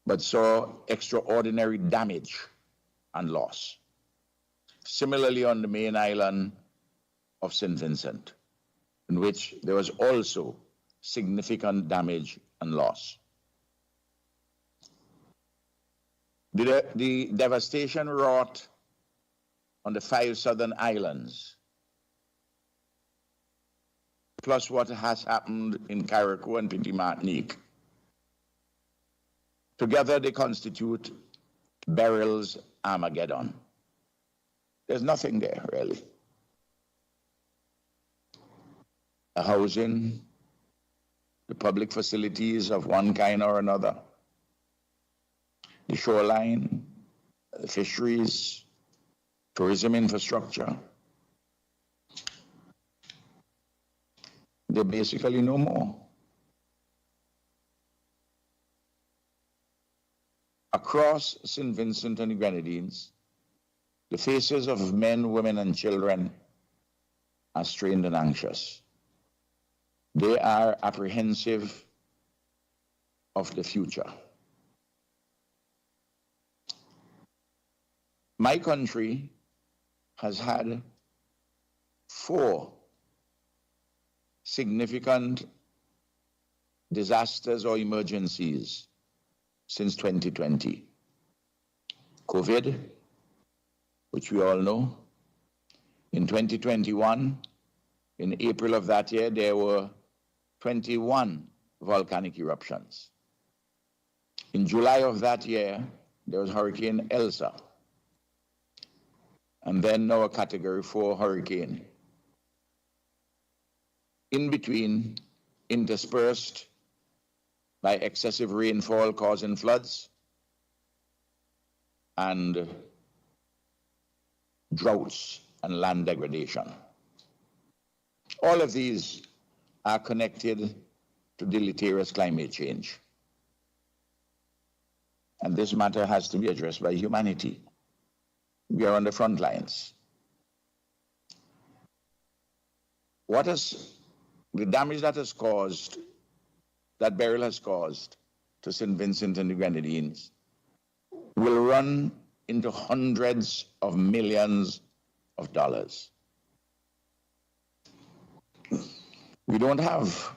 but saw extraordinary damage and loss. Similarly, on the main island of St. Vincent, in which there was also significant damage and loss. The devastation wrought on the 5 southern islands, plus what has happened in Carriacou and Petit Martinique, together they constitute Beryl's Armageddon. There's nothing there, really. The housing, the public facilities of one kind or another, the shoreline, the fisheries, tourism infrastructure. They're basically no more. Across St. Vincent and the Grenadines, the faces of men, women, and children are strained and anxious. They are apprehensive of the future. My country has had 4 significant disasters or emergencies since 2020. COVID, which we all know. In 2021, in April of that year, there were 21 volcanic eruptions. In July of that year, there was Hurricane Elsa, and then now a Category 4 hurricane. In between, interspersed by excessive rainfall causing floods and droughts and land degradation. All of these are connected to deleterious climate change. And this matter has to be addressed by humanity. We are on the front lines. The damage that has caused, that Beryl has caused to St. Vincent and the Grenadines will run into hundreds of millions of dollars. We don't have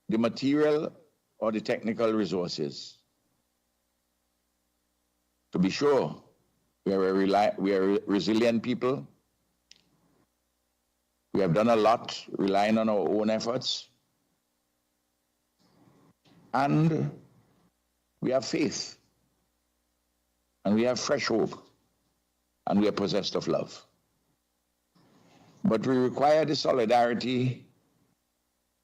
the material or the technical resources. To be sure, we are a resilient people. We have done a lot relying on our own efforts. And we have faith. And we have fresh hope. And we are possessed of love. But we require the solidarity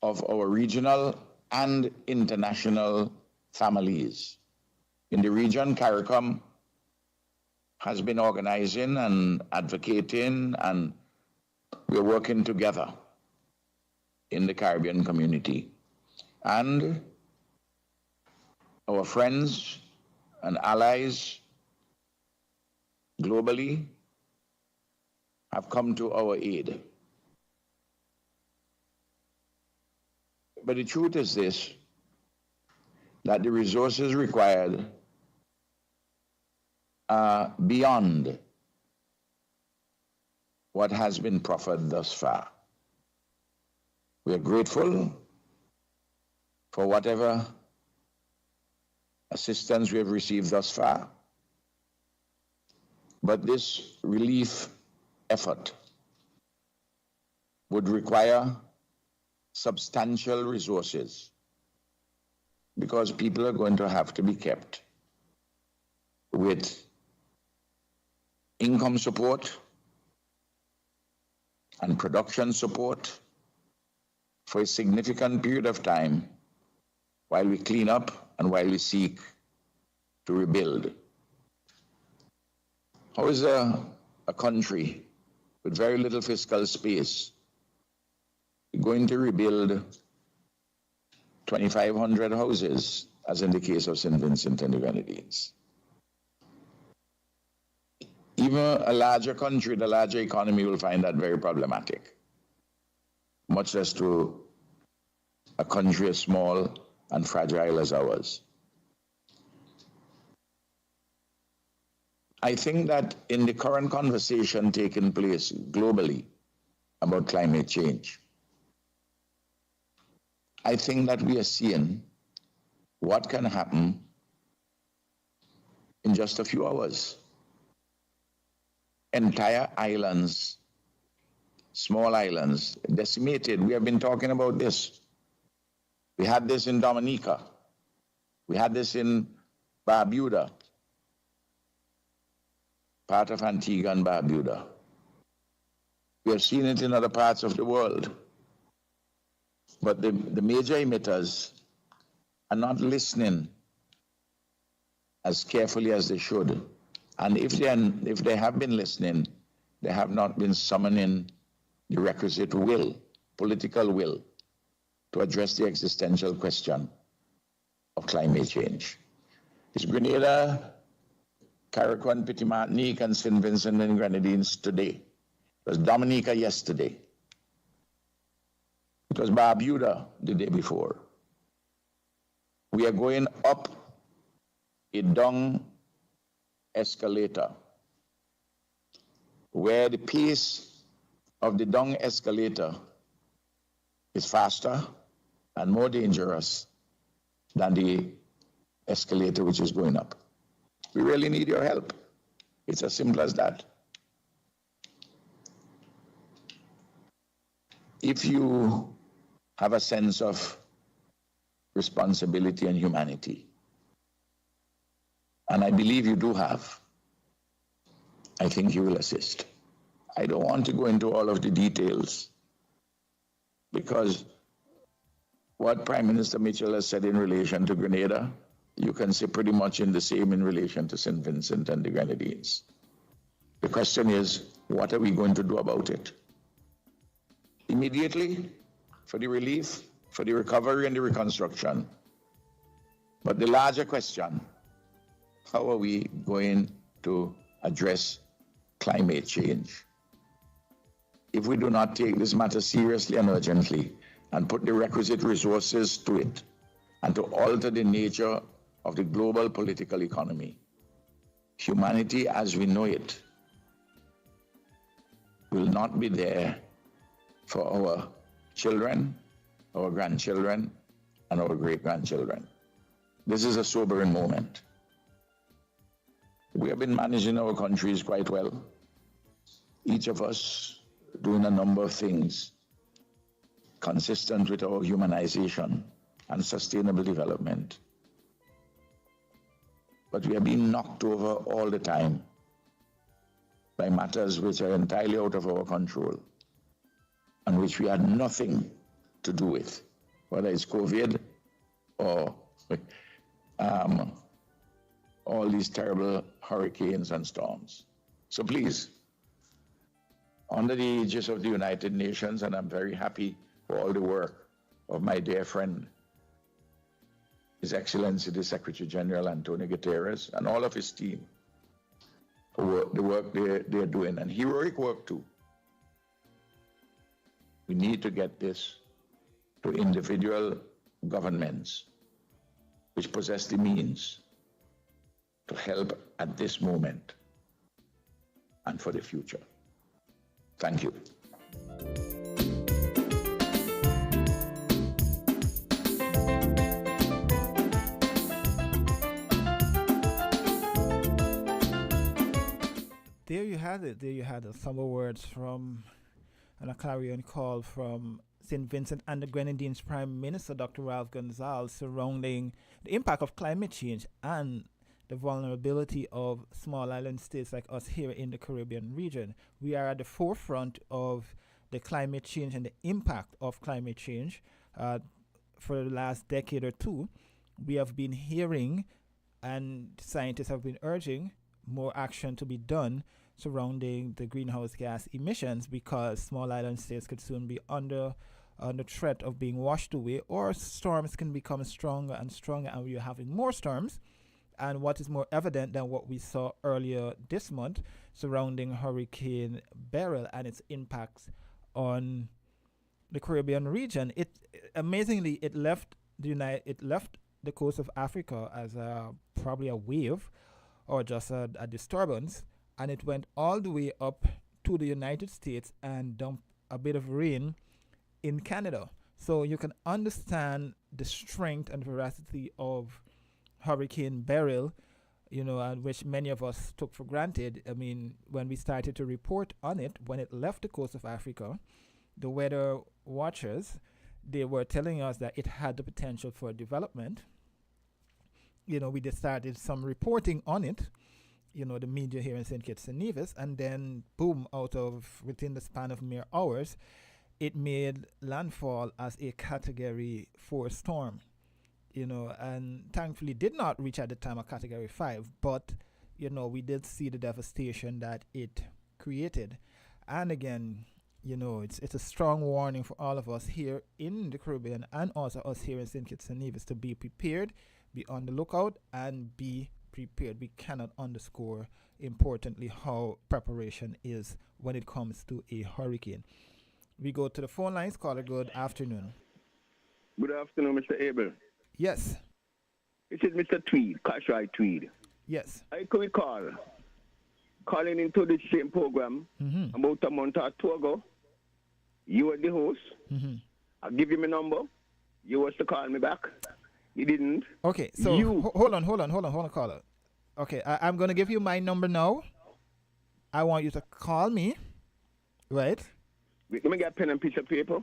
of our regional and international families. In the region, CARICOM has been organizing and advocating, and we're working together in the Caribbean community. And our friends and allies globally have come to our aid. But the truth is this, that the resources required are beyond what has been proffered thus far. We are grateful for whatever assistance we have received thus far, but this relief effort would require substantial resources because people are going to have to be kept with income support and production support for a significant period of time while we clean up and while we seek to rebuild. How is a country with very little fiscal space going to rebuild 2,500 houses, as in the case of St. Vincent and the Grenadines? Even a larger country, the larger economy will find that very problematic, much less to a country as small and fragile as ours. I think that in the current conversation taking place globally about climate change, I think that we are seeing what can happen in just a few hours. Entire islands, small islands, decimated. We have been talking about this. We had this in Dominica. We had this in Barbuda, part of Antigua and Barbuda. We have seen it in other parts of the world. But the major emitters are not listening as carefully as they should. And if they have been listening, they have not been summoning the requisite will, political will, to address the existential question of climate change. It's Grenada, Carriacou, Petit Martinique, and St. Vincent and Grenadines today. It was Dominica yesterday. It was Barbuda the day before. We are going up a dung escalator where the pace of the dung escalator is faster and more dangerous than the escalator which is going up. We really need your help. It's as simple as that. If you have a sense of responsibility and humanity, and I believe you do have, I think you will assist. I don't want to go into all of the details because what Prime Minister Mitchell has said in relation to Grenada, you can say pretty much in the same in relation to St. Vincent and the Grenadines. The question is, what are we going to do about it? Immediately, for the relief, for the recovery and the reconstruction. But the larger question, how are we going to address climate change? If we do not take this matter seriously and urgently and put the requisite resources to it and to alter the nature of the global political economy, humanity as we know it will not be there for our children, our grandchildren, and our great-grandchildren. This is a sobering moment. We have been managing our countries quite well, each of us doing a number of things consistent with our humanization and sustainable development. But we are being knocked over all the time by matters which are entirely out of our control and which we had nothing to do with, whether it's COVID or all these terrible hurricanes and storms. So please, under the aegis of the United Nations, and I'm very happy for all the work of my dear friend, His Excellency the Secretary General Antonio Guterres and all of his team, for the work they're doing, and heroic work too. We need to get this to individual governments which possess the means to help at this moment and for the future. Thank you. There you had it. There you had it. Some words from and a clarion call from St. Vincent and the Grenadines Prime Minister Dr. Ralph Gonsalves surrounding the impact of climate change and the vulnerability of small island states like us here in the Caribbean region. We are at the forefront of the climate change and the impact of climate change. For the last decade or two, we have been hearing and scientists have been urging more action to be done surrounding the greenhouse gas emissions because small island states could soon be under threat of being washed away, or storms can become stronger and stronger, and we're having more storms. And what is more evident than what we saw earlier this month surrounding Hurricane Beryl and its impacts on the Caribbean region? It amazingly left the coast of Africa as probably a wave or just a disturbance, and it went all the way up to the United States and dumped a bit of rain in Canada. So you can understand the strength and veracity of Hurricane Beryl, and which many of us took for granted. I mean, when we started to report on it, when it left the coast of Africa, the weather watchers, they were telling us that it had the potential for development. We just started some reporting on it, the media here in St. Kitts and Nevis, and then boom, within the span of mere hours, it made landfall as a Category 4 storm, and thankfully did not reach at the time a Category 5, but, we did see the devastation that it created. And again, it's a strong warning for all of us here in the Caribbean and also us here in St. Kitts and Nevis to be prepared, be on the lookout, and be prepared. We cannot underscore importantly how preparation is when it comes to a hurricane. We go to the phone lines. Caller, good afternoon. Good afternoon, Mr. Abel. Yes. This is Mr. Tweed, Kashai Tweed. Yes. I could recall calling into this same program about a month or two ago. You were the host. I'll give you my number. You was to call me back. You didn't. Okay, so hold on, caller. Okay, I'm going to give you my number now. I want you to call me, right? Let me get a pen and piece of paper.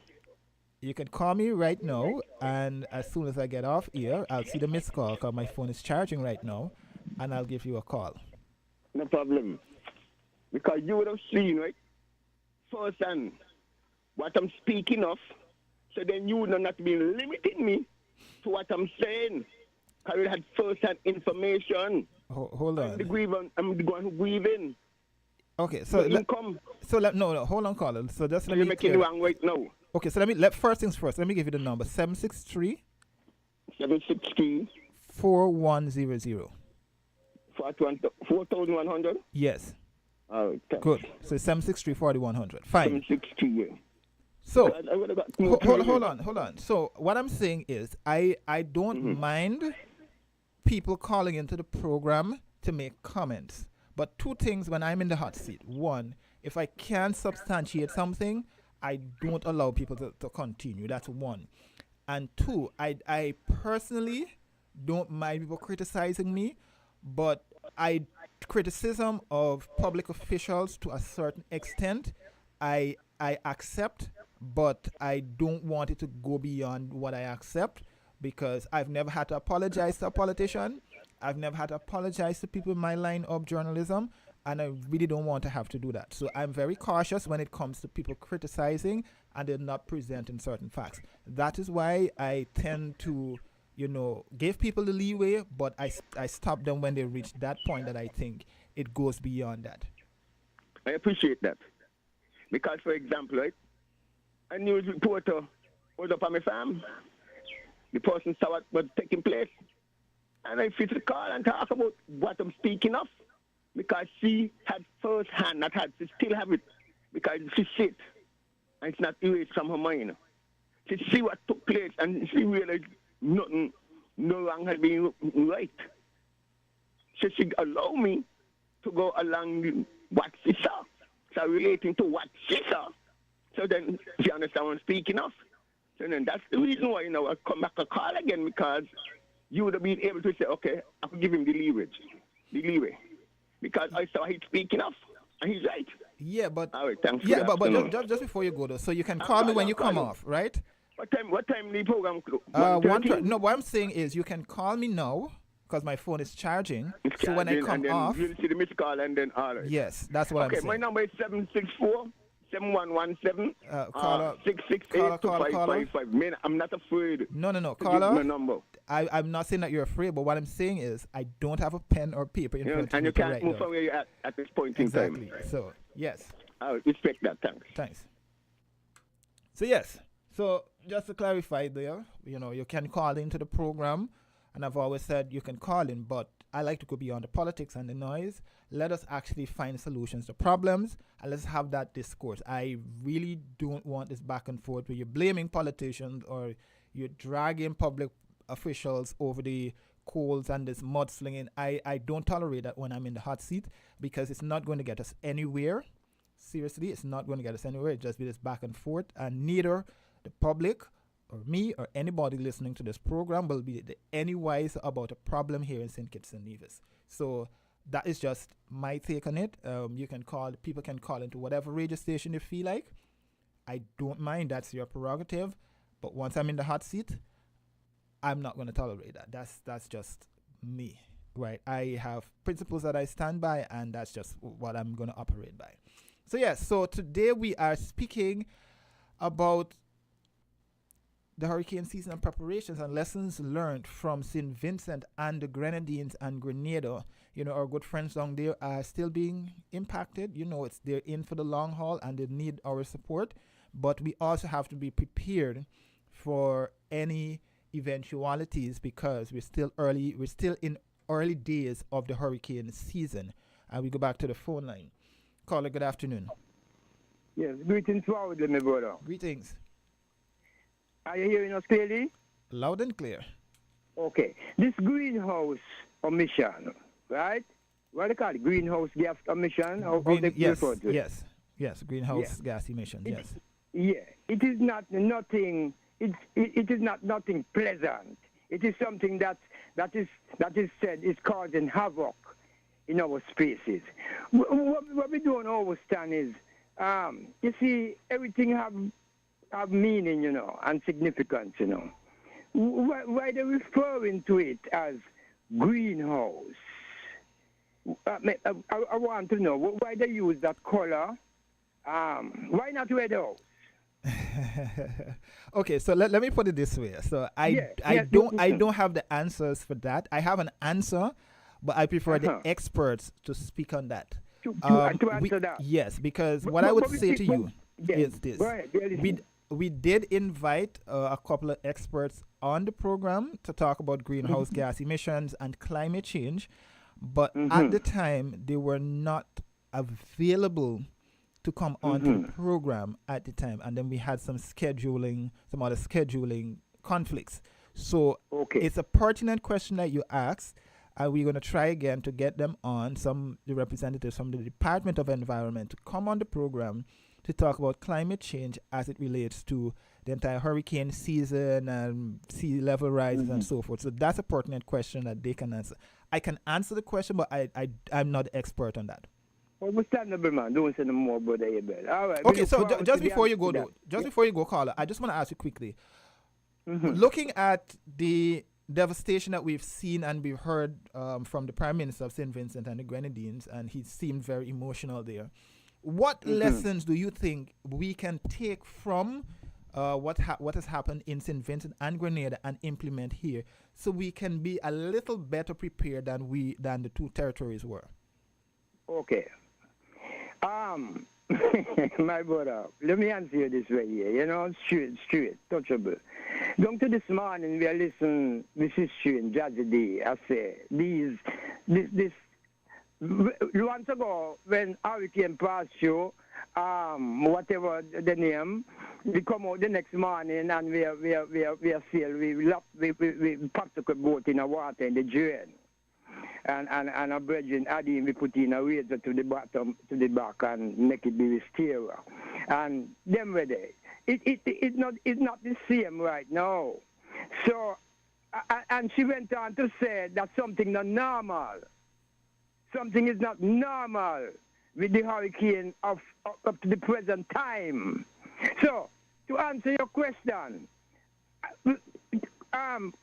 You can call me right now, and as soon as I get off here, I'll see the missed call because my phone is charging right now, and I'll give you a call. No problem. Because you would have seen, right, firsthand what I'm speaking of, so then you would not be limiting me to what I'm saying. Because you had first-hand information. Hold on. I'm the one who grieving. Okay, so hold on, caller. So just let me. You're making it wrong right now. Okay, so let first things first. Let me give you the number: 763 4100. 4,100. Yes. Oh, good. So 763 4100. Fine. 763. Yeah. So hold on. So what I'm saying is, I don't mind people calling into the program to make comments. But two things when I'm in the hot seat. One, if I can't substantiate something, I don't allow people to continue. That's one. And two, I personally don't mind people criticizing me, but criticism of public officials to a certain extent, I accept, but I don't want it to go beyond what I accept, because I've never had to apologize to a politician. I've never had to apologize to people in my line of journalism, and I really don't want to have to do that. So I'm very cautious when it comes to people criticizing and they're not presenting certain facts. That is why I tend to, give people the leeway, but I stop them when they reach that point that I think it goes beyond that. I appreciate that. Because, for example, right, a news reporter was up on my farm. The person saw what was taking place. And I fit the call and talk about what I'm speaking of. Because she had first hand, she still have it. Because she see it. And it's not erased from her mind. She see what took place and she realized nothing, no wrong had been right. So she allowed me to go along what she saw. So relating to what she saw. So then she understand what I'm speaking of. So then that's the reason why, I come back to call again, because you would have been able to say, okay, I could give him the leeway. Because I saw he's speaking of, and he's right. Yeah, but all right, thanks. Yeah, but just before you go though, so you can call me when you come off, right? What time the program close? No, what I'm saying is you can call me now because my phone is charging. So when I come off, you'll see the missed call and then all right. Yes, that's what I'm saying. Okay, my number is 764-7117. Caller, 668-2555. Man, I'm not afraid. No, caller. My number. I'm not saying that you're afraid, but what I'm saying is I don't have a pen or paper in front of me. And you can't move from where you're at this point in time. Exactly. So, yes. I respect that. Thanks. So, yes. So, just to clarify there, you can call into the program, and I've always said you can call in, but I like to go beyond the politics and the noise. Let us actually find solutions to problems, and let's have that discourse. I really don't want this back and forth where you're blaming politicians or you're dragging public officials over the colds and this mudslinging. I don't tolerate that when I'm in the hot seat because it's not going to get us anywhere. Seriously, it's not going to get us anywhere. It just be this back and forth, and neither the public or me or anybody listening to this program will be any wiser about a problem here in St. Kitts and Nevis. So that is just my take on it. People can call into whatever radio station they feel like. I don't mind. That's your prerogative. But once I'm in the hot seat, I'm not going to tolerate that. That's just me, right? I have principles that I stand by, and that's just what I'm going to operate by. So yes, so today we are speaking about the hurricane season and preparations and lessons learned from St. Vincent and the Grenadines and Grenada. Our good friends down there are still being impacted. They're in for the long haul and they need our support. But we also have to be prepared for any eventualities because we're still in early days of the hurricane season. And we go back to the phone line. Caller, good afternoon. Yes, greetings forwardly, my brother. Greetings. Are you hearing us clearly? Loud and clear. Okay. This greenhouse emission, right? What do they call it? Greenhouse gas emission? Yes, greenhouse gas emissions, yes. Yeah, it is not nothing. It is not nothing pleasant. It is something that is said is causing havoc in our spaces. What we don't understand is, you see, everything have meaning, and significance, Why they're referring to it as greenhouse? I want to know why they use that color. Why not red house? Okay, so let me put it this way. So I don't have the answers for that. I have an answer, but I prefer the experts to speak on that. To answer that. Yes, because what I would say to you is this. We did invite a couple of experts on the program to talk about greenhouse gas emissions and climate change, but at the time they were not available to come onto the program at the time, and then we had some other scheduling conflicts. So it's a pertinent question that you asked, and we're going to try again to get them on, the representatives from the Department of Environment, to come on the program to talk about climate change as it relates to the entire hurricane season and sea level rises and so forth. So that's a pertinent question that they can answer. I can answer the question, but I'm not the expert on that. Understandable, man. Don't say no more, brother Abel. All right. Okay, so just before you go, caller, I just want to ask you quickly. Looking at the devastation that we've seen and we've heard from the Prime Minister of St. Vincent and the Grenadines, and he seemed very emotional there. What lessons do you think we can take from what has happened in St. Vincent and Grenada and implement here, so we can be a little better prepared than the two territories were? Okay. My brother, let me answer you this way here. Straight, touchable. Going to this morning, we are listening this history in tragedy. I say this. Once ago, when hurricane passed through, whatever the name, we come out the next morning and we are sail. We packed a boat in the water in the drain. And a brethren adding, we put in a razor to the bottom, to the back, and make it be steer. And them were there. It's not the same right now. So, and she went on to say that something not normal. Something is not normal with the hurricane up to the present time. So, to answer your question,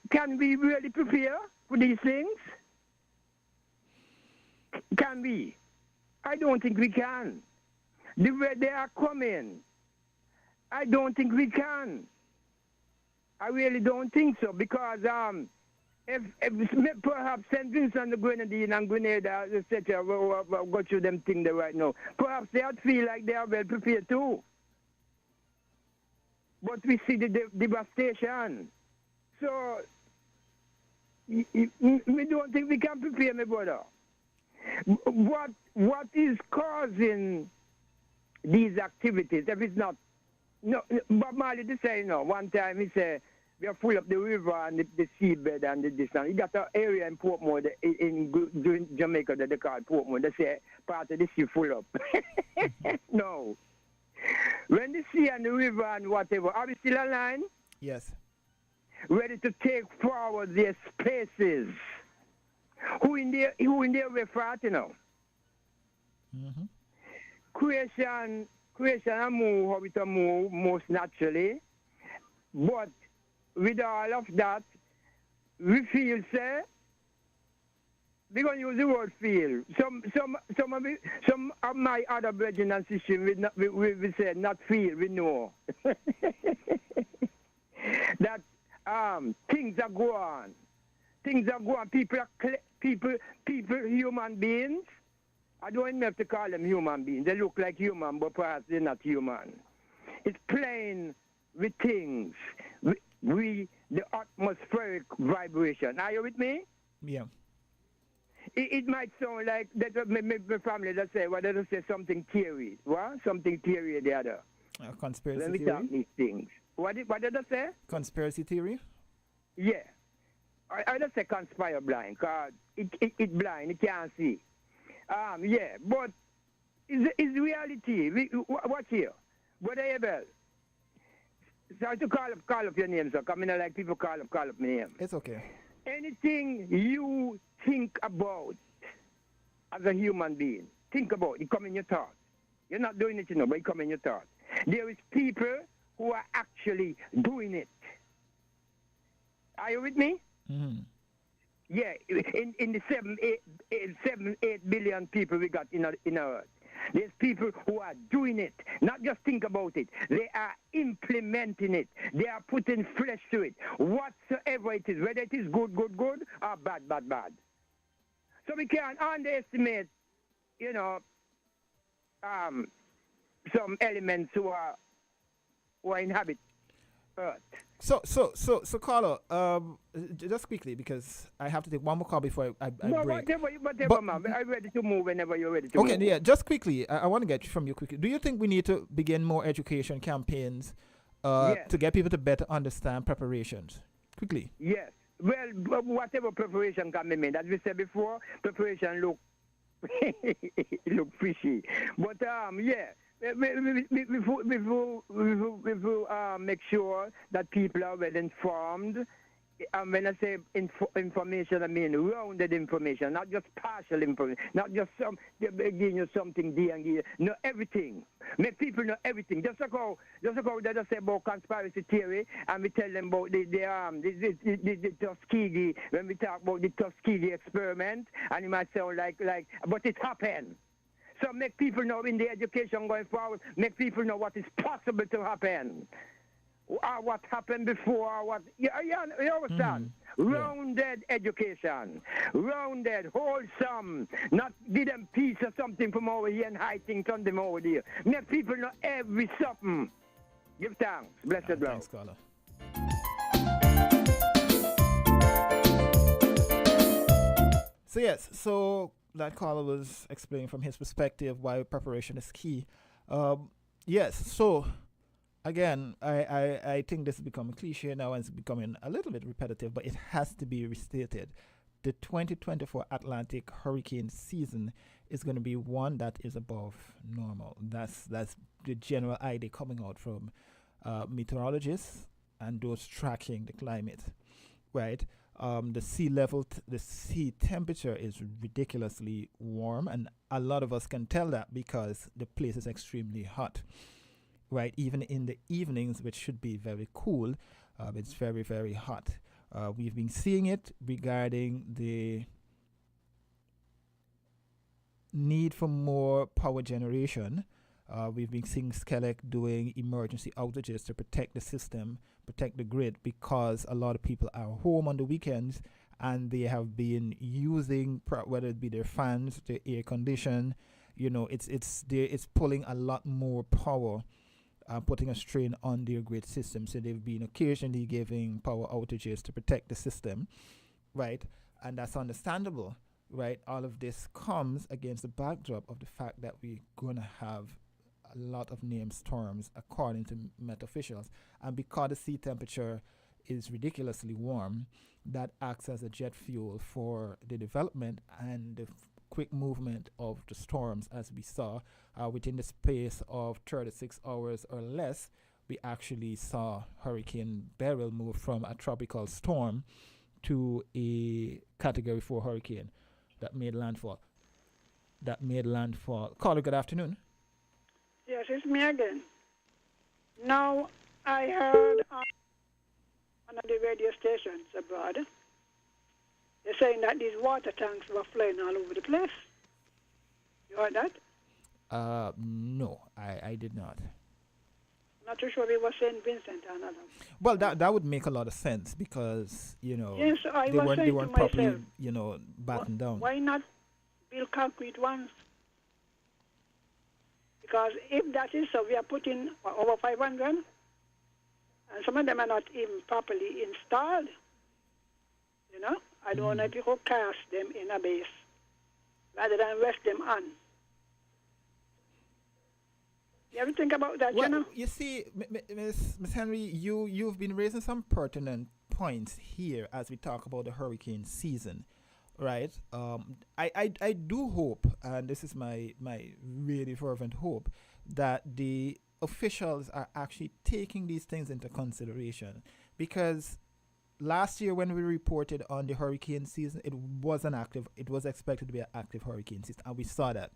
can we really prepare for these things? Can we? I don't think we can. The way they are coming, I don't think we can. I really don't think so, because if perhaps St. Vincent and the Grenadine and Grenada, etc., go through them things right now, perhaps they would feel like they are well prepared too. But we see the devastation. So, we don't think we can prepare, my brother. What is causing these activities? If it's not, Bob Marley to say, one time he said, we are full up the river and the seabed and the this and you got an area in Portmore in Jamaica that they call Portmore. They say part of the sea full up. No. When the sea and the river and whatever, are we still aligned? Yes. Ready to take forward their spaces. Who in their way for it, you know? Mm-hmm. Creation and move how it move most naturally. But with all of that, we feel, say, we're going to use the word feel. Some of my other brethren and sisters, we say not feel, we know. That things are going on. Things are going on. People, human beings, I don't even have to call them human beings. They look like human, but perhaps they're not human. It's playing with things. The atmospheric vibration. Are you with me? Yeah. It might sound like that my family, let's say, well, they just say something theory. What? Something theory or the other. Conspiracy When we theory? talk these things. What did they say? Conspiracy theory? Yeah. I just say conspire blind, because it blind, it can't see. Yeah, but it's reality. Watch here. Brother Abel. Sorry to call up your name, sir. Because I don't like people call up my name. It's okay. Anything you think about as a human being, think about it, come in your thought. You're not doing it, but it come in your thought. There is people who are actually doing it. Are you with me? Mm-hmm. Yeah, in the 8 billion people we got in our earth. There's people who are doing it, not just think about it. They are implementing it. They are putting flesh to it. Whatsoever it is, whether it is good, or bad. So we can't underestimate, some elements who inhabit Earth. So, Carlo, just quickly, because I have to take one more call before I break. Whatever, ma'am. I'm ready to move whenever you're ready to move. Okay, yeah, just quickly, I want to get from you quickly. Do you think we need to begin more education campaigns Yes. to get people to better understand preparations? Quickly. Yes. Well, whatever preparation can be made. As we said before, preparation look fishy. But, yeah. We will make sure that people are well informed. When I say information, I mean rounded information, not just partial information, not just giving you something there and here. No, everything. Make people know everything. Just like how they just say about conspiracy theory, and we tell them about the Tuskegee, when we talk about the Tuskegee experiment, and it might sound like, but it happened. So make people know in the education going forward, make people know what is possible to happen. What happened before, what you understand? Rounded education. Rounded, wholesome. Not give them piece of something from over here and hiding from them over there. Make people know every something. Give thanks. Blessed love. Thanks, Carlo. So yes, that caller was explaining from his perspective why preparation is key. Yes, so again, I think this has become a cliche now and it's becoming a little bit repetitive, but it has to be restated. The 2024 Atlantic hurricane season is going to be one that is above normal. That's the general idea coming out from meteorologists and those tracking the climate, right? The sea temperature is ridiculously warm, and a lot of us can tell that because the place is extremely hot, right? Even in the evenings, which should be very cool, it's very, very hot. We've been seeing it regarding the need for more power generation. We've been seeing Skelec doing emergency outages to protect the system, protect the grid, because a lot of people are home on the weekends and they have been using, whether it be their fans, their air condition, it's pulling a lot more power, putting a strain on their grid system. So they've been occasionally giving power outages to protect the system, right? And that's understandable, right? All of this comes against the backdrop of the fact that we're going to have a lot of named storms according to Met officials, and because the sea temperature is ridiculously warm, that acts as a jet fuel for the development and the quick movement of the storms, as we saw within the space of 36 hours or less. We actually saw Hurricane Beryl move from a tropical storm to a Category 4 hurricane that made landfall. Caller, good afternoon. Yes, it's me again. Now, I heard on one of the radio stations abroad, they're saying that these water tanks were flying all over the place. You heard that? No, I did not. Not too sure if it was St. Vincent or another. Well, that would make a lot of sense because, Yes, I they was weren't saying to properly, myself, battened down. why not build concrete ones? Because if that is so, we are putting over 500, and some of them are not even properly installed. I don't know if you could cast them in a base rather than rest them on. You ever think about that, Well, you see, Miss Henry, you've been raising some pertinent points here as we talk about the hurricane season, right? I do hope, and this is my really fervent hope, that the officials are actually taking these things into consideration, because last year when we reported on the hurricane season, it was expected to be an active hurricane season, and we saw that.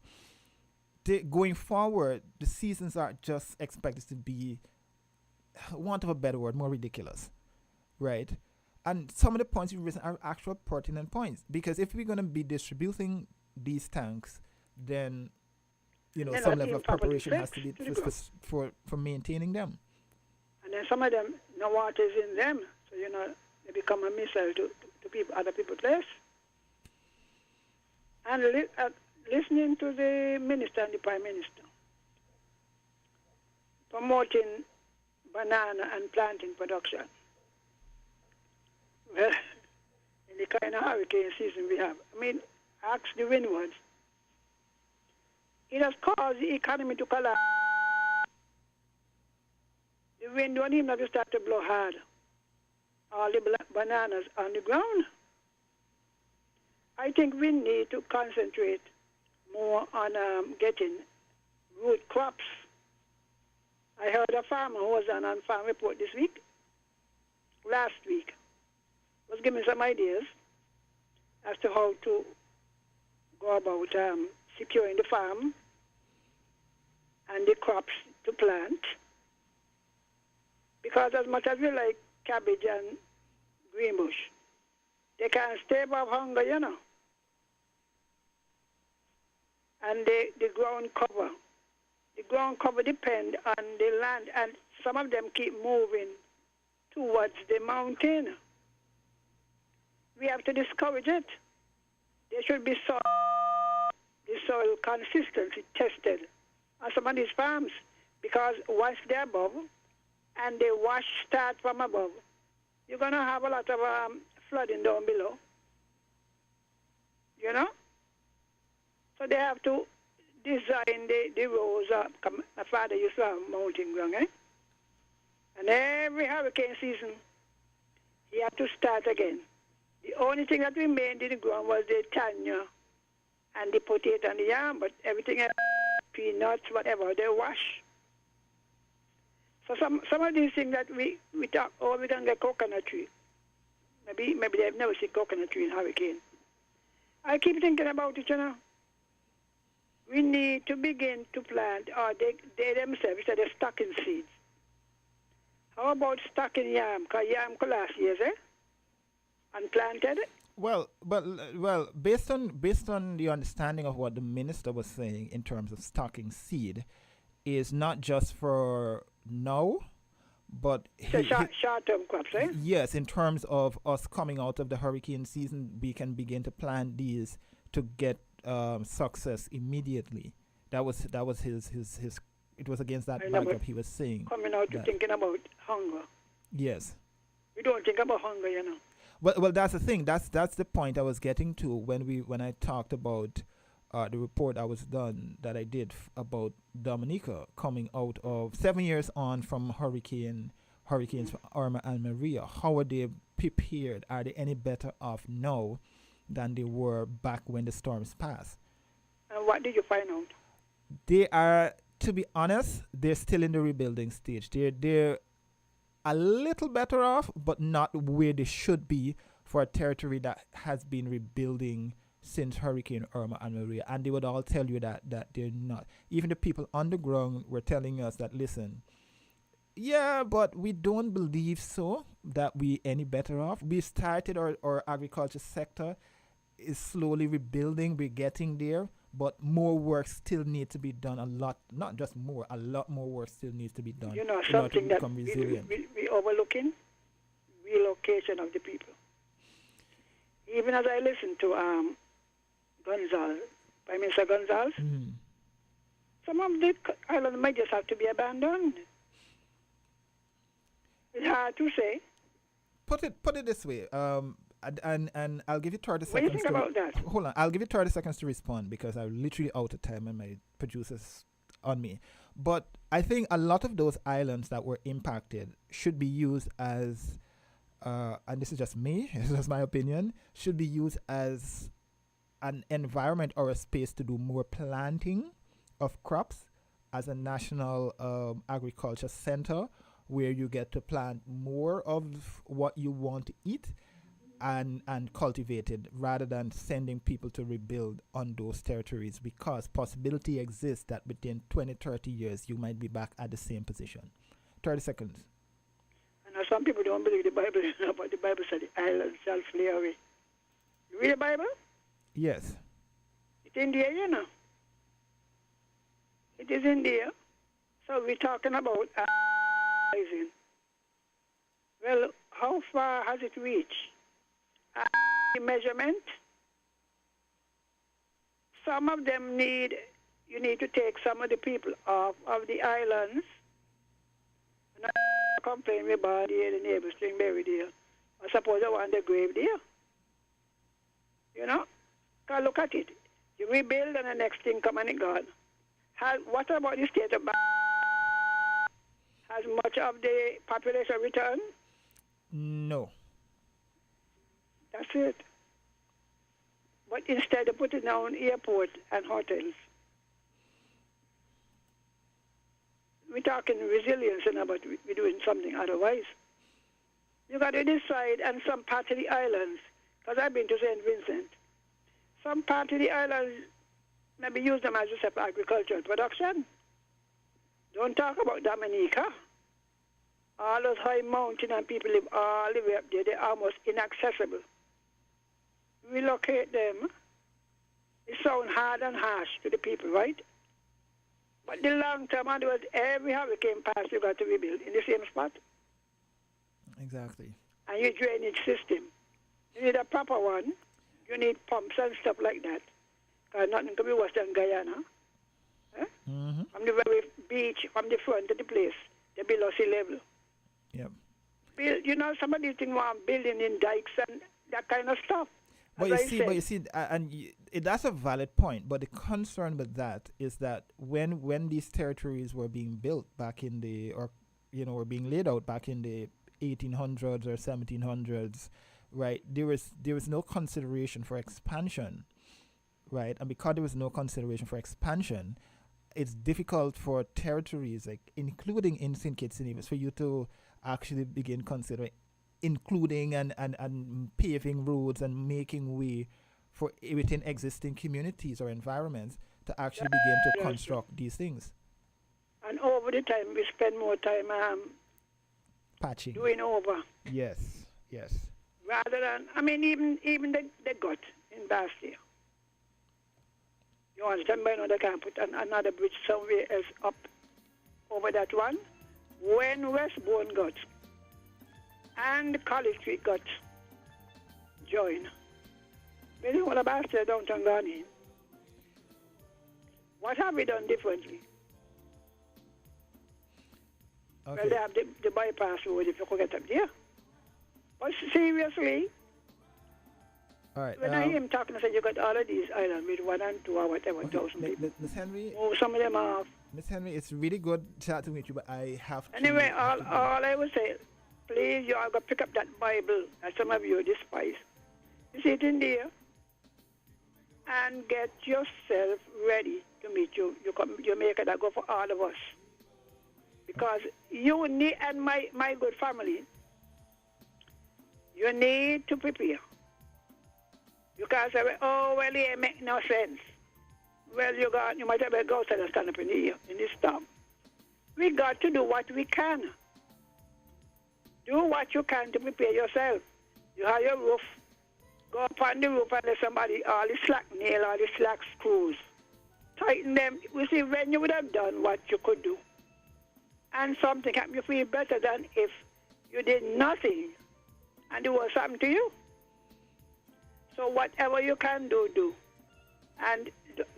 Going forward, the seasons are just expected to be, want of a better word, more ridiculous, right? And some of the points you've raised are actual pertinent points, because if we're going to be distributing these tanks, then some level of preparation has to be for maintaining them. And then some of them, no water is in them, so they become a missile to other people's place. And listening to the minister and the prime minister promoting banana and plantain production. Well, in the kind of hurricane season we have, ask the windwards. It has caused the economy to collapse. The wind don't even have to start to blow hard. All the bananas on the ground. I think we need to concentrate more on getting root crops. I heard a farmer who was on Farm Report last week, was giving some ideas as to how to go about securing the farm and the crops to plant. Because as much as we like cabbage and green bush, they can't stay above hunger, And the ground cover depend on the land, and some of them keep moving towards the mountain. We have to discourage it. There should be the soil consistency tested on some of these farms, because once they're above and the wash start from above, you're going to have a lot of flooding down below. So they have to design the roads up. My father used to have mountain ground, And every hurricane season, he had to start again. The only thing that remained in the ground was the tanya and the potato and the yam, but everything else, peanuts, whatever, they wash. So some of these things that we talk, we can get coconut tree. Maybe they've never seen coconut tree in hurricane. I keep thinking about it, We need to begin to plant, or they themselves said they're stocking seeds. How about stocking yam? Because yam could last years, Unplanted? Well, based on the understanding of what the minister was saying in terms of stocking seed, is not just for now, but short-term crops, Yes, in terms of us coming out of the hurricane season, we can begin to plant these to get success immediately. That was his. It was against that backdrop he was saying. Coming out to thinking about hunger. Yes. We don't think about hunger, Well, that's the thing. That's the point I was getting to when I talked about the report that I did about Dominica coming out of 7 years on from Hurricane Hurricanes Irma and Maria. How are they prepared? Are they any better off now than they were back when the storms passed? And what did you find out? They are, to be honest, they're still in the rebuilding stage. They're a little better off, but not where they should be for a territory that has been rebuilding since Hurricane Irma and Maria. And they would all tell you that they're not. Even the people on the ground were telling us that, listen, yeah, but we don't believe so that we any better off. We started our agriculture sector is slowly rebuilding. We're getting there, but more work still needs to be done. A lot more work still needs to be done. You know, in order to something that become resilient. we overlooking, relocation of the people. Even as I listen to Gonzalez, Prime Minister Gonzalez, some of the islands might just have to be abandoned. It's hard to say. Put it this way. And I'll give you 30 seconds. What do you think about that? Hold on. I'll give you 30 seconds to respond because I'm literally out of time and my producer's on me. But I think a lot of those islands that were impacted should be used as, and this is just me, this is just my opinion, should be used as an environment or a space to do more planting of crops as a national agriculture center where you get to plant more of what you want to eat and cultivate it rather than sending people to rebuild on those territories, because possibility exists that within 20, 30 years you might be back at the same position. 30 seconds. I know some people don't believe the Bible, but the Bible said the islands shall flee away. You read the Bible? Yes. It's in there, you know. It is in there. So we're talking about rising. Well, how far has it reached? Measurement. Some of them you need to take some of the people off of the islands. And I complain about the neighbors being buried there. I suppose I want their grave there. You know? Because look at it. You rebuild and the next thing come and it gone. What about the state of Has much of the population returned? No. That's it. But instead of putting down airport and hotels, we're talking resilience, but we're doing something otherwise. You got to decide, and some part of the islands, because I've been to St. Vincent, some part of the islands, maybe use them as a agricultural production. Don't talk about Dominica. All those high mountains and people live all the way up there. They're almost inaccessible. Relocate them. It sounds hard and harsh to the people, right? But the long term, otherwise, every hurricane pass, you got to rebuild in the same spot. Exactly. And your drainage system. You need a proper one. You need pumps and stuff like that. Because nothing can be worse than Guyana. From the very beach, from the front of the place, they're below sea level. Yep. You know, some of these things want building in dikes and that kind of stuff. But you see, that's a valid point. But the concern with that is that when these territories were being built back in were being laid out back in the 1800s or 1700s, right? There was no consideration for expansion, right? And because there was no consideration for expansion, it's difficult for territories including in St. Kitts and Nevis for you to actually begin considering including and paving roads and making way for within existing communities or environments to actually begin to construct these things. And over the time, we spend more time patching, doing over. Yes. Rather than, even the gut in Bastille. You understand by now they can put another bridge somewhere else up over that one. When Westbourne got and College Street got joined, you know what about downtown Ghana? What have we done differently? Okay. Well, they have the bypass road if you could get up there. But seriously, all right. When I hear him talking, I said you got all of these islands with 1 and 2 or whatever thousand people. Miss Henry. Oh, some of them off. Miss Henry, it's really good chatting with you, but I have to. Anyway, all I would say, please, you all go pick up that Bible that some of you despise. You see it in there, and get yourself ready to meet you. You make it a go for all of us. Because you need, and my good family, you need to prepare. You can't say, oh, well, it make no sense. Well, you might have go outside and stand up in this storm. We got to do what we can. Do what you can to prepare yourself. You have your roof. Go up on the roof and let somebody, all the slack nail, all the slack screws. Tighten them. We see when you would have done what you could do. And something happened, you feel better than if you did nothing and it was something to you. So whatever you can do, do. And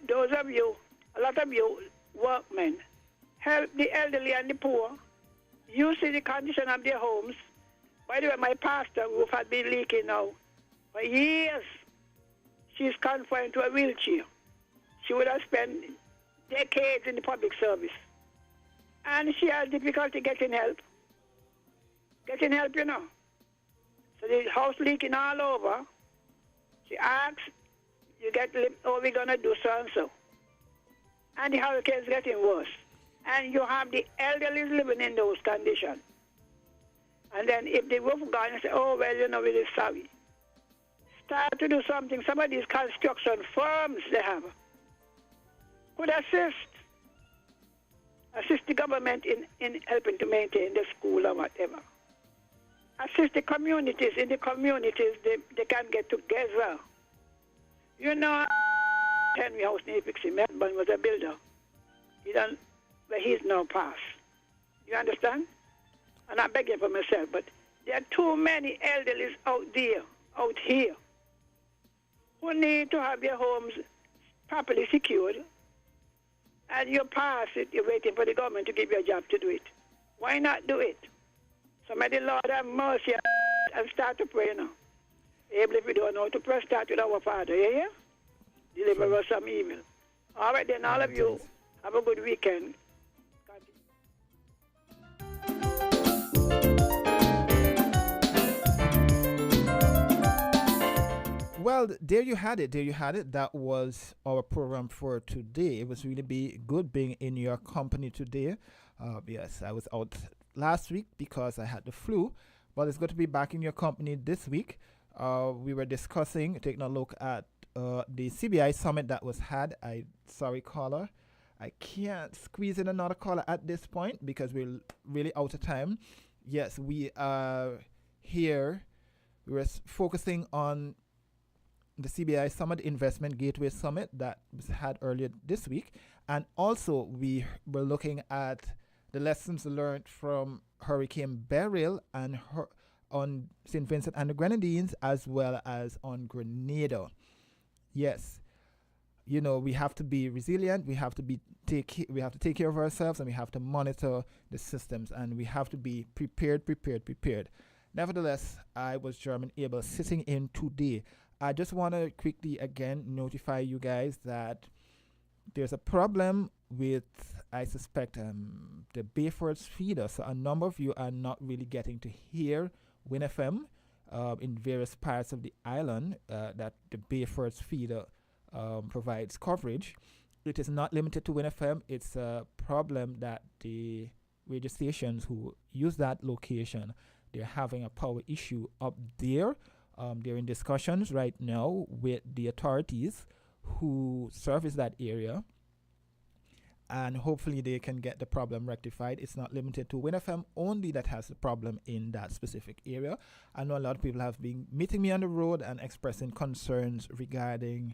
those of you, a lot of you workmen, help the elderly and the poor. You see the condition of their homes. By the way, my pastor roof had been leaking now for years. She's confined to a wheelchair. She would have spent decades in the public service. And she has difficulty getting help. Getting help, you know. So the house leaking all over. She asks, oh, we're going to do so and so. And the hurricane's getting worse. And you have the elderly living in those conditions. And then if the roof gone, you say, oh, well, you know, we're really sorry. Start to do something. Some of these construction firms they have could assist the government in helping to maintain the school or whatever. Assist the communities. In the communities, they can get together. You know, Henry House near Pixie Melbourne was a builder. He's now passed. You understand? And I beg you for myself, but there are too many elderlies out here, who need to have their homes properly secured. And you pass it, you're waiting for the government to give you a job to do it. Why not do it? So may the Lord have mercy and start to pray now. Able if you don't know to pray, start with our Father, you hear? Deliver us from evil. All right then, all of you, have a good weekend. Well, there you had it. That was our program for today. It was really good being in your company today. Yes, I was out last week because I had the flu, but it's good to be back in your company this week. We were taking a look at the CBI summit that was had. Sorry, caller, I can't squeeze in another caller at this point because we're really out of time. Yes, we are here. We were focusing on the CBI Summit, Investment Gateway Summit that was had earlier this week. And also we were looking at the lessons learned from Hurricane Beryl and on St. Vincent and the Grenadines, as well as on Grenada. Yes, you know, we have to be resilient. We have to take care of ourselves, and we have to monitor the systems, and we have to be prepared. Nevertheless, I was German able sitting in today. I just want to quickly again notify you guys that there's a problem with, I suspect, the Bayford's feeder. So a number of you are not really getting to hear Win FM in various parts of the island that the Bayford's feeder provides coverage. It is not limited to Win FM. It's a problem that the radio stations who use that location, they're having a power issue up there. They're in discussions right now with the authorities who service that area, and hopefully they can get the problem rectified. It's not limited to WinFM only that has the problem in that specific area. I know a lot of people have been meeting me on the road and expressing concerns regarding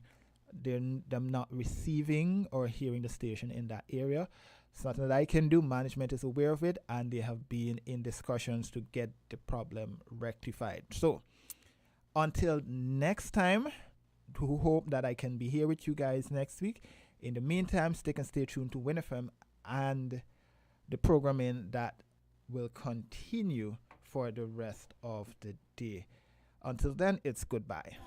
them not receiving or hearing the station in that area. It's nothing that I can do. Management is aware of it, and they have been in discussions to get the problem rectified. So until next time, to hope that I can be here with you guys next week. In the meantime, stay tuned to WinFM and the programming that will continue for the rest of the day. Until then, it's goodbye.